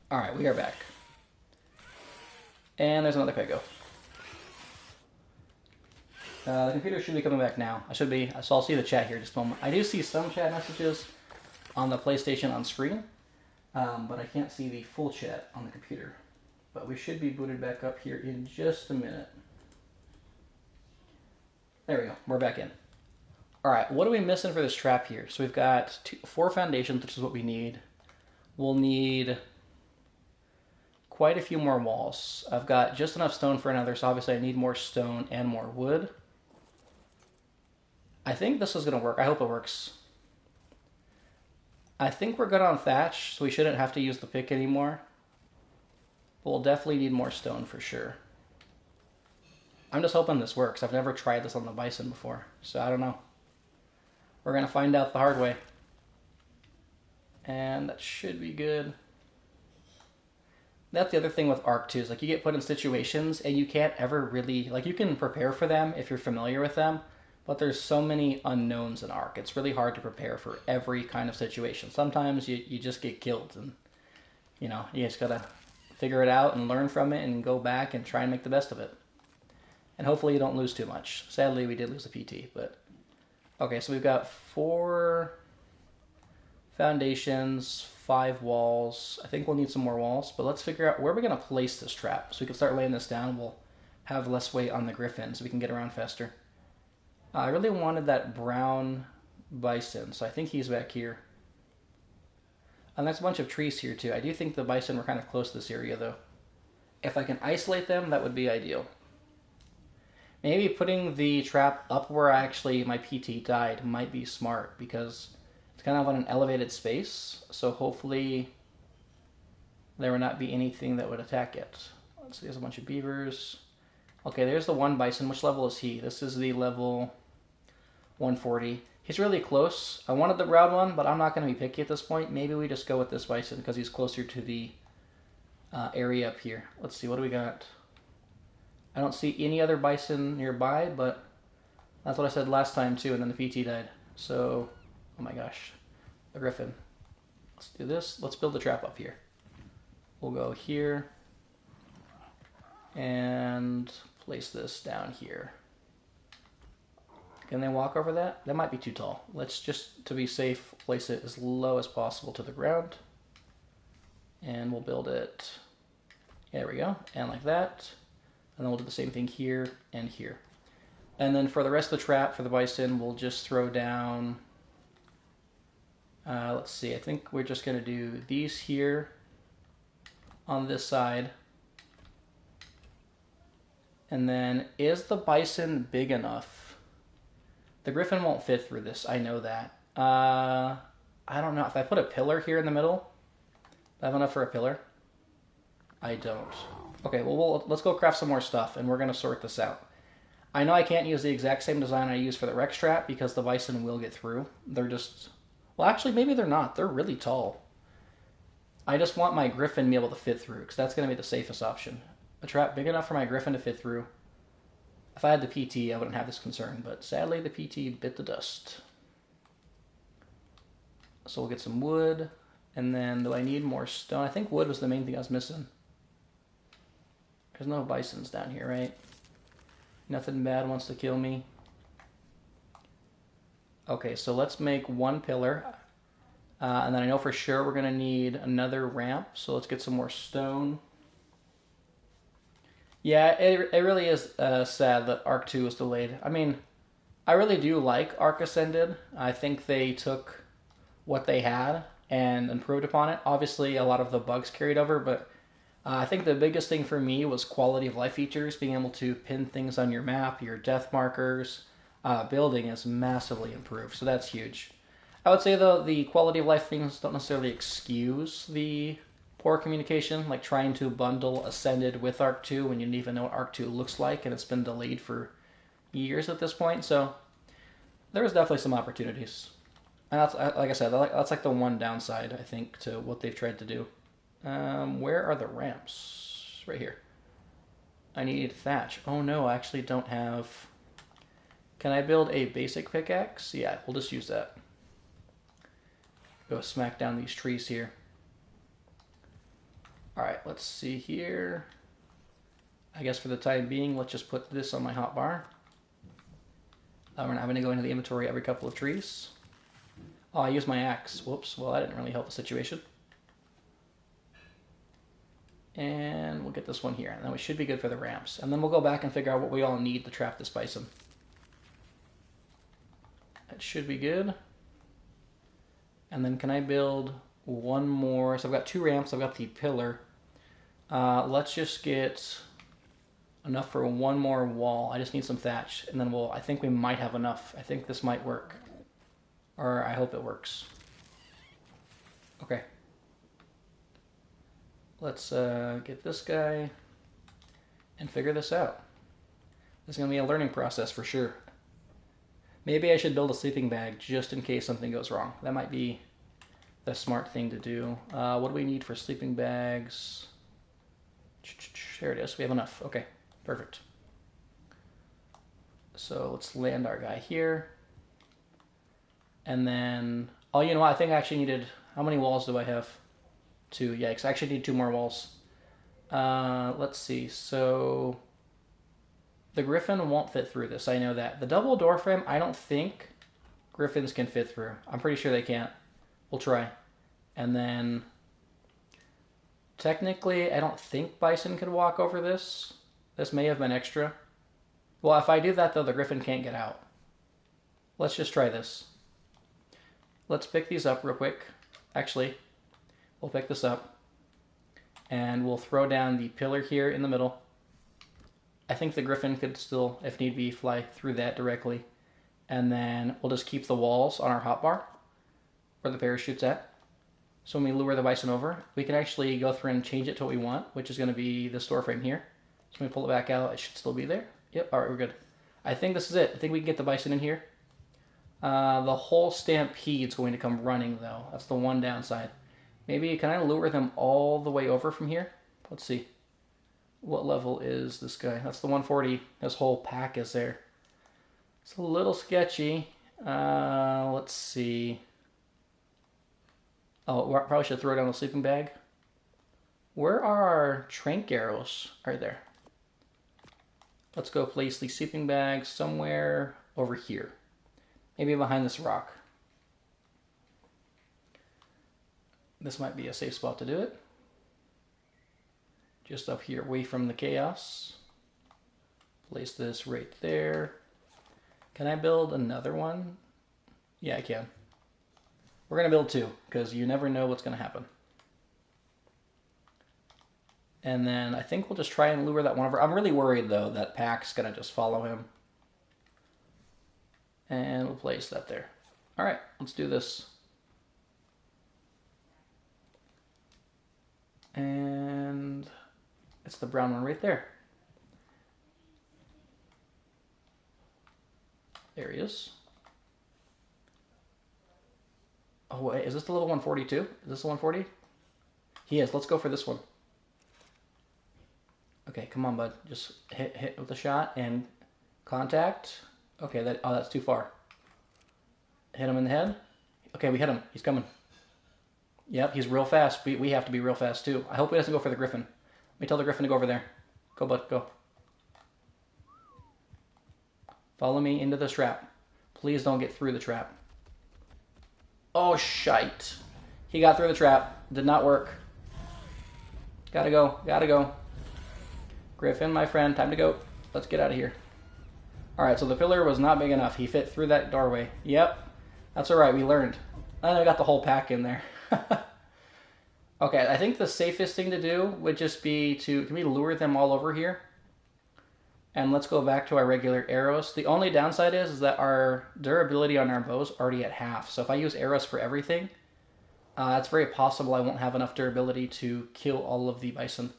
Alright, we are back. And there's another Pego. The computer should be coming back now. So I'll see the chat here in just a moment. I do see some chat messages on the PlayStation on screen, but I can't see the full chat on the computer. But we should be booted back up here in just a minute. There we go. We're back in. Alright, what are we missing for this trap here? So we've got 4 foundations, which is what we need. We'll need quite a few more walls. I've got just enough stone for another, so obviously I need more stone and more wood. I think this is going to work. I hope it works. I think we're good on thatch, so we shouldn't have to use the pick anymore. But we'll definitely need more stone for sure. I'm just hoping this works. I've never tried this on the Bison before, so I don't know. We're going to find out the hard way. And that should be good. That's the other thing with Ark too, is like you get put in situations and you can't ever really, like you can prepare for them if you're familiar with them, but there's so many unknowns in Ark. It's really hard to prepare for every kind of situation. Sometimes you just get killed and, you know, you just gotta figure it out and learn from it and go back and try and make the best of it. And hopefully you don't lose too much. Sadly, we did lose a PT, but... Okay, so we've got 4 foundations, 5 walls. I think we'll need some more walls, but let's figure out where we're going to place this trap. So we can start laying this down. We'll have less weight on the Griffin so we can get around faster. I really wanted that brown Bison, so I think he's back here. And there's a bunch of trees here too. I do think the Bison were kind of close to this area though. If I can isolate them, that would be ideal. Maybe putting the trap up where my PT died might be smart because it's kind of on an elevated space, so hopefully there would not be anything that would attack it. Let's see, there's a bunch of beavers. Okay, there's the one Bison. Which level is he? This is the level 140. He's really close. I wanted the brown one, but I'm not going to be picky at this point. Maybe we just go with this Bison because he's closer to the area up here. Let's see, what do we got? I don't see any other Bison nearby, but that's what I said last time too, and then the PT died. So, oh my gosh, the Griffin. Let's do this. Let's build the trap up here. We'll go here and place this down here. Can they walk over that? That might be too tall. Let's just, to be safe, place it as low as possible to the ground. And we'll build it, there we go, and like that. And then we'll do the same thing here and here. And then for the rest of the trap, for the Bison, we'll just throw down, let's see, I think we're just going to do these here on this side. And then, is the Bison big enough? The Griffin won't fit through this, I know that. I don't know, if I put a pillar here in the middle, do I have enough for a pillar? I don't. Okay, well, let's go craft some more stuff, and we're going to sort this out. I know I can't use the exact same design I used for the Rex trap, because the Bison will get through. They're just Well, actually, maybe they're not. They're really tall. I just want my Griffin to be able to fit through, because that's going to be the safest option. A trap big enough for my Griffin to fit through. If I had the PT, I wouldn't have this concern, but sadly the PT bit the dust. So we'll get some wood, and then do I need more stone? I think wood was the main thing I was missing. There's no bisons down here, right? Nothing bad wants to kill me. Okay, so let's make one pillar. And then I know for sure we're going to need another ramp, so let's get some more stone. Yeah, it really is sad that Arc 2 was delayed. I mean, I really do like Arc Ascended. I think they took what they had and improved upon it. Obviously, a lot of the bugs carried over, but I think the biggest thing for me was quality of life features, being able to pin things on your map, your death markers. Building is massively improved, so that's huge. I would say, though, the quality of life things don't necessarily excuse the poor communication, like trying to bundle Ascended with Arc 2 when you don't even know what Arc 2 looks like, and it's been delayed for years at this point, so there was definitely some opportunities. And that's, like I said, that's like the one downside, I think, to what they've tried to do. Where are the ramps? Right here. I need thatch. Oh no, I actually don't have... Can I build a basic pickaxe? Yeah, we'll just use that. Go smack down these trees here. Alright, let's see here. I guess for the time being, let's just put this on my hotbar. We're not having to go into the inventory every couple of trees. Oh, I used my axe. Whoops, well that didn't really help the situation. And we'll get this one here, and then we should be good for the ramps. And then we'll go back and figure out what we all need to trap this bison. That should be good. And then can I build one more? So I've got 2 ramps, I've got the pillar. Let's just get enough for one more wall. I just need some thatch, and then I think we might have enough. I think this might work. Or I hope it works. Okay. Let's get this guy and figure this out. This is going to be a learning process for sure. Maybe I should build a sleeping bag just in case something goes wrong. That might be the smart thing to do. What do we need for sleeping bags? There it is. We have enough. Okay, perfect. So let's land our guy here. And then, oh, you know what? I think I actually needed, how many walls do I have? 2. Yeah, because I actually need 2 more walls. Let's see. So the Griffin won't fit through this. I know that. The double door frame, I don't think Griffins can fit through. I'm pretty sure they can't. We'll try. And then technically, I don't think Bison could walk over this. This may have been extra. Well, if I do that, though, the Griffin can't get out. Let's just try this. Let's pick these up real quick. Actually, we'll pick this up. And we'll throw down the pillar here in the middle. I think the Griffin could still, if need be, fly through that directly. And then we'll just keep the walls on our hotbar, where the parachute's at. So when we lure the Bison over, we can actually go through and change it to what we want, which is going to be this door frame here. So when we pull it back out, it should still be there. Yep, alright, we're good. I think this is it. I think we can get the Bison in here. The whole stampede's going to come running, though. That's the one downside. Maybe, can I lure them all the way over from here? Let's see. What level is this guy? That's the 140. This whole pack is there. It's a little sketchy. Let's see. Oh, probably should throw down the sleeping bag. Where are our trank arrows? Right there. Let's go place the sleeping bag somewhere over here. Maybe behind this rock. This might be a safe spot to do it. Just up here, away from the chaos. Place this right there. Can I build another one? Yeah, I can. We're going to build 2, because you never know what's going to happen. And then I think we'll just try and lure that one over. I'm really worried, though, that Pack's going to just follow him. And we'll place that there. All right, let's do this. And it's the brown one right there. There he is. Oh, wait, is this the level 142? Is this the 140? He is. Let's go for this one. Okay, come on, bud. Just hit with a shot and contact. Okay, that's too far. Hit him in the head. Okay, we hit him. He's coming. Yep, he's real fast. We have to be real fast, too. I hope he doesn't go for the Griffin. Let me tell the Griffin to go over there. Go, bud, go. Follow me into the trap. Please don't get through the trap. Oh, shite. He got through the trap. Did not work. Gotta go. Gotta go. Griffin, my friend, time to go. Let's get out of here. Alright, so the pillar was not big enough. He fit through that doorway. Yep. That's alright, we learned. And I got the whole pack in there. Okay, I think the safest thing to do would just be to... Can we lure them all over here? And let's go back to our regular arrows. The only downside is that our durability on our bows already at half. So if I use arrows for everything, it's very possible I won't have enough durability to kill all of the bison.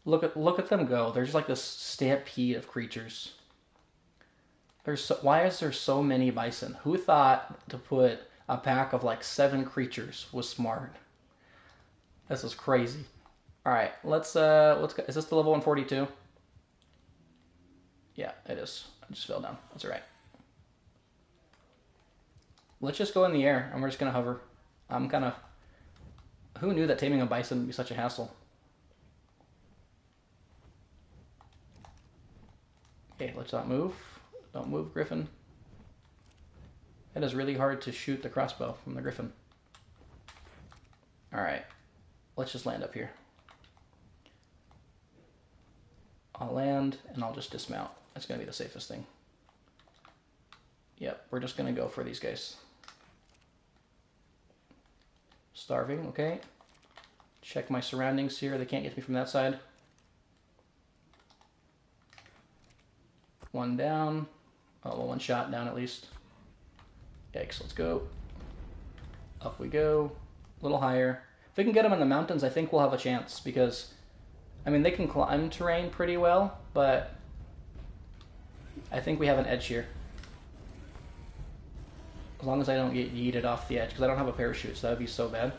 Look at them go. They're just like this stampede of creatures. Why is there so many bison? Who thought to put a pack of like 7 creatures was smart? This is crazy. All right, let's go. Is this the level 142? Yeah, it is. I just fell down. That's all right. Let's just go in the air, and we're just gonna hover. I'm kind of... Who knew that taming a bison would be such a hassle? Okay, let's not move. Don't move, Griffin. It is really hard to shoot the crossbow from the Griffin. Alright, let's just land up here. I'll land, and I'll just dismount. That's going to be the safest thing. Yep, we're just going to go for these guys. Starving, okay. Check my surroundings here. They can't get me from that side. One down. Oh, well, one shot down at least. Yikes, let's go. Up we go. A little higher. If we can get them in the mountains, I think we'll have a chance because, I mean, they can climb terrain pretty well, but I think we have an edge here. As long as I don't get yeeted off the edge, because I don't have a parachute, so that would be so bad.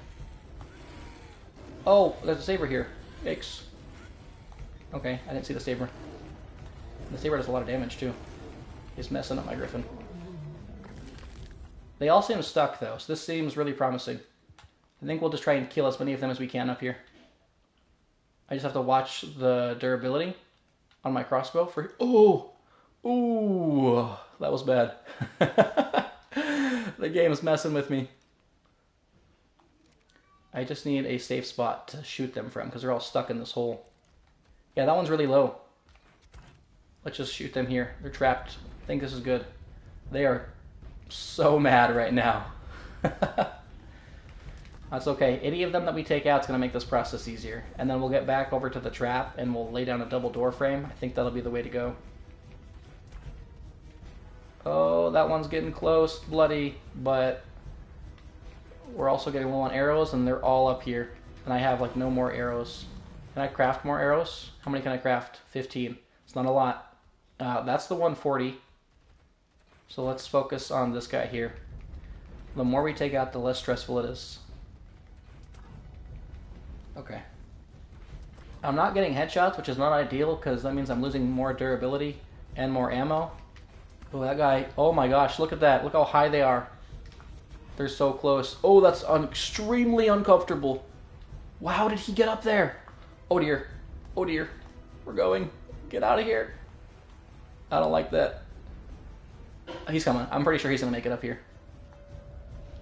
Oh, there's a saber here. Yikes. Okay, I didn't see the saber. The saber does a lot of damage, too. He's messing up my Griffin. They all seem stuck, though, so this seems really promising. I think we'll just try and kill as many of them as we can up here. I just have to watch the durability on my crossbow for... Oh! Ooh! That was bad. The game is messing with me. I just need a safe spot to shoot them from, because they're all stuck in this hole. Yeah, that one's really low. Let's just shoot them here. They're trapped. I think this is good. They are so mad right now. That's okay. Any of them that we take out is going to make this process easier. And then we'll get back over to the trap and we'll lay down a double door frame. I think that'll be the way to go. Oh, that one's getting close, bloody, but we're also getting low on arrows and they're all up here. And I have like no more arrows. Can I craft more arrows? How many can I craft? 15. It's not a lot. That's the 140. So let's focus on this guy here. The more we take out, the less stressful it is. Okay. I'm not getting headshots, which is not ideal because that means I'm losing more durability and more ammo. Oh, that guy. Oh my gosh, look at that. Look how high they are. They're so close. Oh, that's extremely uncomfortable. Wow, how did he get up there? Oh dear. Oh dear. We're going. Get out of here. I don't like that. He's coming. I'm pretty sure he's going to make it up here.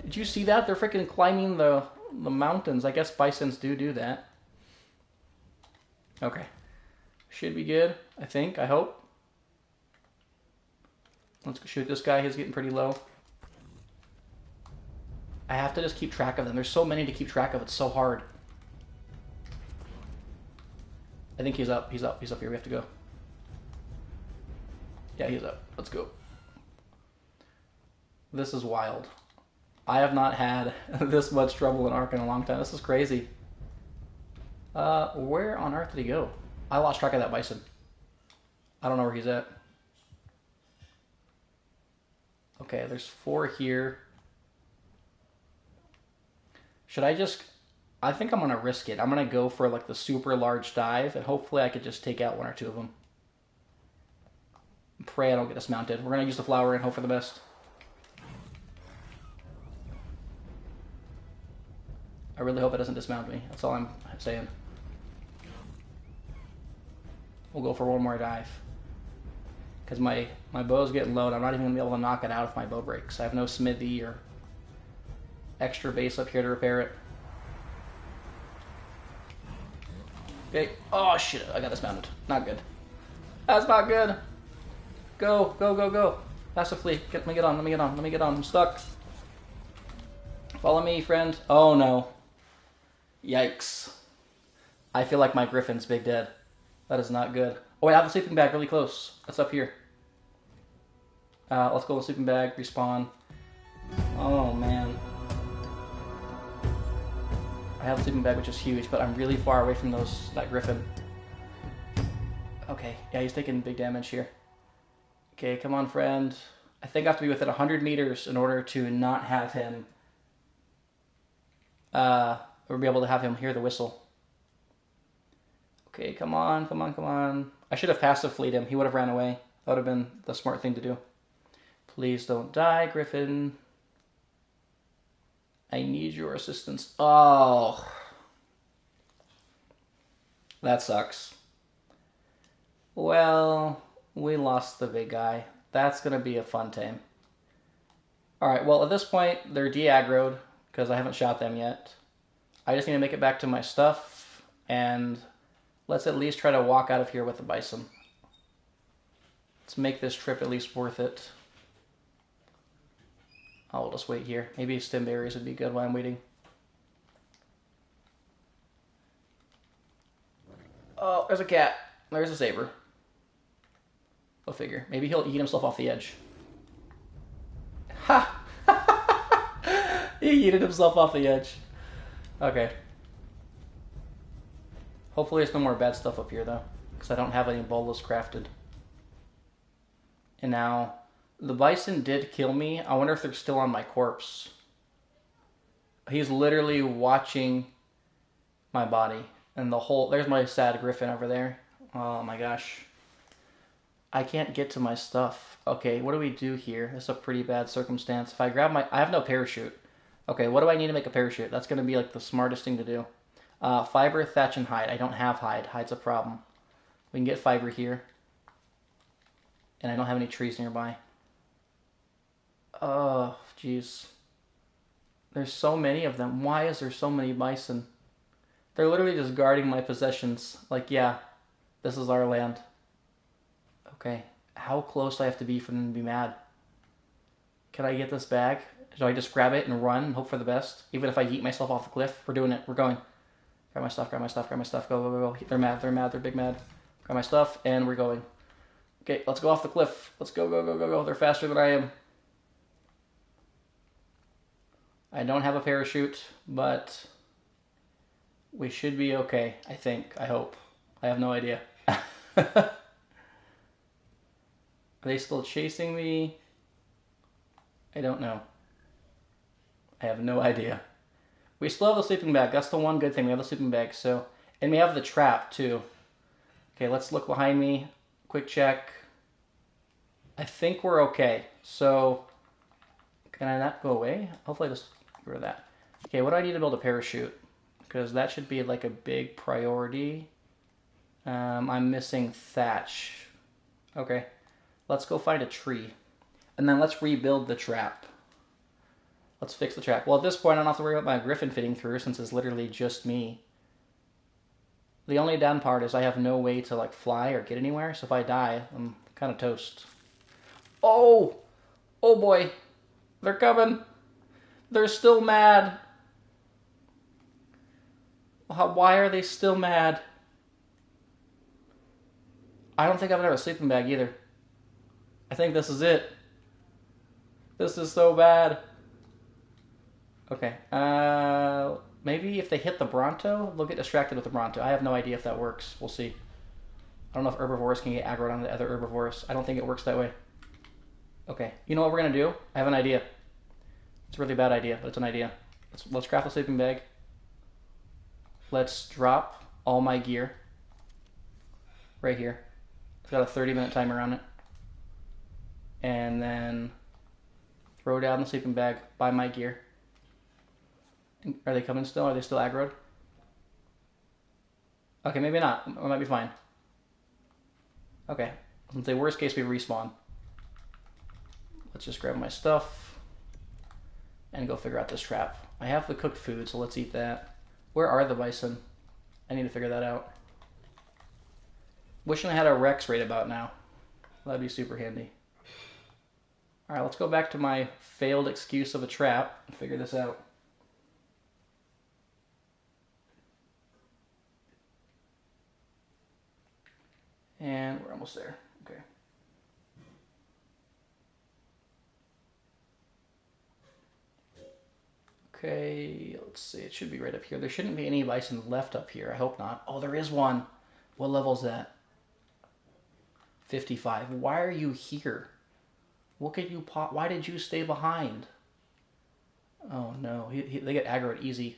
Did you see that? They're freaking climbing the mountains. I guess bisons do that. Okay. Should be good, I think. I hope. Let's shoot this guy. He's getting pretty low. I have to just keep track of them. There's so many to keep track of. It's so hard. I think he's up. He's up. He's up here. We have to go. Yeah, he's up. Let's go. This is wild. I have not had this much trouble in Ark in a long time. This is crazy. Where on earth did he go? I lost track of that bison. I don't know where he's at. Okay, there's 4 here. Should I just... I think I'm going to risk it. I'm going to go for like the super large dive, and hopefully I could just take out one or two of them. Pray I don't get dismounted. We're going to use the flower and hope for the best. I really hope it doesn't dismount me. That's all I'm saying. We'll go for one more dive. Because my bow's getting low, and I'm not even going to be able to knock it out if my bow breaks. I have no smithy or extra base up here to repair it. Okay. Oh, shit. I got dismounted. Not good. That's not good. Go, go, go, go. Faster fleet. Let me get on, let me get on, let me get on. I'm stuck. Follow me, friend. Oh, no. Yikes. I feel like my Griffin's big dead. That is not good. Oh, wait, I have a sleeping bag really close. That's up here. Let's go to the sleeping bag, respawn. Oh, man. I have a sleeping bag, which is huge, but I'm really far away from that Griffin. Okay, yeah, he's taking big damage here. Okay, come on, friend. I think I have to be within 100 meters in order to not have him... or be able to have him hear the whistle. Okay, come on, come on, come on. I should have passive fleet him. He would have ran away. That would have been the smart thing to do. Please don't die, Griffin. I need your assistance. Oh. That sucks. Well, we lost the big guy. That's going to be a fun tame. Alright, well, at this point, they're de-aggroed because I haven't shot them yet. I just need to make it back to my stuff, and let's at least try to walk out of here with the Bison. Let's make this trip at least worth it. I'll just wait here. Maybe stem berries would be good while I'm waiting. Oh, there's a cat. There's a saber. Go figure. Maybe he'll eat himself off the edge. Ha! He yeeted himself off the edge. Okay. Hopefully there's no more bad stuff up here, though. Because I don't have any bolas crafted. And now... the Bison did kill me. I wonder if they're still on my corpse. He's literally watching my body. And the whole... there's my sad Griffin over there. Oh my gosh. I can't get to my stuff. Okay, what do we do here? This is a pretty bad circumstance. If I grab my... I have no parachute. Okay, what do I need to make a parachute? That's going to be like the smartest thing to do. Fiber, thatch, and hide. I don't have hide. Hide's a problem. We can get fiber here. And I don't have any trees nearby. Oh, jeez. There's so many of them. Why is there so many Bison? They're literally just guarding my possessions. Like, yeah, this is our land. Okay, how close do I have to be for them to be mad? Can I get this bag? Do I just grab it and run and hope for the best? Even if I yeet myself off the cliff? We're doing it. We're going. Grab my stuff, grab my stuff, grab my stuff. Go, go, go, go. They're mad, they're mad, they're big mad. Grab my stuff, and we're going. Okay, let's go off the cliff. Let's go, go, go, go, go. They're faster than I am. I don't have a parachute, but we should be okay, I think. I hope. I have no idea. Are they still chasing me? I don't know. I have no idea. We still have the sleeping bag. That's the one good thing. We have the sleeping bag. So, and we have the trap too. Okay, let's look behind me. Quick check. I think we're okay. So, can I not go away? Hopefully I just get rid of that. Okay, what do I need to build a parachute? Because that should be like a big priority. I'm missing thatch. Okay, let's go find a tree. And then let's rebuild the trap. Let's fix the trap. Well, at this point, I don't have to worry about my Griffin fitting through since it's literally just me. The only down part is I have no way to like fly or get anywhere. So if I die, I'm kind of toast. Oh! Oh boy. They're coming. They're still mad. Why are they still mad? I don't think I've ever a sleeping bag either. I think this is it. This is so bad. Okay. Maybe if they hit the Bronto, they'll get distracted with the Bronto. I have no idea if that works. We'll see. I don't know if herbivores can get aggroed on the other herbivores. I don't think it works that way. Okay. You know what we're going to do? I have an idea. It's a really bad idea, but it's an idea. Let's craft a sleeping bag. Let's drop all my gear right here. It's got a 30-minute timer on it. And then throw down the sleeping bag, buy my gear. Are they coming still? Are they still aggroed? Okay, maybe not. It might be fine. Okay. Let's say worst case we respawn. Let's just grab my stuff and go figure out this trap. I have the cooked food, so let's eat that. Where are the bison? I need to figure that out. Wishing I had a Rex right about now. That'd be super handy. Alright, let's go back to my failed excuse of a trap and figure this out. And we're almost there. Okay. Okay, let's see. It should be right up here. There shouldn't be any bison left up here. I hope not. Oh, there is one. What level is that? 55. Why are you here? What could you pop? Why did you stay behind? Oh no, they get aggroed easy.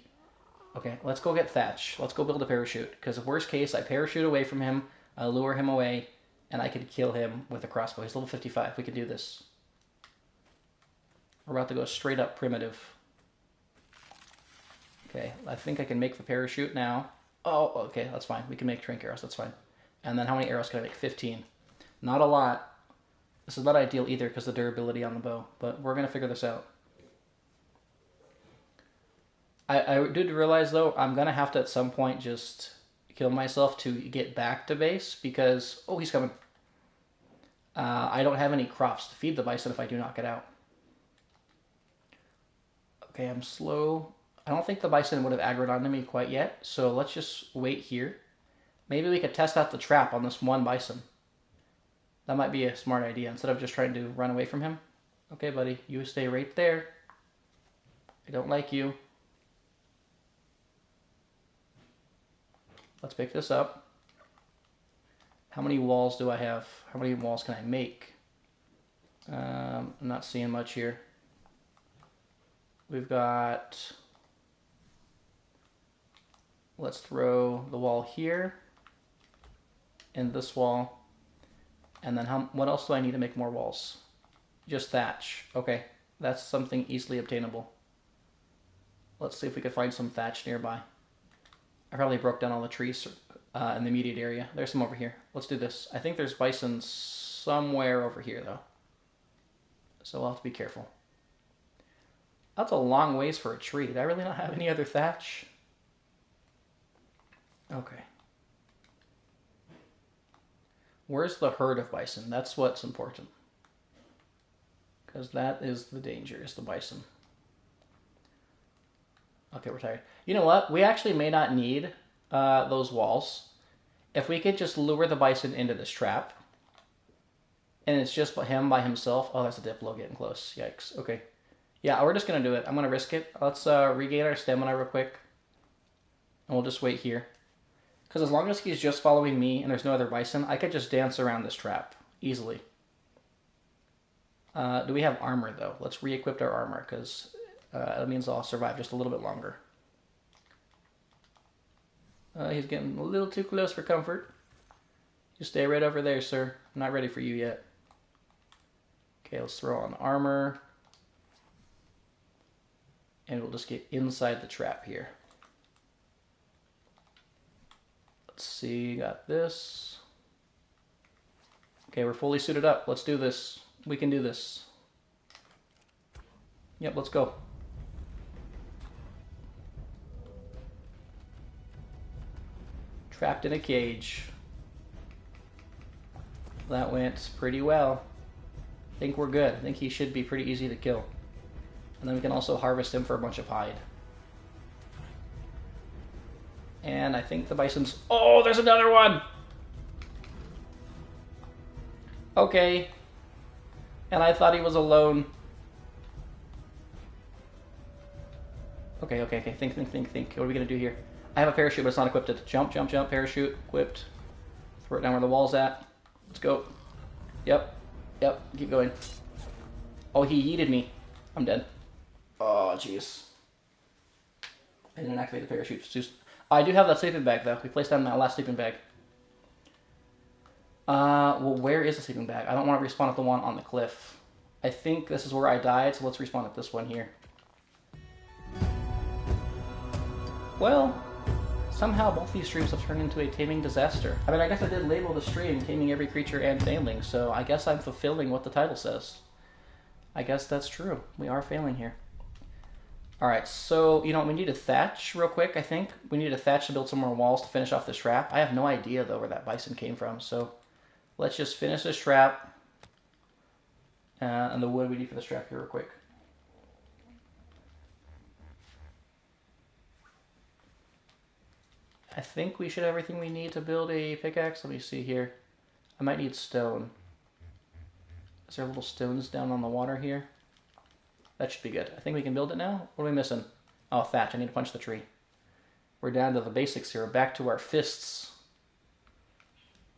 Okay, let's go get Thatch. Let's go build a parachute. Because if worst case, I parachute away from him, I lure him away, and I could kill him with a crossbow. He's level 55. We could do this. We're about to go straight up primitive. Okay, I think I can make the parachute now. Oh, okay, that's fine. We can make trank arrows, that's fine. And then how many arrows can I make? 15. Not a lot. This is not ideal either because of the durability on the bow, but we're going to figure this out. I did realize, though, I'm going to have to at some point just kill myself to get back to base because... Oh, he's coming. I don't have any crops to feed the bison if I do not get out. Okay, I'm slow. I don't think the bison would have aggroed onto me quite yet, so let's just wait here. Maybe we could test out the trap on this one bison. That might be a smart idea instead of just trying to run away from him. Okay, buddy, you stay right there. I don't like you. Let's pick this up. How many walls do I have? How many walls can I make? I'm not seeing much here. We've got... Let's throw the wall here. And this wall. And then what else do I need to make more walls? Just thatch. Okay, that's something easily obtainable. Let's see if we can find some thatch nearby. I probably broke down all the trees in the immediate area. There's some over here. Let's do this. I think there's bison somewhere over here, though. So we'll have to be careful. That's a long ways for a tree. Did I really not have any other thatch? Okay. Where's the herd of bison? That's what's important. Because that is the danger, is the bison. Okay, we're tired. You know what? We actually may not need those walls. If we could just lure the bison into this trap, and it's just him by himself. Oh, that's a Diplo getting close. Yikes. Okay. Yeah, we're just going to do it. I'm going to risk it. Let's regain our stamina real quick. And we'll just wait here. Because as long as he's just following me and there's no other bison, I could just dance around this trap easily. Do we have armor, though? Let's re-equip our armor, because that means I'll survive just a little bit longer. He's getting a little too close for comfort. You stay right over there, sir. I'm not ready for you yet. Okay, let's throw on armor. And we'll just get inside the trap here. Let's see, got this. Okay, we're fully suited up. Let's do this. We can do this. Yep, let's go. Trapped in a cage. That went pretty well. I think we're good. I think he should be pretty easy to kill. And then we can also harvest him for a bunch of hide. And I think the bison's... Oh, there's another one! Okay. And I thought he was alone. Okay. Think. What are we going to do here? I have a parachute, but it's not equipped. Jump. Parachute. Equipped. Throw it down where the wall's at. Let's go. Yep. Keep going. Oh, he yeeted me. I'm dead. Oh, jeez. I didn't activate the parachute. I do have that sleeping bag, though. We placed that in that last sleeping bag. Well, where is the sleeping bag? I don't want to respawn at the one on the cliff. I think this is where I died, so let's respawn at this one here. Well, somehow both these streams have turned into a taming disaster. I mean, I guess I did label the stream Taming Every Creature and Failing, so I guess I'm fulfilling what the title says. I guess that's true. We are failing here. Alright, so, you know, we need a thatch real quick, I think. We need a thatch to build some more walls to finish off this trap. I have no idea, though, where that bison came from, so let's just finish this trap. And the wood we need for this trap here real quick. I think we should have everything we need to build a pickaxe. Let me see here. I might need stone. Is there little stones down on the water here? That should be good. I think we can build it now. What are we missing? Oh, thatch. I need to punch the tree. We're down to the basics here. We're back to our fists.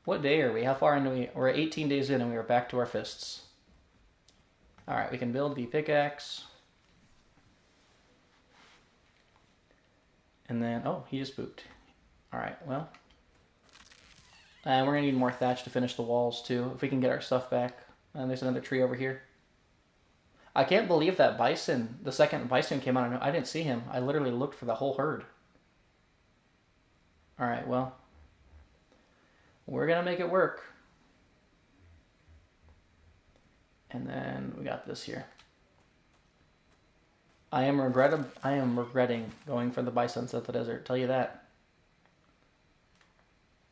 What day are we? How far into we? We're 18 days in and we are back to our fists. Alright, we can build the pickaxe. And then, oh, he just spooked. Alright, well. And we're going to need more thatch to finish the walls too, if we can get our stuff back. And there's another tree over here. I can't believe that bison, the second bison came out. I didn't see him. I literally looked for the whole herd. Alright, well. We're going to make it work. And then we got this here. I am regretting going for the bisons at the desert. Tell you that.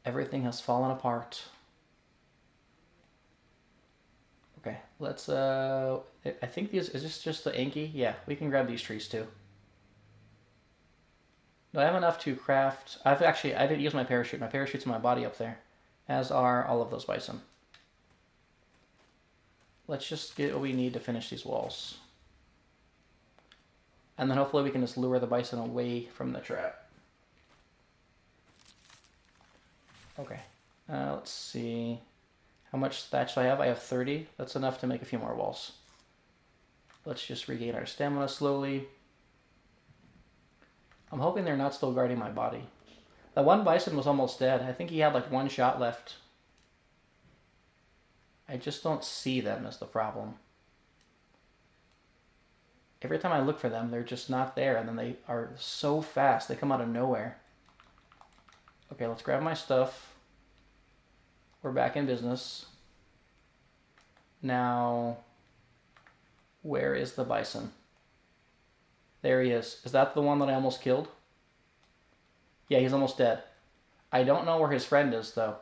Everything has fallen apart. Okay, let's, I think these, is this just the Anki? Yeah, we can grab these trees too. Do I have enough to craft? I didn't use my parachute. My parachute's in my body up there, as are all of those bison. Let's just get what we need to finish these walls. And then hopefully we can just lure the bison away from the trap. Okay, let's see. How much thatch do I have? I have 30. That's enough to make a few more walls. Let's just regain our stamina slowly. I'm hoping they're not still guarding my body. That one bison was almost dead. I think he had like one shot left. I just don't see them as the problem. Every time I look for them, they're just not there, and then they are so fast. They come out of nowhere. Okay, let's grab my stuff. We're back in business. Now, where is the bison? There he is. Is that the one that I almost killed? Yeah, he's almost dead. I don't know where his friend is, though.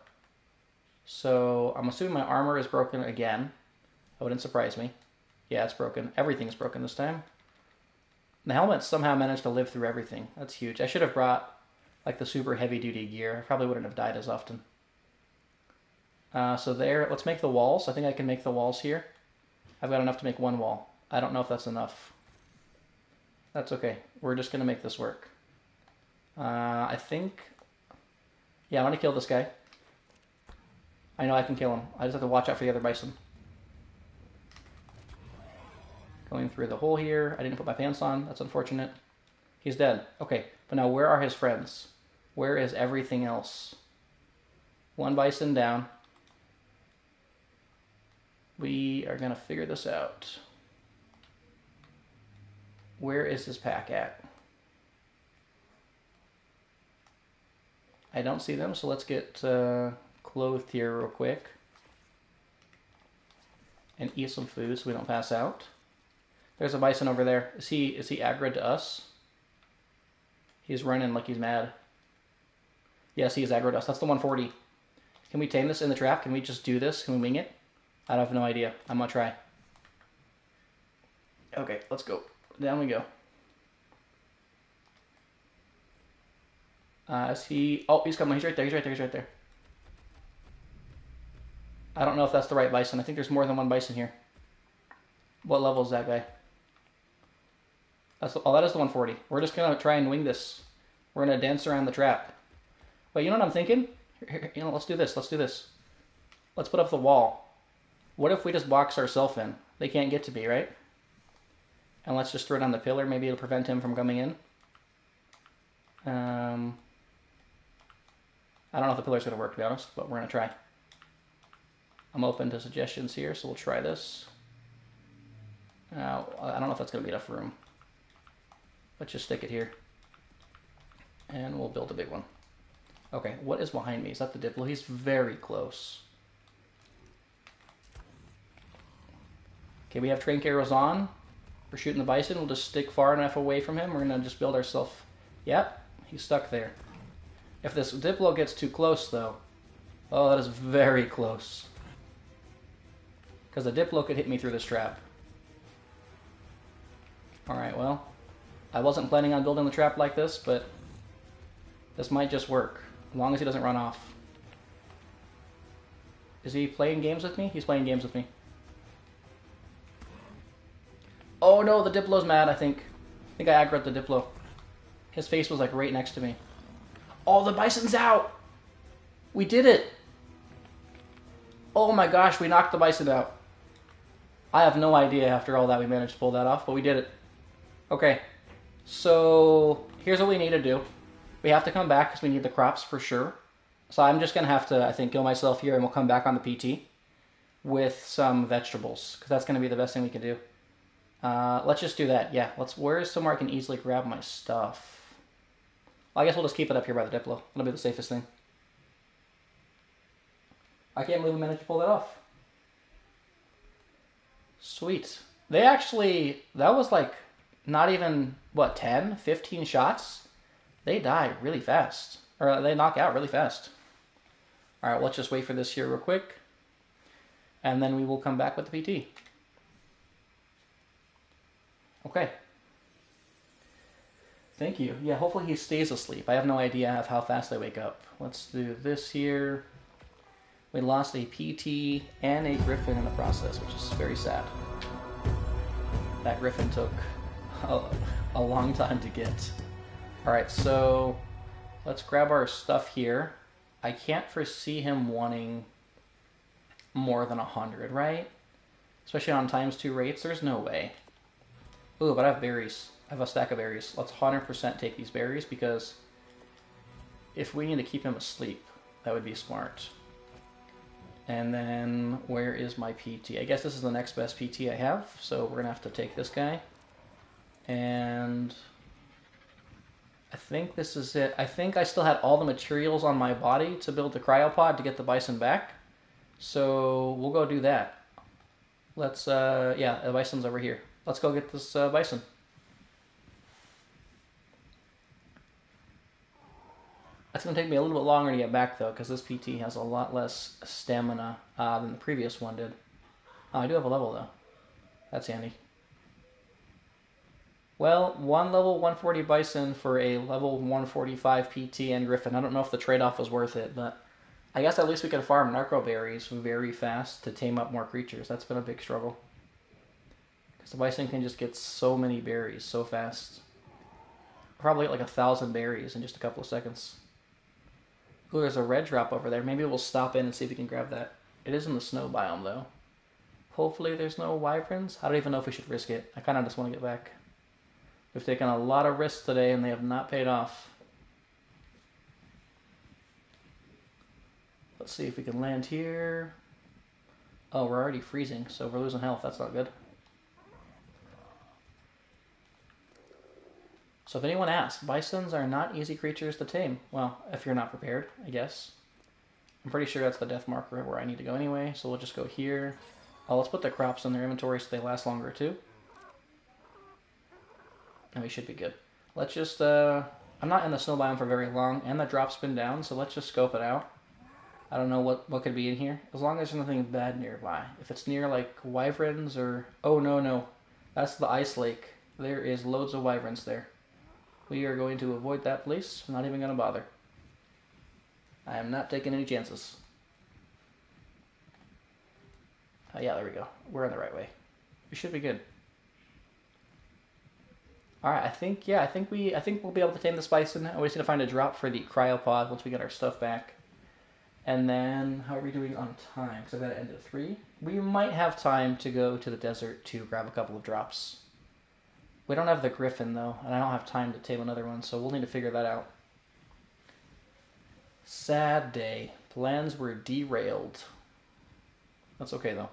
So, I'm assuming my armor is broken again. That wouldn't surprise me. Yeah, it's broken. Everything's broken this time. The helmet somehow managed to live through everything. That's huge. I should have brought, like, the super heavy-duty gear. I probably wouldn't have died as often. So there, let's make the walls. I think I can make the walls here. I've got enough to make one wall. I don't know if that's enough. That's okay. We're just going to make this work. I think... Yeah, I want to kill this guy. I know I can kill him. I just have to watch out for the other bison. Going through the hole here. I didn't put my pants on. That's unfortunate. He's dead. Okay, but now where are his friends? Where is everything else? One bison down. We are going to figure this out. Where is his pack at? I don't see them, so let's get clothed here real quick. And eat some food so we don't pass out. There's a bison over there. Is he aggroed to us? He's running like he's mad. Yes, he is aggroed to us. That's the 140. Can we tame this in the trap? Can we just do this? Can we wing it? I have no idea. I'm gonna try. Okay, let's go. Down we go. Is he... Oh, he's coming. He's right there. He's right there. He's right there. I don't know if that's the right bison. I think there's more than one bison here. What level is that guy? That is the 140. We're just gonna try and wing this. We're gonna dance around the trap. Wait, you know what I'm thinking? Here, you know, let's do this. Let's do this. Let's put up the wall. What if we just box ourselves in? They can't get to me, right? And let's just throw it on the pillar. Maybe it'll prevent him from coming in. I don't know if the pillar's going to work, to be honest, but we're going to try. I'm open to suggestions here, so we'll try this. Now, I don't know if that's going to be enough room. Let's just stick it here. And we'll build a big one. Okay, what is behind me? Is that the Diplo? He's very close. Okay, we have train carriers on. We're shooting the Bison. We'll just stick far enough away from him. We're going to just build ourselves... Yep, he's stuck there. If this Diplo gets too close, though... Oh, that is very close. Because the Diplo could hit me through this trap. Alright, well... I wasn't planning on building the trap like this, but... This might just work. As long as he doesn't run off. Is he playing games with me? He's playing games with me. Oh no, the Diplo's mad, I think. I think I aggroed the Diplo. His face was like right next to me. Oh, the Bison's out! We did it! Oh my gosh, we knocked the Bison out. I have no idea after all that we managed to pull that off, but we did it. Okay, so here's what we need to do. We have to come back because we need the crops for sure. So I'm just going to have to, I think, kill myself here and we'll come back on the PT with some vegetables because that's going to be the best thing we can do. Let's just do that. Yeah, where's somewhere I can easily grab my stuff? Well, I guess we'll just keep it up here by the Diplo. That'll be the safest thing. I can't believe we managed to pull that off. Sweet. They actually, that was like not even, what, 10, 15 shots? They die really fast. Or they knock out really fast. Alright, let's just wait for this here real quick. And then we will come back with the PT. Okay. Thank you. Yeah, hopefully he stays asleep. I have no idea of how fast they wake up. Let's do this here. We lost a PT and a Griffin in the process, which is very sad. That Griffin took a long time to get. Alright, so let's grab our stuff here. I can't foresee him wanting more than 100, right? Especially on ×2 rates, there's no way. Ooh, but I have berries. I have a stack of berries. Let's 100% take these berries because if we need to keep him asleep, that would be smart. And then where is my PT? I guess this is the next best PT I have, so we're gonna have to take this guy. And I think this is it. I think I still had all the materials on my body to build the cryopod to get the Bison back. So we'll go do that. Let's, yeah, the Bison's over here. Let's go get this Bison. That's going to take me a little bit longer to get back, though, because this PT has a lot less stamina than the previous one did. Oh, I do have a level, though. That's handy. Well, one level 140 Bison for a level 145 PT and Griffin. I don't know if the trade-off was worth it, but I guess at least we can farm narco berries very fast to tame up more creatures. That's been a big struggle. Because the Bison can just get so many berries so fast. Probably get like 1,000 berries in just a couple of seconds. Ooh, there's a red drop over there. Maybe we'll stop in and see if we can grab that. It is in the snow biome, though. Hopefully there's no wyverns. I don't even know if we should risk it. I kind of just want to get back. We've taken a lot of risks today, and they have not paid off. Let's see if we can land here. Oh, we're already freezing, so we're losing health. That's not good. So if anyone asks, Bisons are not easy creatures to tame. Well, if you're not prepared, I guess. I'm pretty sure that's the death marker where I need to go anyway, so we'll just go here. Oh, let's put the crops in their inventory so they last longer too. And we should be good. Let's just, I'm not in the snow biome for very long, and the drop's been down, so let's just scope it out. I don't know what could be in here, as long as there's nothing bad nearby. If it's near, like, wyverns or... Oh, no. That's the ice lake. There is loads of wyverns there. We are going to avoid that place. I'm not even going to bother. I am not taking any chances. Yeah, there we go. We're on the right way. We should be good. Alright, I think we'll be able to tame this Bison. We just need to find a drop for the cryopod once we get our stuff back. And then, how are we doing on time? Because I've got to end at 3. We might have time to go to the desert to grab a couple of drops. We don't have the Griffin, though, and I don't have time to tame another one, so we'll need to figure that out. Sad day. Plans were derailed. That's okay though.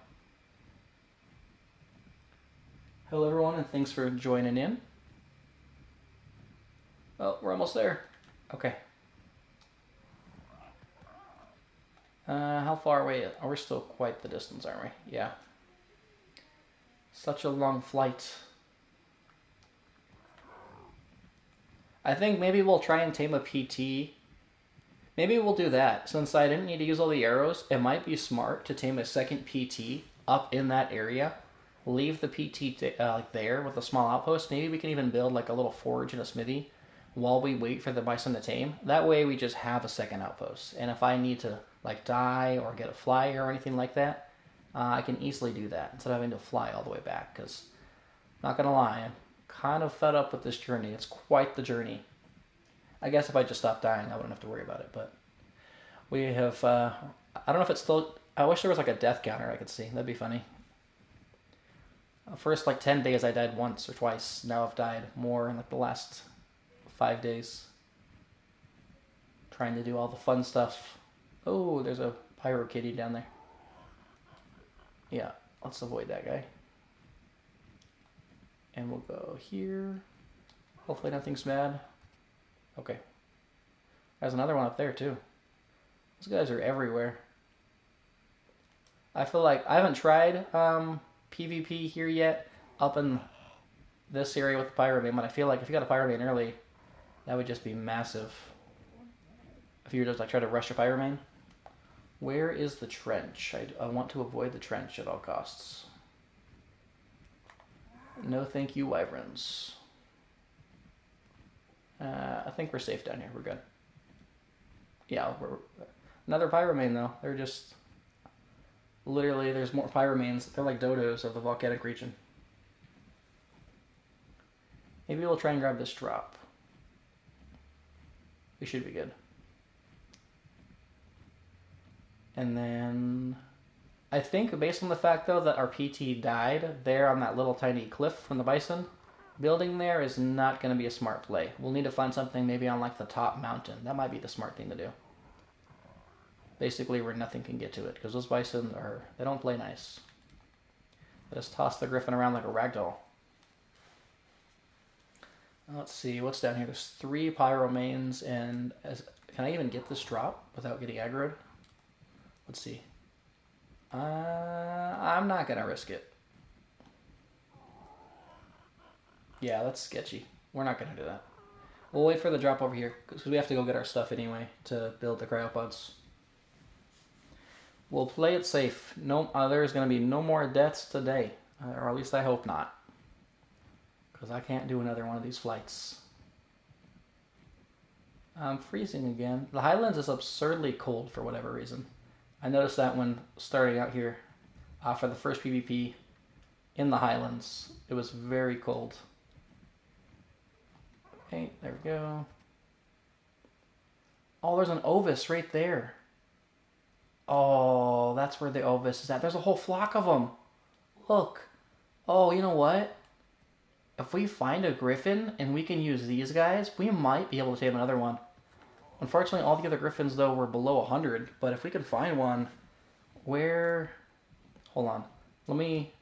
Hello everyone and thanks for joining in. Oh, we're almost there. Okay. How far away? Oh, we're still quite the distance, aren't we? Yeah. Such a long flight. I think maybe we'll try and tame a PT. Maybe we'll do that. Since I didn't need to use all the arrows, it might be smart to tame a second PT up in that area. Leave the PT like there with a small outpost. Maybe we can even build like a little forge and a smithy while we wait for the bison to tame. That way we just have a second outpost. And if I need to like die or get a flyer or anything like that, I can easily do that instead of having to fly all the way back. Because, not gonna lie, I'm kind of fed up with this journey. It's quite the journey. I guess if I just stopped dying, I wouldn't have to worry about it. But we have, I don't know if it's still, I wish there was like a death counter I could see. That'd be funny. First like 10 days I died once or twice. Now I've died more in like the last 5 days. Trying to do all the fun stuff. Oh, there's a pyro kitty down there. Yeah, let's avoid that guy. And we'll go here. Hopefully nothing's mad. Okay. There's another one up there too. Those guys are everywhere. I feel like I haven't tried PvP here yet up in this area with the Pyromane, but I feel like if you got a Pyromane early, that would just be massive. If you were just like try to rush a Pyromane. Where is the trench? I want to avoid the trench at all costs. No thank you, wyverns. I think we're safe down here. We're good. Yeah, another Pyromane though. They're just literally there's more Pyromanes. They're like dodos of the volcanic region. Maybe we'll try and grab this drop. We should be good. And then I think based on the fact though that our PT died there on that little tiny cliff from the Bison, building there is not going to be a smart play. We'll need to find something maybe on like the top mountain. That might be the smart thing to do. Basically where nothing can get to it, because those Bison they don't play nice. They just toss the Griffin around like a ragdoll. Let's see, what's down here? There's 3 Pyromanes, and can I even get this drop without getting aggroed? Let's see. I'm not going to risk it. Yeah, that's sketchy. We're not going to do that. We'll wait for the drop over here, because we have to go get our stuff anyway to build the cryopods. We'll play it safe. No, there's going to be no more deaths today, or at least I hope not, because I can't do another one of these flights. I'm freezing again. The highlands is absurdly cold for whatever reason. I noticed that when starting out here for the first PvP in the highlands. It was very cold. Okay, there we go. Oh, there's an ovis right there. Oh, that's where the ovis is at. There's a whole flock of them. Look. Oh, you know what? If we find a Griffin and we can use these guys, we might be able to tame another one. Unfortunately, all the other Griffins, though, were below 100. But if we could find one, where... Hold on. Let me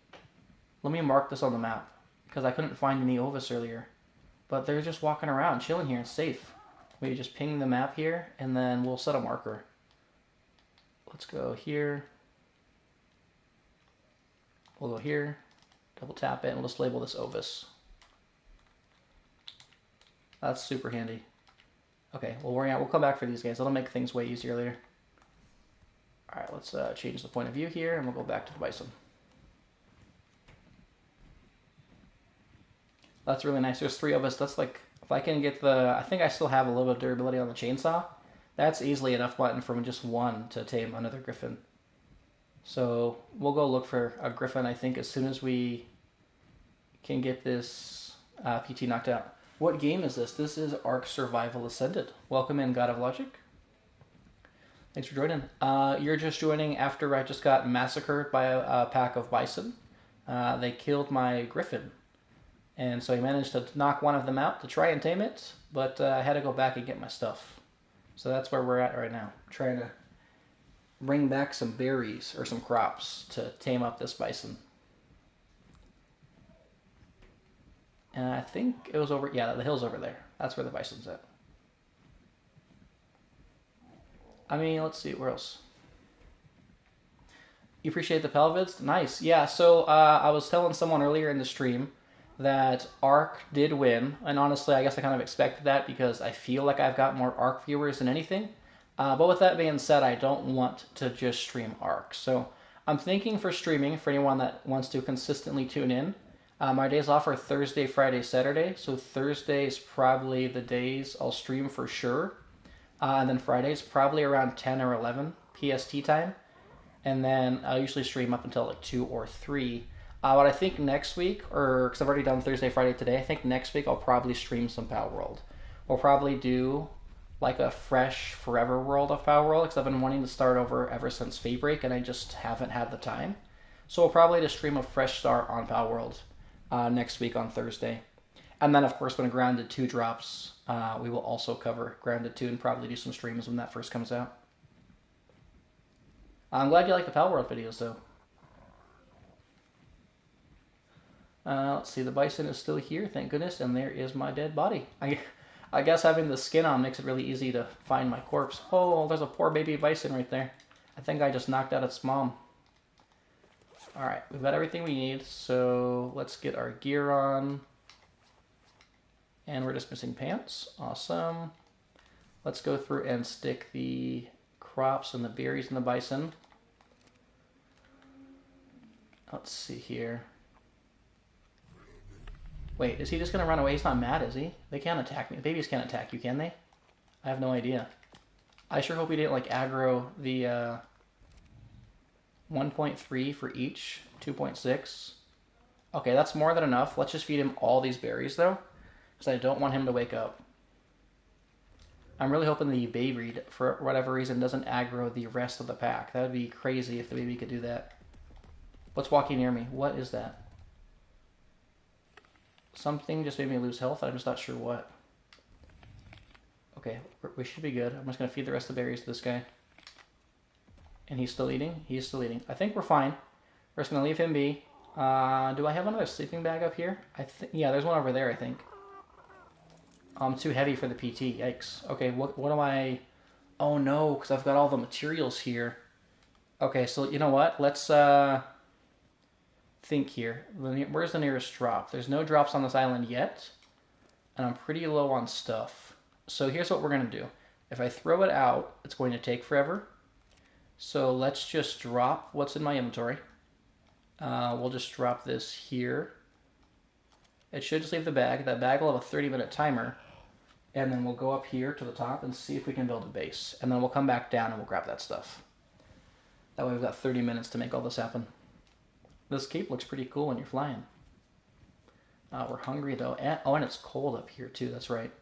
mark this on the map, because I couldn't find any ovis earlier. But they're just walking around, chilling here. It's safe. We just ping the map here, and then we'll set a marker. Let's go here. We'll go here. Double tap it, and we'll just label this ovis. That's super handy. Okay, we'll come back for these guys. That'll make things way easier later. Alright, let's change the point of view here, and we'll go back to the Bison. That's really nice. There's 3 of us. That's like, if I can get the... I think I still have a little bit of durability on the chainsaw. That's easily enough button from just 1 to tame another Griffin. So we'll go look for a Griffin, I think, as soon as we can get this PT knocked out. What game is this? This is Ark Survival Ascended. Welcome in, God of Logic. Thanks for joining. You're just joining after I just got massacred by a pack of Bison. They killed my Griffin. And so I managed to knock one of them out to try and tame it, but I had to go back and get my stuff. So that's where we're at right now. Trying to bring back some berries or some crops to tame up this bison. And I think it was over, yeah, the hill's over there. That's where the bison's at. I mean, let's see, where else? You appreciate the Pelvids? Nice. Yeah, so I was telling someone earlier in the stream that Ark did win, and honestly, I guess I kind of expected that because I feel like I've got more Ark viewers than anything. But with that being said, I don't want to just stream Ark. So I'm thinking for streaming, for anyone that wants to consistently tune in, my days off are Thursday, Friday, Saturday. So Thursday is probably the days I'll stream for sure. And then Fridays, probably around 10 or 11 PST time. And then I'll usually stream up until like 2 or 3. But I think next week, or because I've already done Thursday, Friday today, I think next week I'll probably stream some Power World. We'll probably do like a fresh forever world of Power World because I've been wanting to start over ever since Faebreak and I just haven't had the time. So we'll probably just stream a fresh start on Power World next week on Thursday. And then, of course, when Grounded 2 drops, we will also cover Grounded 2 and probably do some streams when that first comes out. I'm glad you like the Power World videos, though. Let's see, the bison is still here, thank goodness, and there is my dead body. I guess having the skin on makes it really easy to find my corpse. Oh, there's a poor baby bison right there. I think I just knocked out its mom. Alright, we've got everything we need, so let's get our gear on. And we're just missing pants. Awesome. Let's go through and stick the crops and the berries in the bison. Let's see here. Wait, is he just going to run away? He's not mad, is he? They can't attack me. The babies can't attack you, can they? I have no idea. I sure hope he didn't, like, aggro the 1.3 for each. 2.6. Okay, that's more than enough. Let's just feed him all these berries, though. Because I don't want him to wake up. I'm really hoping the baby, for whatever reason, doesn't aggro the rest of the pack. That would be crazy if the baby could do that. What's walking near me? What is that? Something just made me lose health. I'm just not sure what. Okay, we should be good. I'm just going to feed the rest of the berries to this guy. And he's still eating? He's still eating. I think we're fine. We're just going to leave him be. Do I have another sleeping bag up here? Yeah, there's one over there, I think. I'm too heavy for the PT. Yikes. Okay, what am I... Oh no, because I've got all the materials here. Okay, so you know what? Let's think here. Where's the nearest drop? There's no drops on this island yet. And I'm pretty low on stuff. So here's what we're going to do. If I throw it out, it's going to take forever. So let's just drop what's in my inventory. We'll just drop this here. It should just leave the bag. That bag will have a 30-minute timer. And then we'll go up here to the top and see if we can build a base. And then we'll come back down and we'll grab that stuff. That way we've got 30 minutes to make all this happen. This cape looks pretty cool when you're flying. We're hungry though. And it's cold up here too, that's right.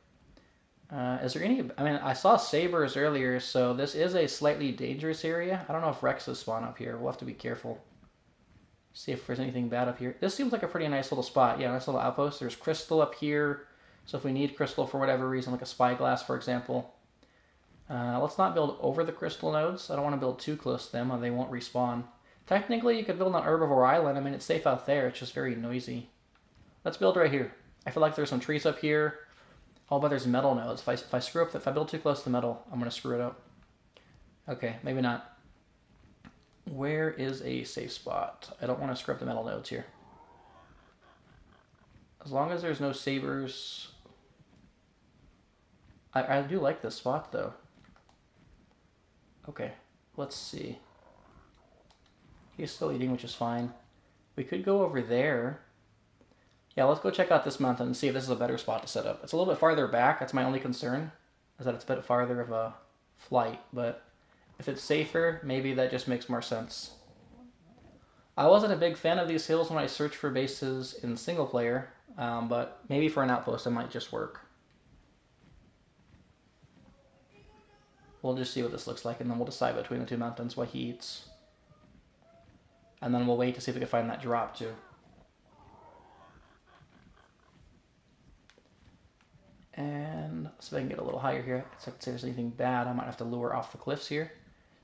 Is there any... I mean, I saw sabers earlier, so this is a slightly dangerous area. I don't know if Rexes spawn up here. We'll have to be careful. See if there's anything bad up here. This seems like a pretty nice little spot. Yeah, nice little outpost. There's crystal up here. So if we need crystal for whatever reason, like a spyglass, for example. Let's not build over the crystal nodes. I don't want to build too close to them or they won't respawn. Technically, you could build on Herbivore Island. I mean, it's safe out there. It's just very noisy. Let's build right here. I feel like there's some trees up here. Oh, but there's metal nodes. If I screw up, if I build too close to metal, I'm going to screw it up. Okay, maybe not. Where is a safe spot? I don't want to screw up the metal nodes here. As long as there's no sabers... I do like this spot, though. Okay, let's see. He's still eating, which is fine. We could go over there. Yeah, let's go check out this mountain and see if this is a better spot to set up. It's a little bit farther back. That's my only concern, is that it's a bit farther of a flight. But if it's safer, maybe that just makes more sense. I wasn't a big fan of these hills when I searched for bases in single player, but maybe for an outpost it might just work. We'll just see what this looks like, and then we'll decide between the two mountains what he eats. And then we'll wait to see if we can find that drop, too. And let's see if I can get a little higher here. So if there's anything bad, I might have to lure off the cliffs here.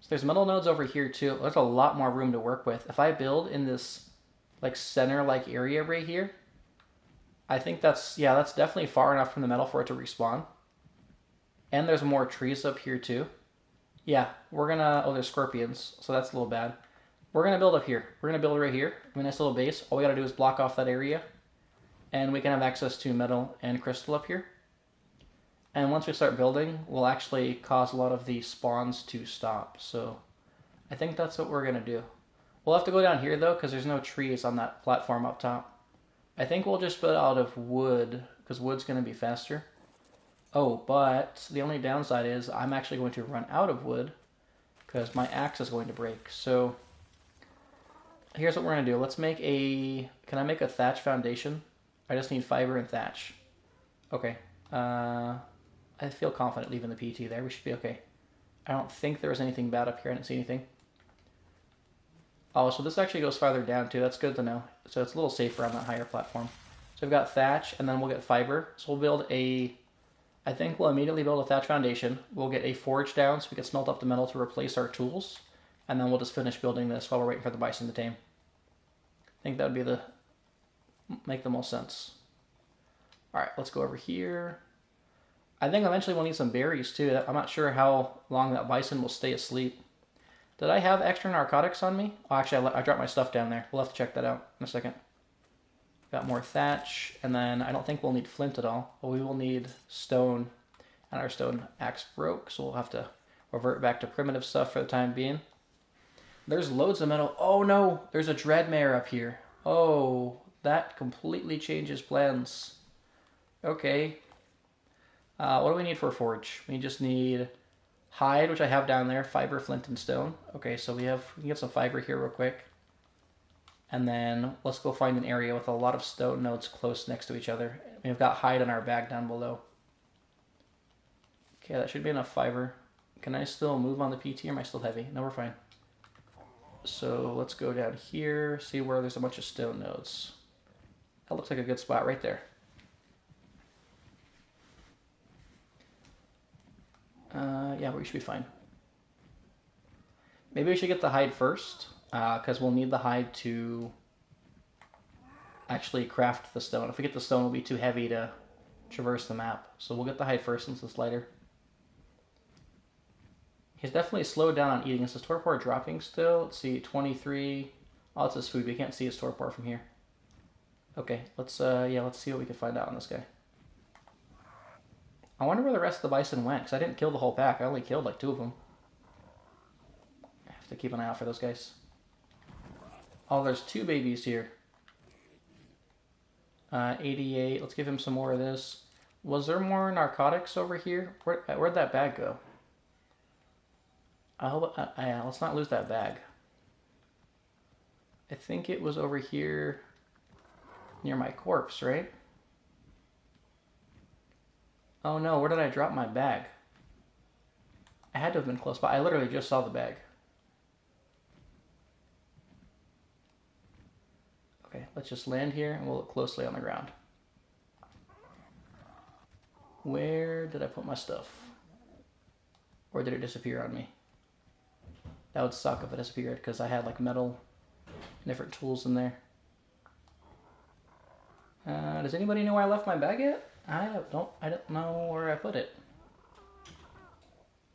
So there's metal nodes over here too. There's a lot more room to work with. If I build in this like center like area right here, I think that's definitely far enough from the metal for it to respawn. And there's more trees up here too. Yeah, we're gonna, oh, there's scorpions, so that's a little bad. We're gonna build up here. We're gonna build right here. A nice little base. All we gotta do is block off that area, and we can have access to metal and crystal up here. And once we start building, we'll actually cause a lot of the spawns to stop. So I think that's what we're gonna do. We'll have to go down here though, because there's no trees on that platform up top. I think we'll just build out of wood, because wood's gonna be faster. Oh, but the only downside is I'm actually going to run out of wood because my axe is going to break. So here's what we're going to do. Let's make a... Can I make a thatch foundation? I just need fiber and thatch. Okay. I feel confident leaving the PT there. We should be okay. I don't think there was anything bad up here. I didn't see anything. Oh, so this actually goes farther down too. That's good to know. So it's a little safer on that higher platform. So we've got thatch, and then we'll get fiber. So we'll build a... I think we'll immediately build a thatch foundation. We'll get a forge down so we can smelt up the metal to replace our tools. And then we'll just finish building this while we're waiting for the bison to tame. I think that would be make the most sense. Alright, let's go over here. I think eventually we'll need some berries too. I'm not sure how long that bison will stay asleep. Did I have extra narcotics on me? Oh, actually, I dropped my stuff down there. We'll have to check that out in a second. Got more thatch, and then I don't think we'll need flint at all, but we will need stone, and our stone axe broke, so we'll have to revert back to primitive stuff for the time being. There's loads of metal. Oh no, there's a dreadmare up here. Oh, that completely changes plans. Okay. What do we need for a forge? We just need hide, which I have down there, fiber, flint, and stone. Okay, so we can get some fiber here real quick. And then let's go find an area with a lot of stone nodes close next to each other. We've got hide in our bag down below. Okay, that should be enough fiber. Can I still move on the PT or am I still heavy? No, we're fine. So let's go down here, see where there's a bunch of stone nodes. That looks like a good spot right there. Yeah, we should be fine. Maybe we should get the hide first, because we'll need the hide to actually craft the stone. If we get the stone, it'll be too heavy to traverse the map. So we'll get the hide first since it's lighter. He's definitely slowed down on eating. Is his torpor dropping still? Let's see, 23. Oh, it's his food. We can't see his torpor from here. Okay, let's see what we can find out on this guy. I wonder where the rest of the bison went, because I didn't kill the whole pack. I only killed like 2 of them. I have to keep an eye out for those guys. Oh, there's 2 babies here. 88. Let's give him some more of this. Was there more narcotics over here? Where'd that bag go? I hope. Let's not lose that bag. I think it was over here near my corpse, right? Oh no, where did I drop my bag? I had to have been close by. I literally just saw the bag. Okay, let's just land here and we'll look closely on the ground. Where did I put my stuff? Or did it disappear on me? That would suck if it disappeared because I had like metal and different tools in there. Does anybody know where I left my bag yet? I don't know where I put it.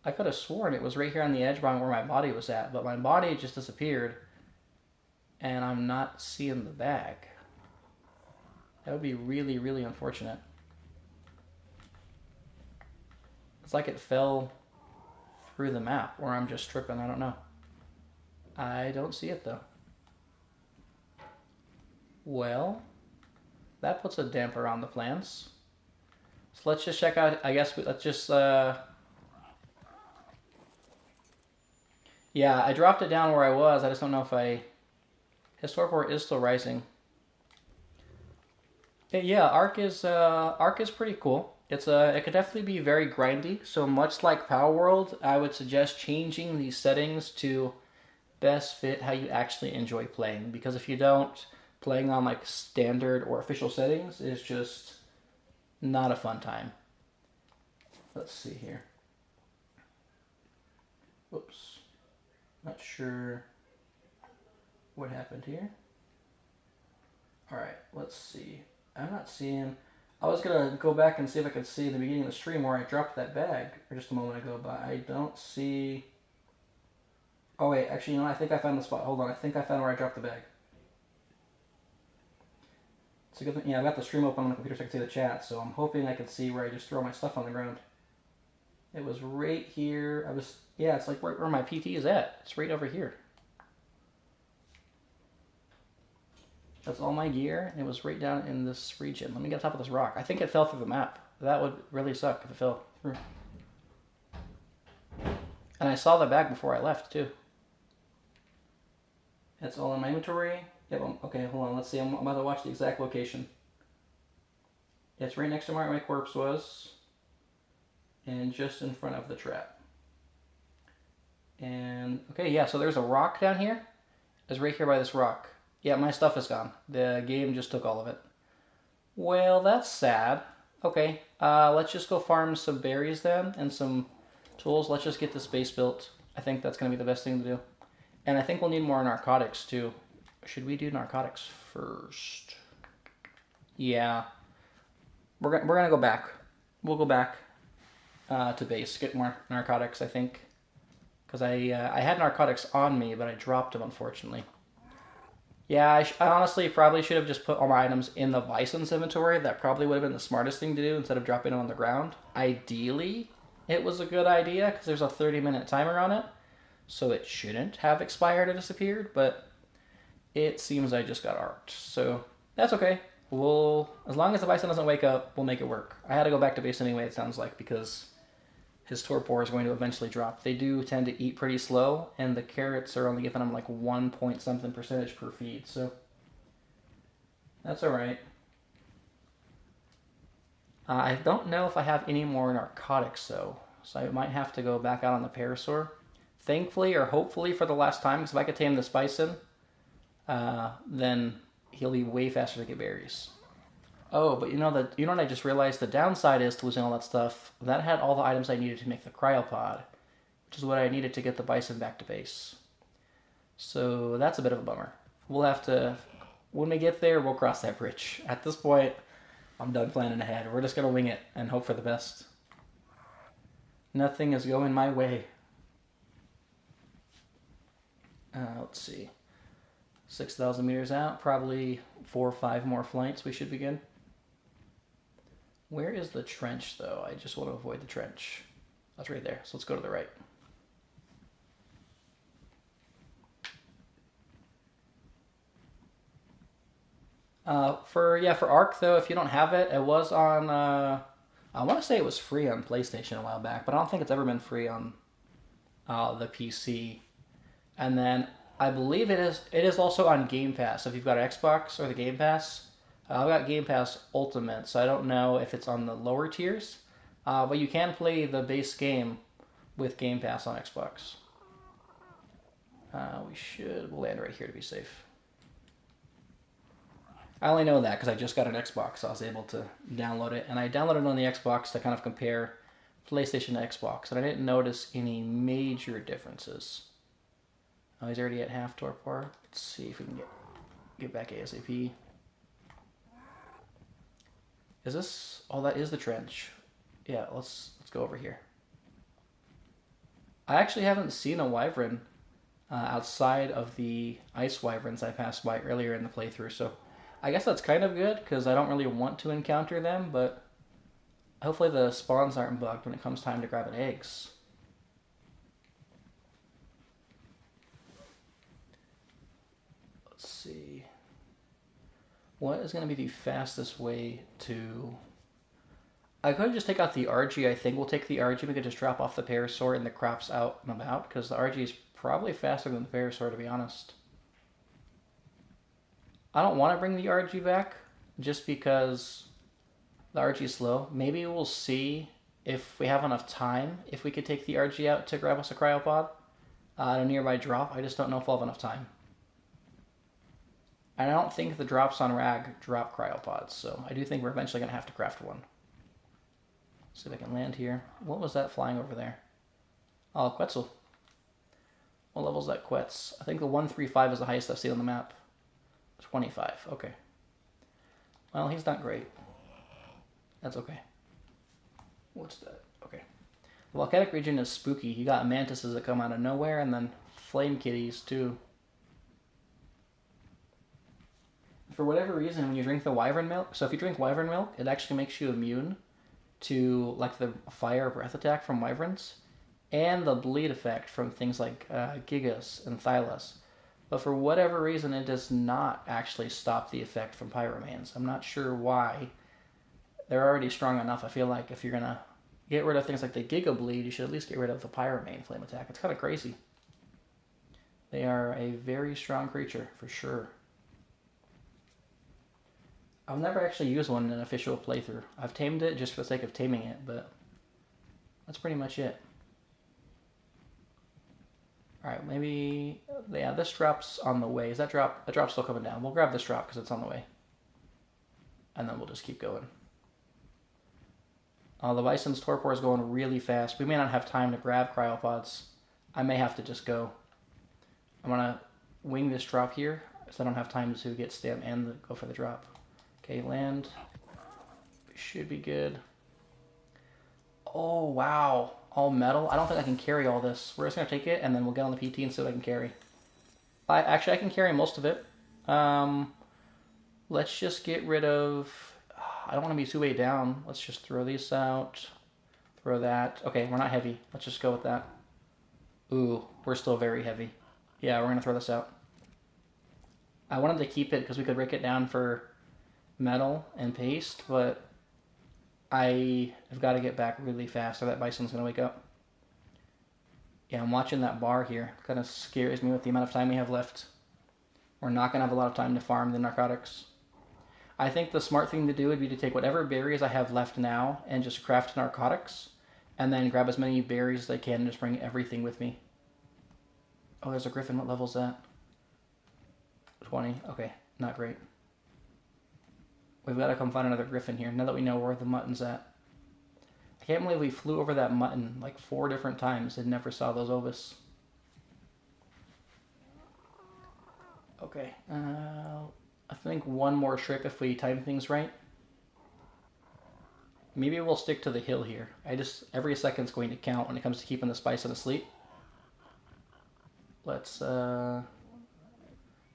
I could have sworn it was right here on the edge by where my body was at, but my body just disappeared and I'm not seeing the bag. That would be really, really unfortunate. It's like it fell through the map, or I'm just tripping, I don't know. I don't see it though. Well, that puts a damper on the plans. So let's just check out, I guess, let's just, yeah, I dropped it down where I was, I just don't know if his torpor is still rising. Yeah, Arc is pretty cool. It could definitely be very grindy. So much like Power World, I would suggest changing these settings to best fit how you actually enjoy playing. Because if you don't, playing on like standard or official settings is just not a fun time. Let's see here. Whoops. Not sure what happened here. Alright, let's see. I'm not seeing... I was going to go back and see if I could see the beginning of the stream where I dropped that bag just a moment ago, but I don't see... Oh wait, actually, you know, I think I found the spot. Hold on, I think I found where I dropped the bag. It's a good thing. Yeah, I've got the stream open on the computer so I can see the chat, so I'm hoping I can see where I just throw my stuff on the ground. It was right here. Yeah, it's like right where my PT is at. It's right over here. That's all my gear, and it was right down in this region. Let me get on top of this rock. I think it fell through the map. That would really suck if it fell through. And I saw the bag before I left, too. It's all in my inventory. Yep, okay, hold on. Let's see. I'm about to watch the exact location. It's right next to where my corpse was. And just in front of the trap. And, okay, yeah, so there's a rock down here. It's right here by this rock. Yeah, my stuff is gone. The game just took all of it. Well, that's sad. Okay, let's just go farm some berries then, and some tools. Let's just get this base built. I think that's going to be the best thing to do. And I think we'll need more narcotics, too. Should we do narcotics first? Yeah. We're going to go back. We'll go back to base, get more narcotics, I think. Because I had narcotics on me, but I dropped them, unfortunately. Yeah, I honestly probably should have just put all my items in the Bison's inventory. That probably would have been the smartest thing to do instead of dropping them on the ground. Ideally, it was a good idea because there's a 30-minute timer on it. So it shouldn't have expired or disappeared, but it seems I just got arced. So that's okay. As long as the Bison doesn't wake up, we'll make it work. I had to go back to base anyway, it sounds like, because his torpor is going to eventually drop. They do tend to eat pretty slow, and the carrots are only giving him like 1 point something percentage per feed, so that's alright. I don't know if I have any more narcotics, though, so I might have to go back out on the parasaur. Thankfully, or hopefully for the last time, because if I could tame this bison, then he'll be way faster to get berries. Oh, but you know what I just realized? The downside is to losing all that stuff. That had all the items I needed to make the cryopod, which is what I needed to get the bison back to base. So that's a bit of a bummer. We'll have to, when we get there, we'll cross that bridge. At this point, I'm done planning ahead. We're just going to wing it and hope for the best. Nothing is going my way. Let's see. 6,000 meters out, probably 4 or 5 more flights, we should be good. Where is the trench, though? I just want to avoid the trench. That's right there, so let's go to the right. For Ark, though, if you don't have it, it was on, I want to say it was free on PlayStation a while back, but I don't think it's ever been free on the PC. And then I believe it is also on Game Pass. If you've got an Xbox or the Game Pass, I've got Game Pass Ultimate, so I don't know if it's on the lower tiers, but you can play the base game with Game Pass on Xbox. We'll land right here to be safe. I only know that because I just got an Xbox, so I was able to download it, and I downloaded it on the Xbox to kind of compare PlayStation to Xbox, and I didn't notice any major differences. Oh, he's already at half torpor. Let's see if we can get back ASAP. Is this? Oh, that is the trench. Yeah, let's go over here. I actually haven't seen a wyvern outside of the ice wyverns I passed by earlier in the playthrough, so I guess that's kind of good because I don't really want to encounter them, but hopefully the spawns aren't bugged when it comes time to grabbing eggs. Let's see. What is going to be the fastest way to... I could just take out the RG. I think we'll take the RG. We could just drop off the parasaur and the crops out and about, because the RG is probably faster than the parasaur, to be honest. I don't want to bring the RG back, just because the RG is slow. Maybe we'll see if we have enough time, if we could take the RG out to grab us a cryopod at a nearby drop. I just don't know if we'll have enough time. And I don't think the drops on Rag drop cryopods, so I do think we're eventually going to have to craft one. See if I can land here. What was that flying over there? Oh, Quetzal. What level's that Quetz? I think the 135 is the highest I've seen on the map. 25, okay. Well, he's not great. That's okay. What's that? Okay. The volcanic region is spooky. You got mantises that come out of nowhere, and then flame kitties, too. For whatever reason, when you drink the wyvern milk, so if you drink wyvern milk, it actually makes you immune to like the fire breath attack from wyverns and the bleed effect from things like gigas and thylas. But for whatever reason, it does not actually stop the effect from pyromanes. I'm not sure why. They're already strong enough. I feel like if you're going to get rid of things like the giga bleed, you should at least get rid of the pyromane flame attack. It's kind of crazy. They are a very strong creature, for sure. I've never actually used one in an official playthrough. I've tamed it just for the sake of taming it, but that's pretty much it. Alright, maybe... Yeah, this drop's on the way. Is that drop? That drop's still coming down. We'll grab this drop because it's on the way. And then we'll just keep going. The Bison's torpor is going really fast. We may not have time to grab cryopods. I may have to just go. I'm going to wing this drop here so I don't have time to get stamp and go for the drop. Okay, land. Should be good. Oh, wow. All metal. I don't think I can carry all this. We're just going to take it, and then we'll get on the PT and see what I can carry. Actually, I can carry most of it. Let's just get rid of... I don't want to be too way down. Let's just throw these out. Throw that. Okay, we're not heavy. Let's just go with that. Ooh, we're still very heavy. Yeah, we're going to throw this out. I wanted to keep it because we could break it down for metal and paste, but I have got to get back really fast or that bison's going to wake up. Yeah, I'm watching that bar here. Kind of scares me with the amount of time we have left. We're not going to have a lot of time to farm the narcotics. I think the smart thing to do would be to take whatever berries I have left now and just craft narcotics, and then grab as many berries as I can and just bring everything with me. Oh, there's a Griffin. What level's that? 20. Okay, not great. We've got to come find another Griffin here, now that we know where the mutton's at. I can't believe we flew over that mutton like 4 different times and never saw those ovis. Okay, I think one more trip if we time things right. Maybe we'll stick to the hill here. Every second's going to count when it comes to keeping the Bison asleep. Let's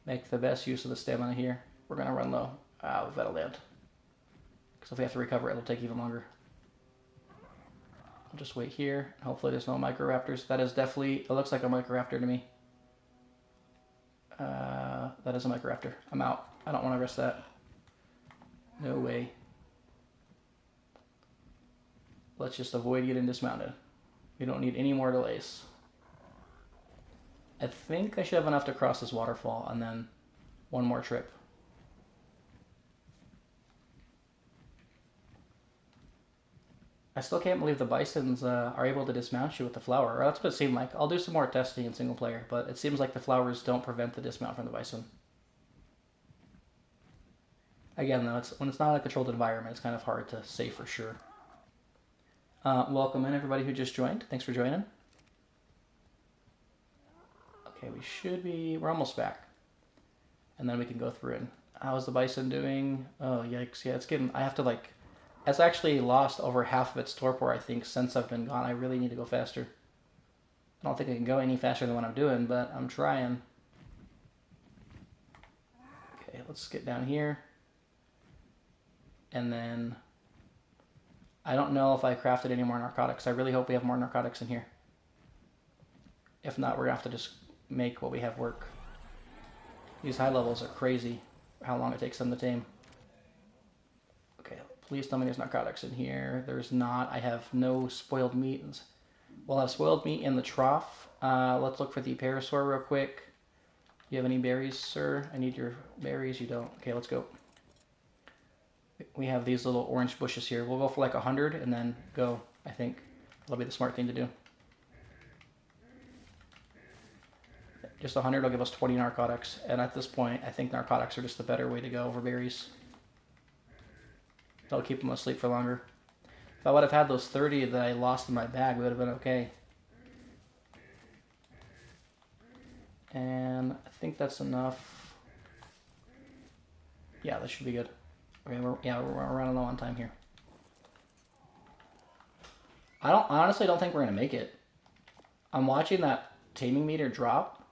make the best use of the stamina here. We're going to run low. We've got to land. Because if we have to recover it, it'll take even longer. I'll just wait here. Hopefully there's no microraptors. That is definitely... It looks like a microraptor to me. That is a microraptor. I'm out. I don't want to risk that. No way. Let's just avoid getting dismounted. We don't need any more delays. I think I should have enough to cross this waterfall and then one more trip. I still can't believe the Bisons are able to dismount you with the flower. Or that's what it seemed like. I'll do some more testing in single player, but it seems like the flowers don't prevent the dismount from the Bison. Again, though, when it's not a controlled environment, it's kind of hard to say for sure. Welcome in, everybody who just joined. Thanks for joining. Okay, we're almost back. And then we can go through it. How's the Bison doing? Oh, yikes. Yeah, it's actually lost over half of its torpor, I think, since I've been gone. I really need to go faster. I don't think I can go any faster than what I'm doing, but I'm trying. Okay, let's get down here. And then... I don't know if I crafted any more narcotics. I really hope we have more narcotics in here. If not, we're going to have to just make what we have work. These high levels are crazy, how long it takes them to tame. Okay, please tell me there's narcotics in here. There's not. I have no spoiled meat. We'll have spoiled meat in the trough. Let's look for the parasaur real quick. Do you have any berries, sir? I need your berries. You don't. Okay, let's go. We have these little orange bushes here. We'll go for like 100 and then go, I think. That'll be the smart thing to do. Just 100 will give us 20 narcotics. And at this point, I think narcotics are just the better way to go over berries. That'll keep them asleep for longer. If I would have had those 30 that I lost in my bag, it would have been okay. And I think that's enough. Yeah, that should be good. Okay, we're running low on time here. I honestly don't think we're gonna make it. I'm watching that taming meter drop,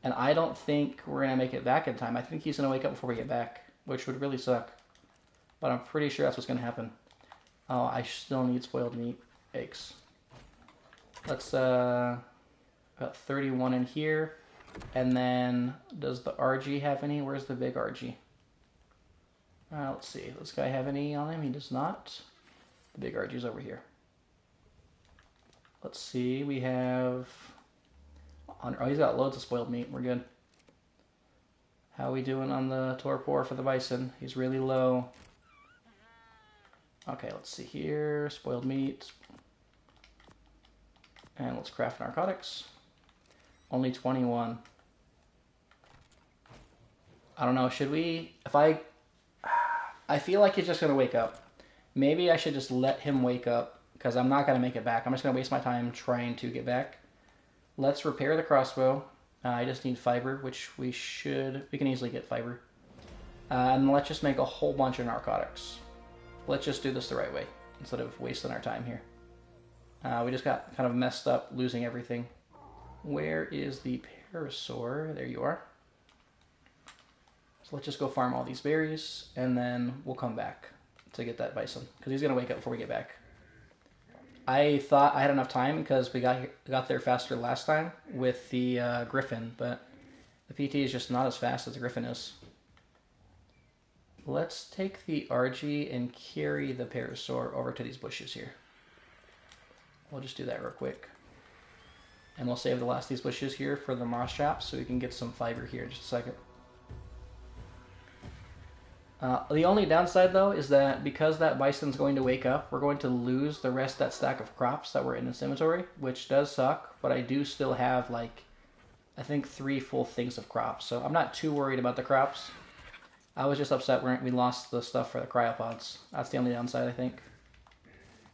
and I don't think we're gonna make it back in time. I think he's gonna wake up before we get back, which would really suck. But I'm pretty sure that's what's gonna happen. Oh, I still need spoiled meat eggs. Let's got 31 in here, and then does the RG have any? Where's the big RG? Let's see. Does this guy have any on him? He does not. The big RG's over here. Let's see. We have. Oh, he's got loads of spoiled meat. We're good. How are we doing on the torpor for the bison? He's really low. Okay, let's see here. Spoiled meat. And let's craft narcotics. Only 21. I don't know. Should we? I feel like he's just going to wake up. Maybe I should just let him wake up, because I'm not going to make it back. I'm just going to waste my time trying to get back. Let's repair the crossbow. I just need fiber, which we can easily get fiber. And let's just make a whole bunch of narcotics. Let's just do this the right way, instead of wasting our time here. We just got kind of messed up, losing everything. Where is the parasaur? There you are. So let's just go farm all these berries, and then we'll come back to get that bison, because he's going to wake up before we get back. I thought I had enough time because we got there faster last time with the Griffin, but the PT is just not as fast as the Griffin is. Let's take the RG and carry the parasaur over to these bushes here. We'll just do that real quick. And we'll save the last of these bushes here for the moss traps so we can get some fiber here in just a second. The only downside, though, is that because that bison's going to wake up, we're going to lose the rest of that stack of crops that were in this inventory, which does suck, but I do still have, like, I think 3 full things of crops, so I'm not too worried about the crops. I was just upset we lost the stuff for the cryopods. That's the only downside, I think.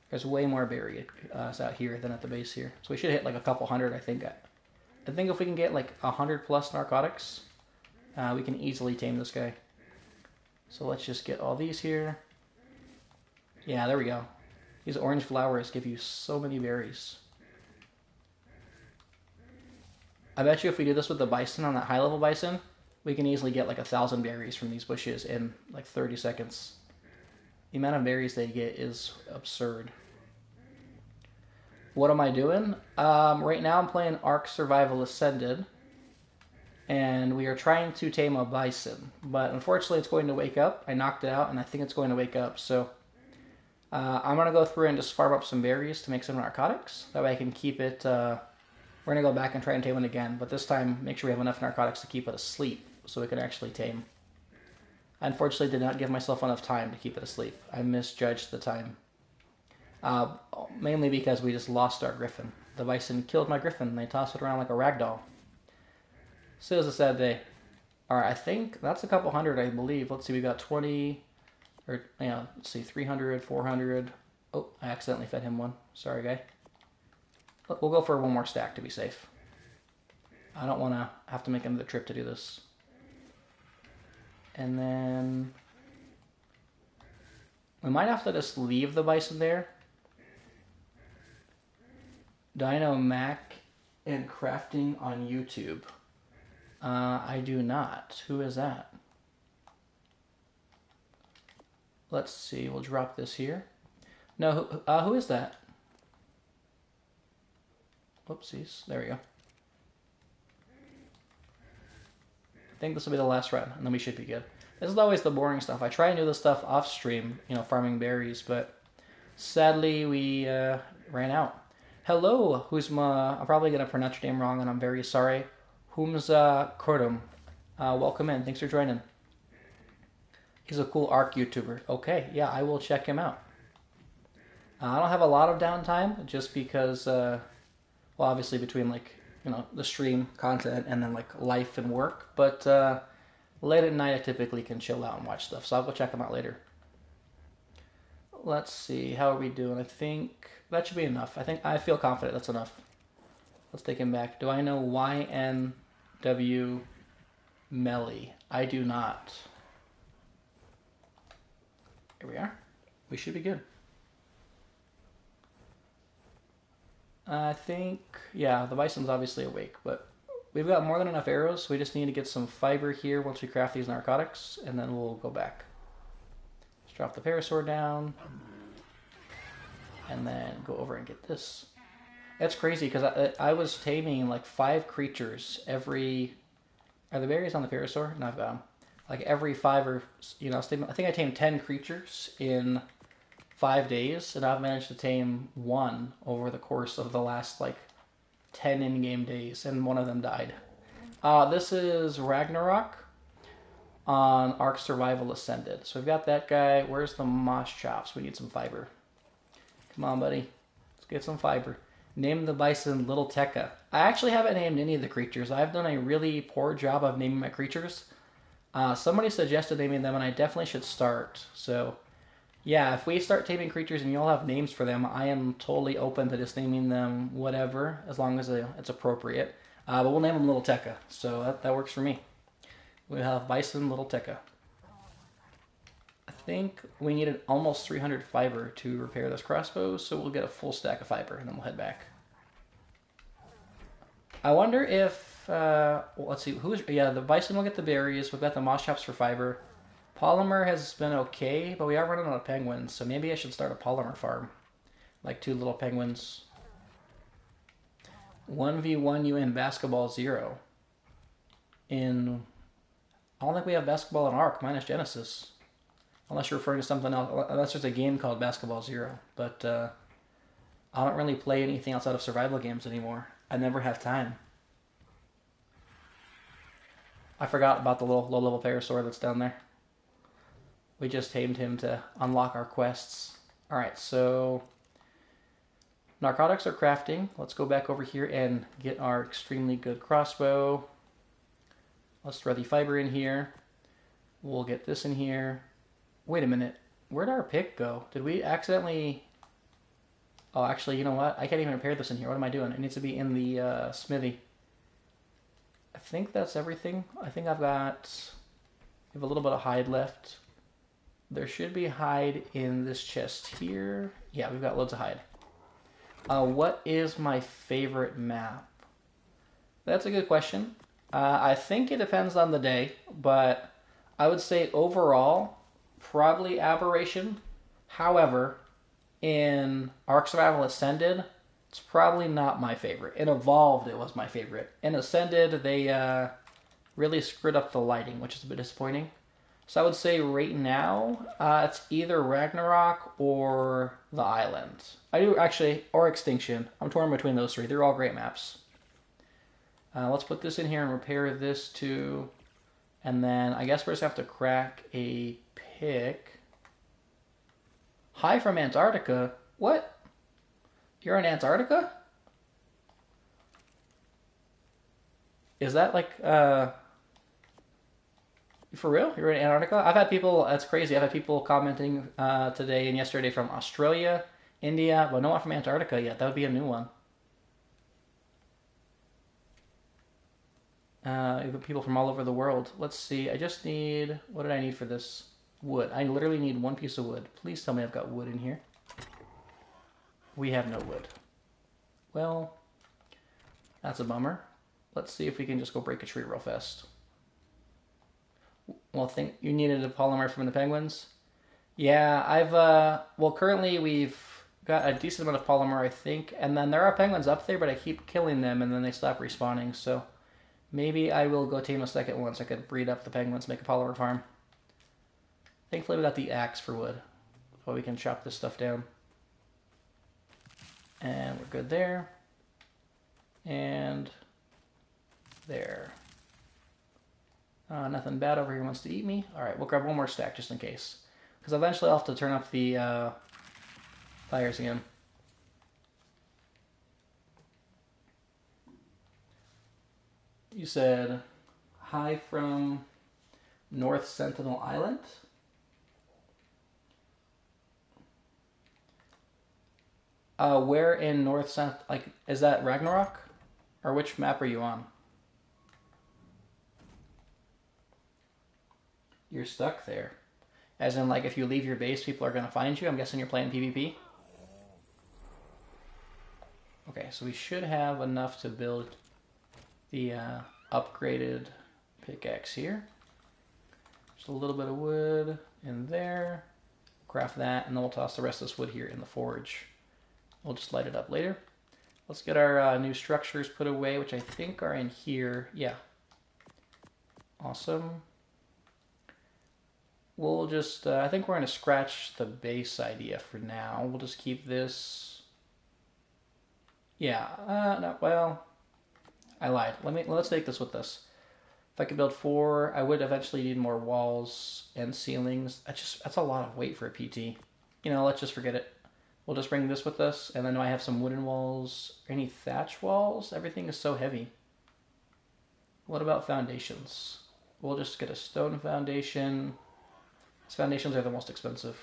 There's way more berry out here than at the base here, so we should hit, like, a couple hundred, I think. I think if we can get, like, 100 plus narcotics, we can easily tame this guy. So let's just get all these here. Yeah, there we go. These orange flowers give you so many berries. I bet you if we do this with the bison on that high level bison, we can easily get like 1,000 berries from these bushes in like 30 seconds. The amount of berries they get is absurd. What am I doing? Right now I'm playing Ark Survival Ascended. And we are trying to tame a bison, but unfortunately it's going to wake up. I knocked it out, and I think it's going to wake up, so I'm going to go through and just farm up some berries to make some narcotics. That way I can keep it, we're going to go back and try and tame it again, but this time make sure we have enough narcotics to keep it asleep, so we can actually tame. I unfortunately did not give myself enough time to keep it asleep. I misjudged the time. Mainly because we just lost our Griffin. The bison killed my Griffin, and they tossed it around like a rag doll. So it was a sad day. Alright, I think that's a couple hundred, I believe. Let's see, we got 20, or, let's see, 300, 400. Oh, I accidentally fed him one. Sorry, guy. We'll go for one more stack to be safe. I don't want to have to make another trip to do this. And then we might have to just leave the bison there. Dino Mac and crafting on YouTube. I do not. Who is that? Let's see. We'll drop this here. No, who is that? Whoopsies. There we go. I think this will be the last run, and then we should be good. This is always the boring stuff. I try and do this stuff off stream, farming berries, but sadly we ran out. Hello, I'm probably going to pronounce your name wrong, and I'm very sorry. Humza Kordum. Welcome in. Thanks for joining. He's a cool Ark YouTuber. Okay, yeah, I will check him out. I don't have a lot of downtime, just because, well, obviously between, the stream content and then, life and work. But late at night, I typically can chill out and watch stuff, so I'll go check him out later. Let's see. How are we doing? I think that should be enough. I feel confident that's enough. Let's take him back. Do I know YNW Melly? I do not. Here we are. We should be good. I think, yeah, the bison's obviously awake, but we've got more than enough arrows. We just need to get some fiber here once we craft these narcotics, and then we'll go back. Let's drop the parasaur down, and then go over and get this. That's crazy, because I was taming like 5 creatures every... Are the berries on the parasaur? No, I've got them. Like every 5 or, I think I tamed 10 creatures in 5 days, and I've managed to tame 1 over the course of the last like 10 in-game days, and 1 of them died. This is Ragnarok on Ark Survival Ascended. So we've got that guy. Where's the moss chops? We need some fiber. Come on, buddy. Let's get some fiber. Name the bison Little Tekka. I actually haven't named any of the creatures. I've done a really poor job of naming my creatures. Somebody suggested naming them, and I definitely should start. So, yeah, if we start taming creatures and you all have names for them, I am totally open to just naming them whatever, as long as it's appropriate. But we'll name them Little Tekka, so that works for me. We have Bison Little Tekka. I think we needed almost 300 fiber to repair this crossbow, so we'll get a full stack of fiber, and then we'll head back. I wonder if, let's see, the bison will get the berries. We've got the moss chops for fiber. Polymer has been okay, but we are running out of penguins, so maybe I should start a polymer farm. Like 2 little penguins. 1v1 you in Basketball 0. I don't think we have Basketball in Ark, minus Genesis. Unless you're referring to something else. Unless there's a game called Basketball 0. But I don't really play anything outside of survival games anymore. I never have time. I forgot about the low-level parasaur that's down there. We just tamed him to unlock our quests. Alright, so... narcotics are crafting. Let's go back over here and get our extremely good crossbow. Let's throw the fiber in here. We'll get this in here. Wait a minute. Where'd our pick go? Did we accidentally... Oh, actually, you know what? I can't even repair this in here. What am I doing? It needs to be in the smithy. I think that's everything. I think I've got... We have a little bit of hide left. There should be hide in this chest here. Yeah, we've got loads of hide. What is my favorite map? That's a good question. I think it depends on the day, but I would say overall, probably Aberration. However, in Ark Survival Ascended, it's probably not my favorite. In Evolved, it was my favorite. In Ascended, they really screwed up the lighting, which is a bit disappointing. So I would say right now, it's either Ragnarok or the Islands. Or Extinction. I'm torn between those 3. They're all great maps. Let's put this in here and repair this too. And then I guess we're just going to have to crack a pick. Hi from Antarctica? What? You're in Antarctica? Is that like, for real? You're in Antarctica? I've had people, that's crazy, I've had people commenting today and yesterday from Australia, India, but no one from Antarctica yet. That would be a new one. People from all over the world. Let's see, I just need, what did I need for this? Wood. I literally need 1 piece of wood. Please tell me I've got wood in here. We have no wood. Well, that's a bummer. Let's see if we can just go break a tree real fast. Well, you needed a polymer from the penguins? Yeah, currently we've got a decent amount of polymer, I think, and then there are penguins up there, but I keep killing them, and then they stop respawning, so maybe I will go tame a second one so I could breed up the penguins, make a polymer farm. Thankfully we got the axe for wood, so we can chop this stuff down. And we're good there. And there. Nothing bad over here wants to eat me. Alright, we'll grab 1 more stack just in case. Because eventually I'll have to turn up the fires again. You said, hi from North Sentinel Island? Where in North South? Like, is that Ragnarok, or which map are you on? You're stuck there. As in, like, if you leave your base, people are gonna find you. I'm guessing you're playing PvP. Okay, so we should have enough to build the upgraded pickaxe here. Just a little bit of wood in there. Craft that, and then we'll toss the rest of this wood here in the forge. We'll just light it up later. Let's get our new structures put away, which I think are in here. Yeah. Awesome. We'll just, I think we're going to scratch the base idea for now. We'll just keep this. Yeah, no, well, I lied. Let's take this with us. If I could build 4, I would eventually need more walls and ceilings. That's a lot of weight for a PT. You know, let's just forget it. We'll just bring this with us, and then I have some wooden walls. Any thatch walls? Everything is so heavy. What about foundations? We'll just get a stone foundation. These foundations are the most expensive.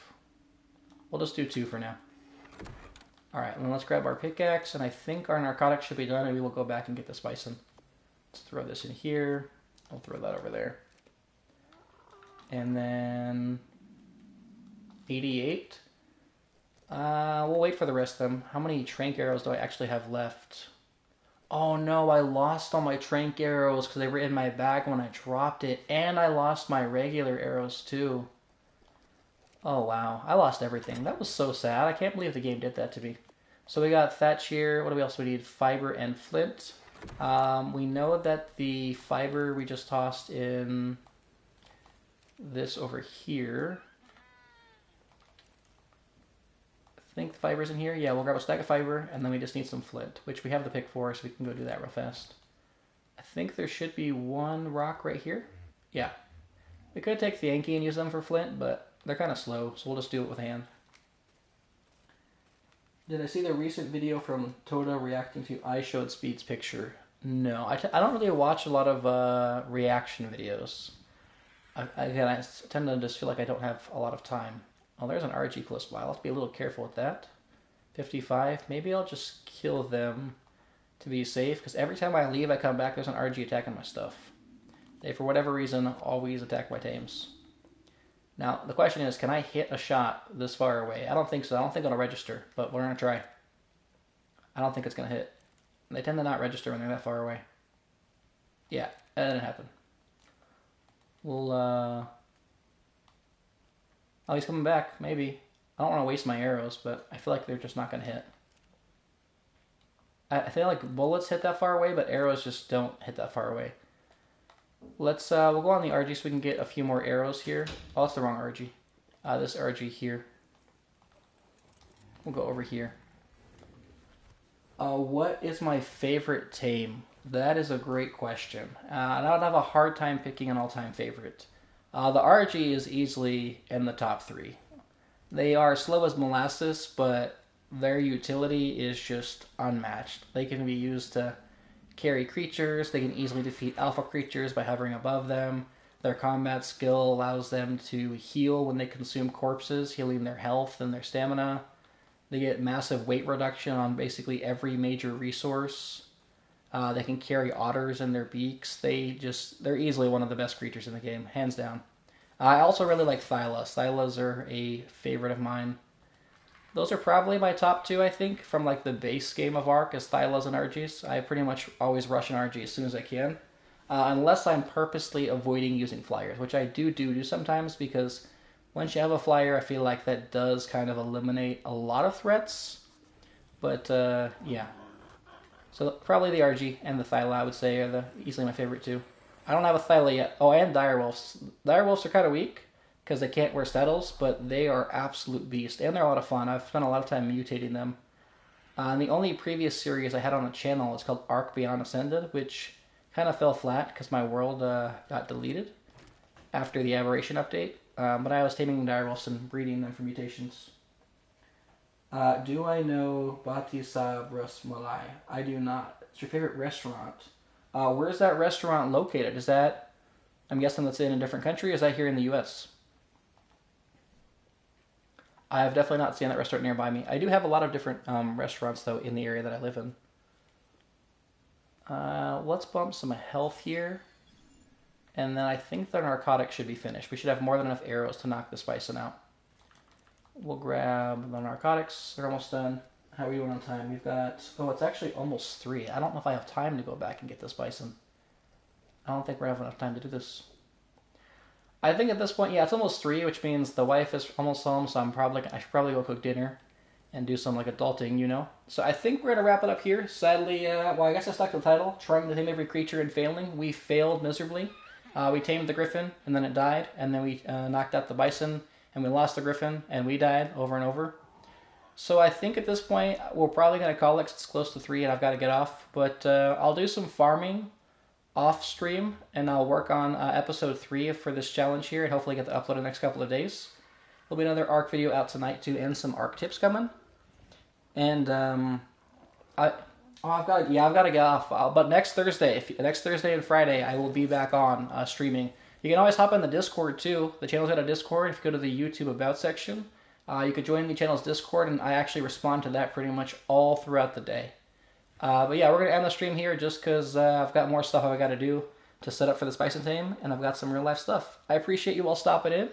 We'll just do 2 for now. Alright, then let's grab our pickaxe, and I think our narcotics should be done, and we will go back and get this bison. Let's throw this in here. I'll throw that over there. And then 88. We'll wait for the rest of them. How many trank arrows do I actually have left? Oh no, I lost all my trank arrows because they were in my bag when I dropped it. And I lost my regular arrows too. Oh wow, I lost everything. That was so sad. I can't believe the game did that to me. So we got thatch here. What do we also need? Fiber and flint. We know that the fiber we just tossed in this over here. I think the fiber's in here. Yeah, we'll grab a stack of fiber, and then we just need some flint, which we have the pick for, so we can go do that real fast. I think there should be 1 rock right here. Yeah. We could take the Yankee and use them for flint, but they're kind of slow, so we'll just do it with hand. Did I see the recent video from Toda reacting to I Showed Speed's picture? No, I don't really watch a lot of reaction videos. Again, I tend to just feel like I don't have a lot of time. Oh, there's an RG close by. I'll have to be a little careful with that. 55. Maybe I'll just kill them to be safe, because every time I leave, I come back, there's an RG attacking my stuff. They, for whatever reason, always attack my tames. Now, the question is, can I hit a shot this far away? I don't think so. I don't think it'll register, but we're going to try. I don't think it's going to hit. They tend to not register when they're that far away. Yeah, that didn't happen. We'll, oh, he's coming back, maybe. I don't want to waste my arrows, but I feel like they're just not going to hit. I feel like bullets hit that far away, but arrows just don't hit that far away. Let's, we'll go on the RG so we can get a few more arrows here. Oh, that's the wrong RG. This RG here. We'll go over here. What is my favorite tame? That is a great question. I don't have a hard time picking an all-time favorite. The RG is easily in the top 3. They are slow as molasses, but their utility is just unmatched. They can be used to carry creatures. They can easily defeat alpha creatures by hovering above them. Their combat skill allows them to heal when they consume corpses, healing their health and their stamina. They get massive weight reduction on basically every major resource. They can carry otters in their beaks. They're easily one of the best creatures in the game, hands down. I also really like Thylas. Thylas are a favorite of mine. Those are probably my top 2, I think, from like the base game of Ark, as Thylas and RGs. I pretty much always rush an RG as soon as I can, unless I'm purposely avoiding using flyers, which I do sometimes, because once you have a flyer, I feel like that does kind of eliminate a lot of threats. But yeah, so probably the RG and the Thyla, I would say, are easily my favorite too. I don't have a Thyla yet. Oh, and direwolves. Direwolves are kind of weak because they can't wear saddles, but they are absolute beasts, and they're a lot of fun. I've spent a lot of time mutating them. And the only previous series I had on the channel is called Ark Beyond Ascended, which kind of fell flat because my world got deleted after the Aberration update. But I was taming direwolves and breeding them for mutations. Do I know Batisab Rasmalai? I do not. It's your favorite restaurant. Where's that restaurant located? Is that, I'm guessing that's in a different country, or is that here in the U.S.? I have definitely not seen that restaurant nearby me. I do have a lot of different restaurants, though, in the area that I live in. Let's bump some health here. And then I think the narcotics should be finished. We should have more than enough arrows to knock this bison out. We'll grab the narcotics. They're almost done. How are we doing on time? We've got... Oh, it's actually almost 3. I don't know if I have time to go back and get this bison. I don't think we're going to have enough time to do this. I think at this point, yeah, it's almost 3, which means the wife is almost home, so I should probably go cook dinner and do some, like, adulting, you know? So I think we're going to wrap it up here. Sadly, well, I guess I stuck to the title, trying to tame every creature and failing. We failed miserably. We tamed the Griffin, and then it died, and then we knocked out the Bison, and we lost the Griffin, and we died over and over. So I think at this point, we're probably going to call it 'cause it's close to 3, and I've got to get off. But I'll do some farming off stream, and I'll work on episode 3 for this challenge here, and hopefully get the upload in the next couple of days. There'll be another ARC video out tonight, too, and some ARC tips coming. And I've got to get off. But next Thursday and Friday, I will be back on streaming. You can always hop on the Discord too. The channel's got a Discord. If you go to the YouTube About section, you could join the channel's Discord, and I actually respond to that pretty much all throughout the day. But yeah, we're gonna end the stream here just because I've got more stuff I've got to do to set up for this Bison tame, and I've got some real life stuff. I appreciate you all stopping in.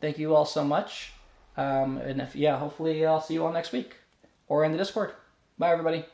Thank you all so much. And hopefully I'll see you all next week or in the Discord. Bye, everybody.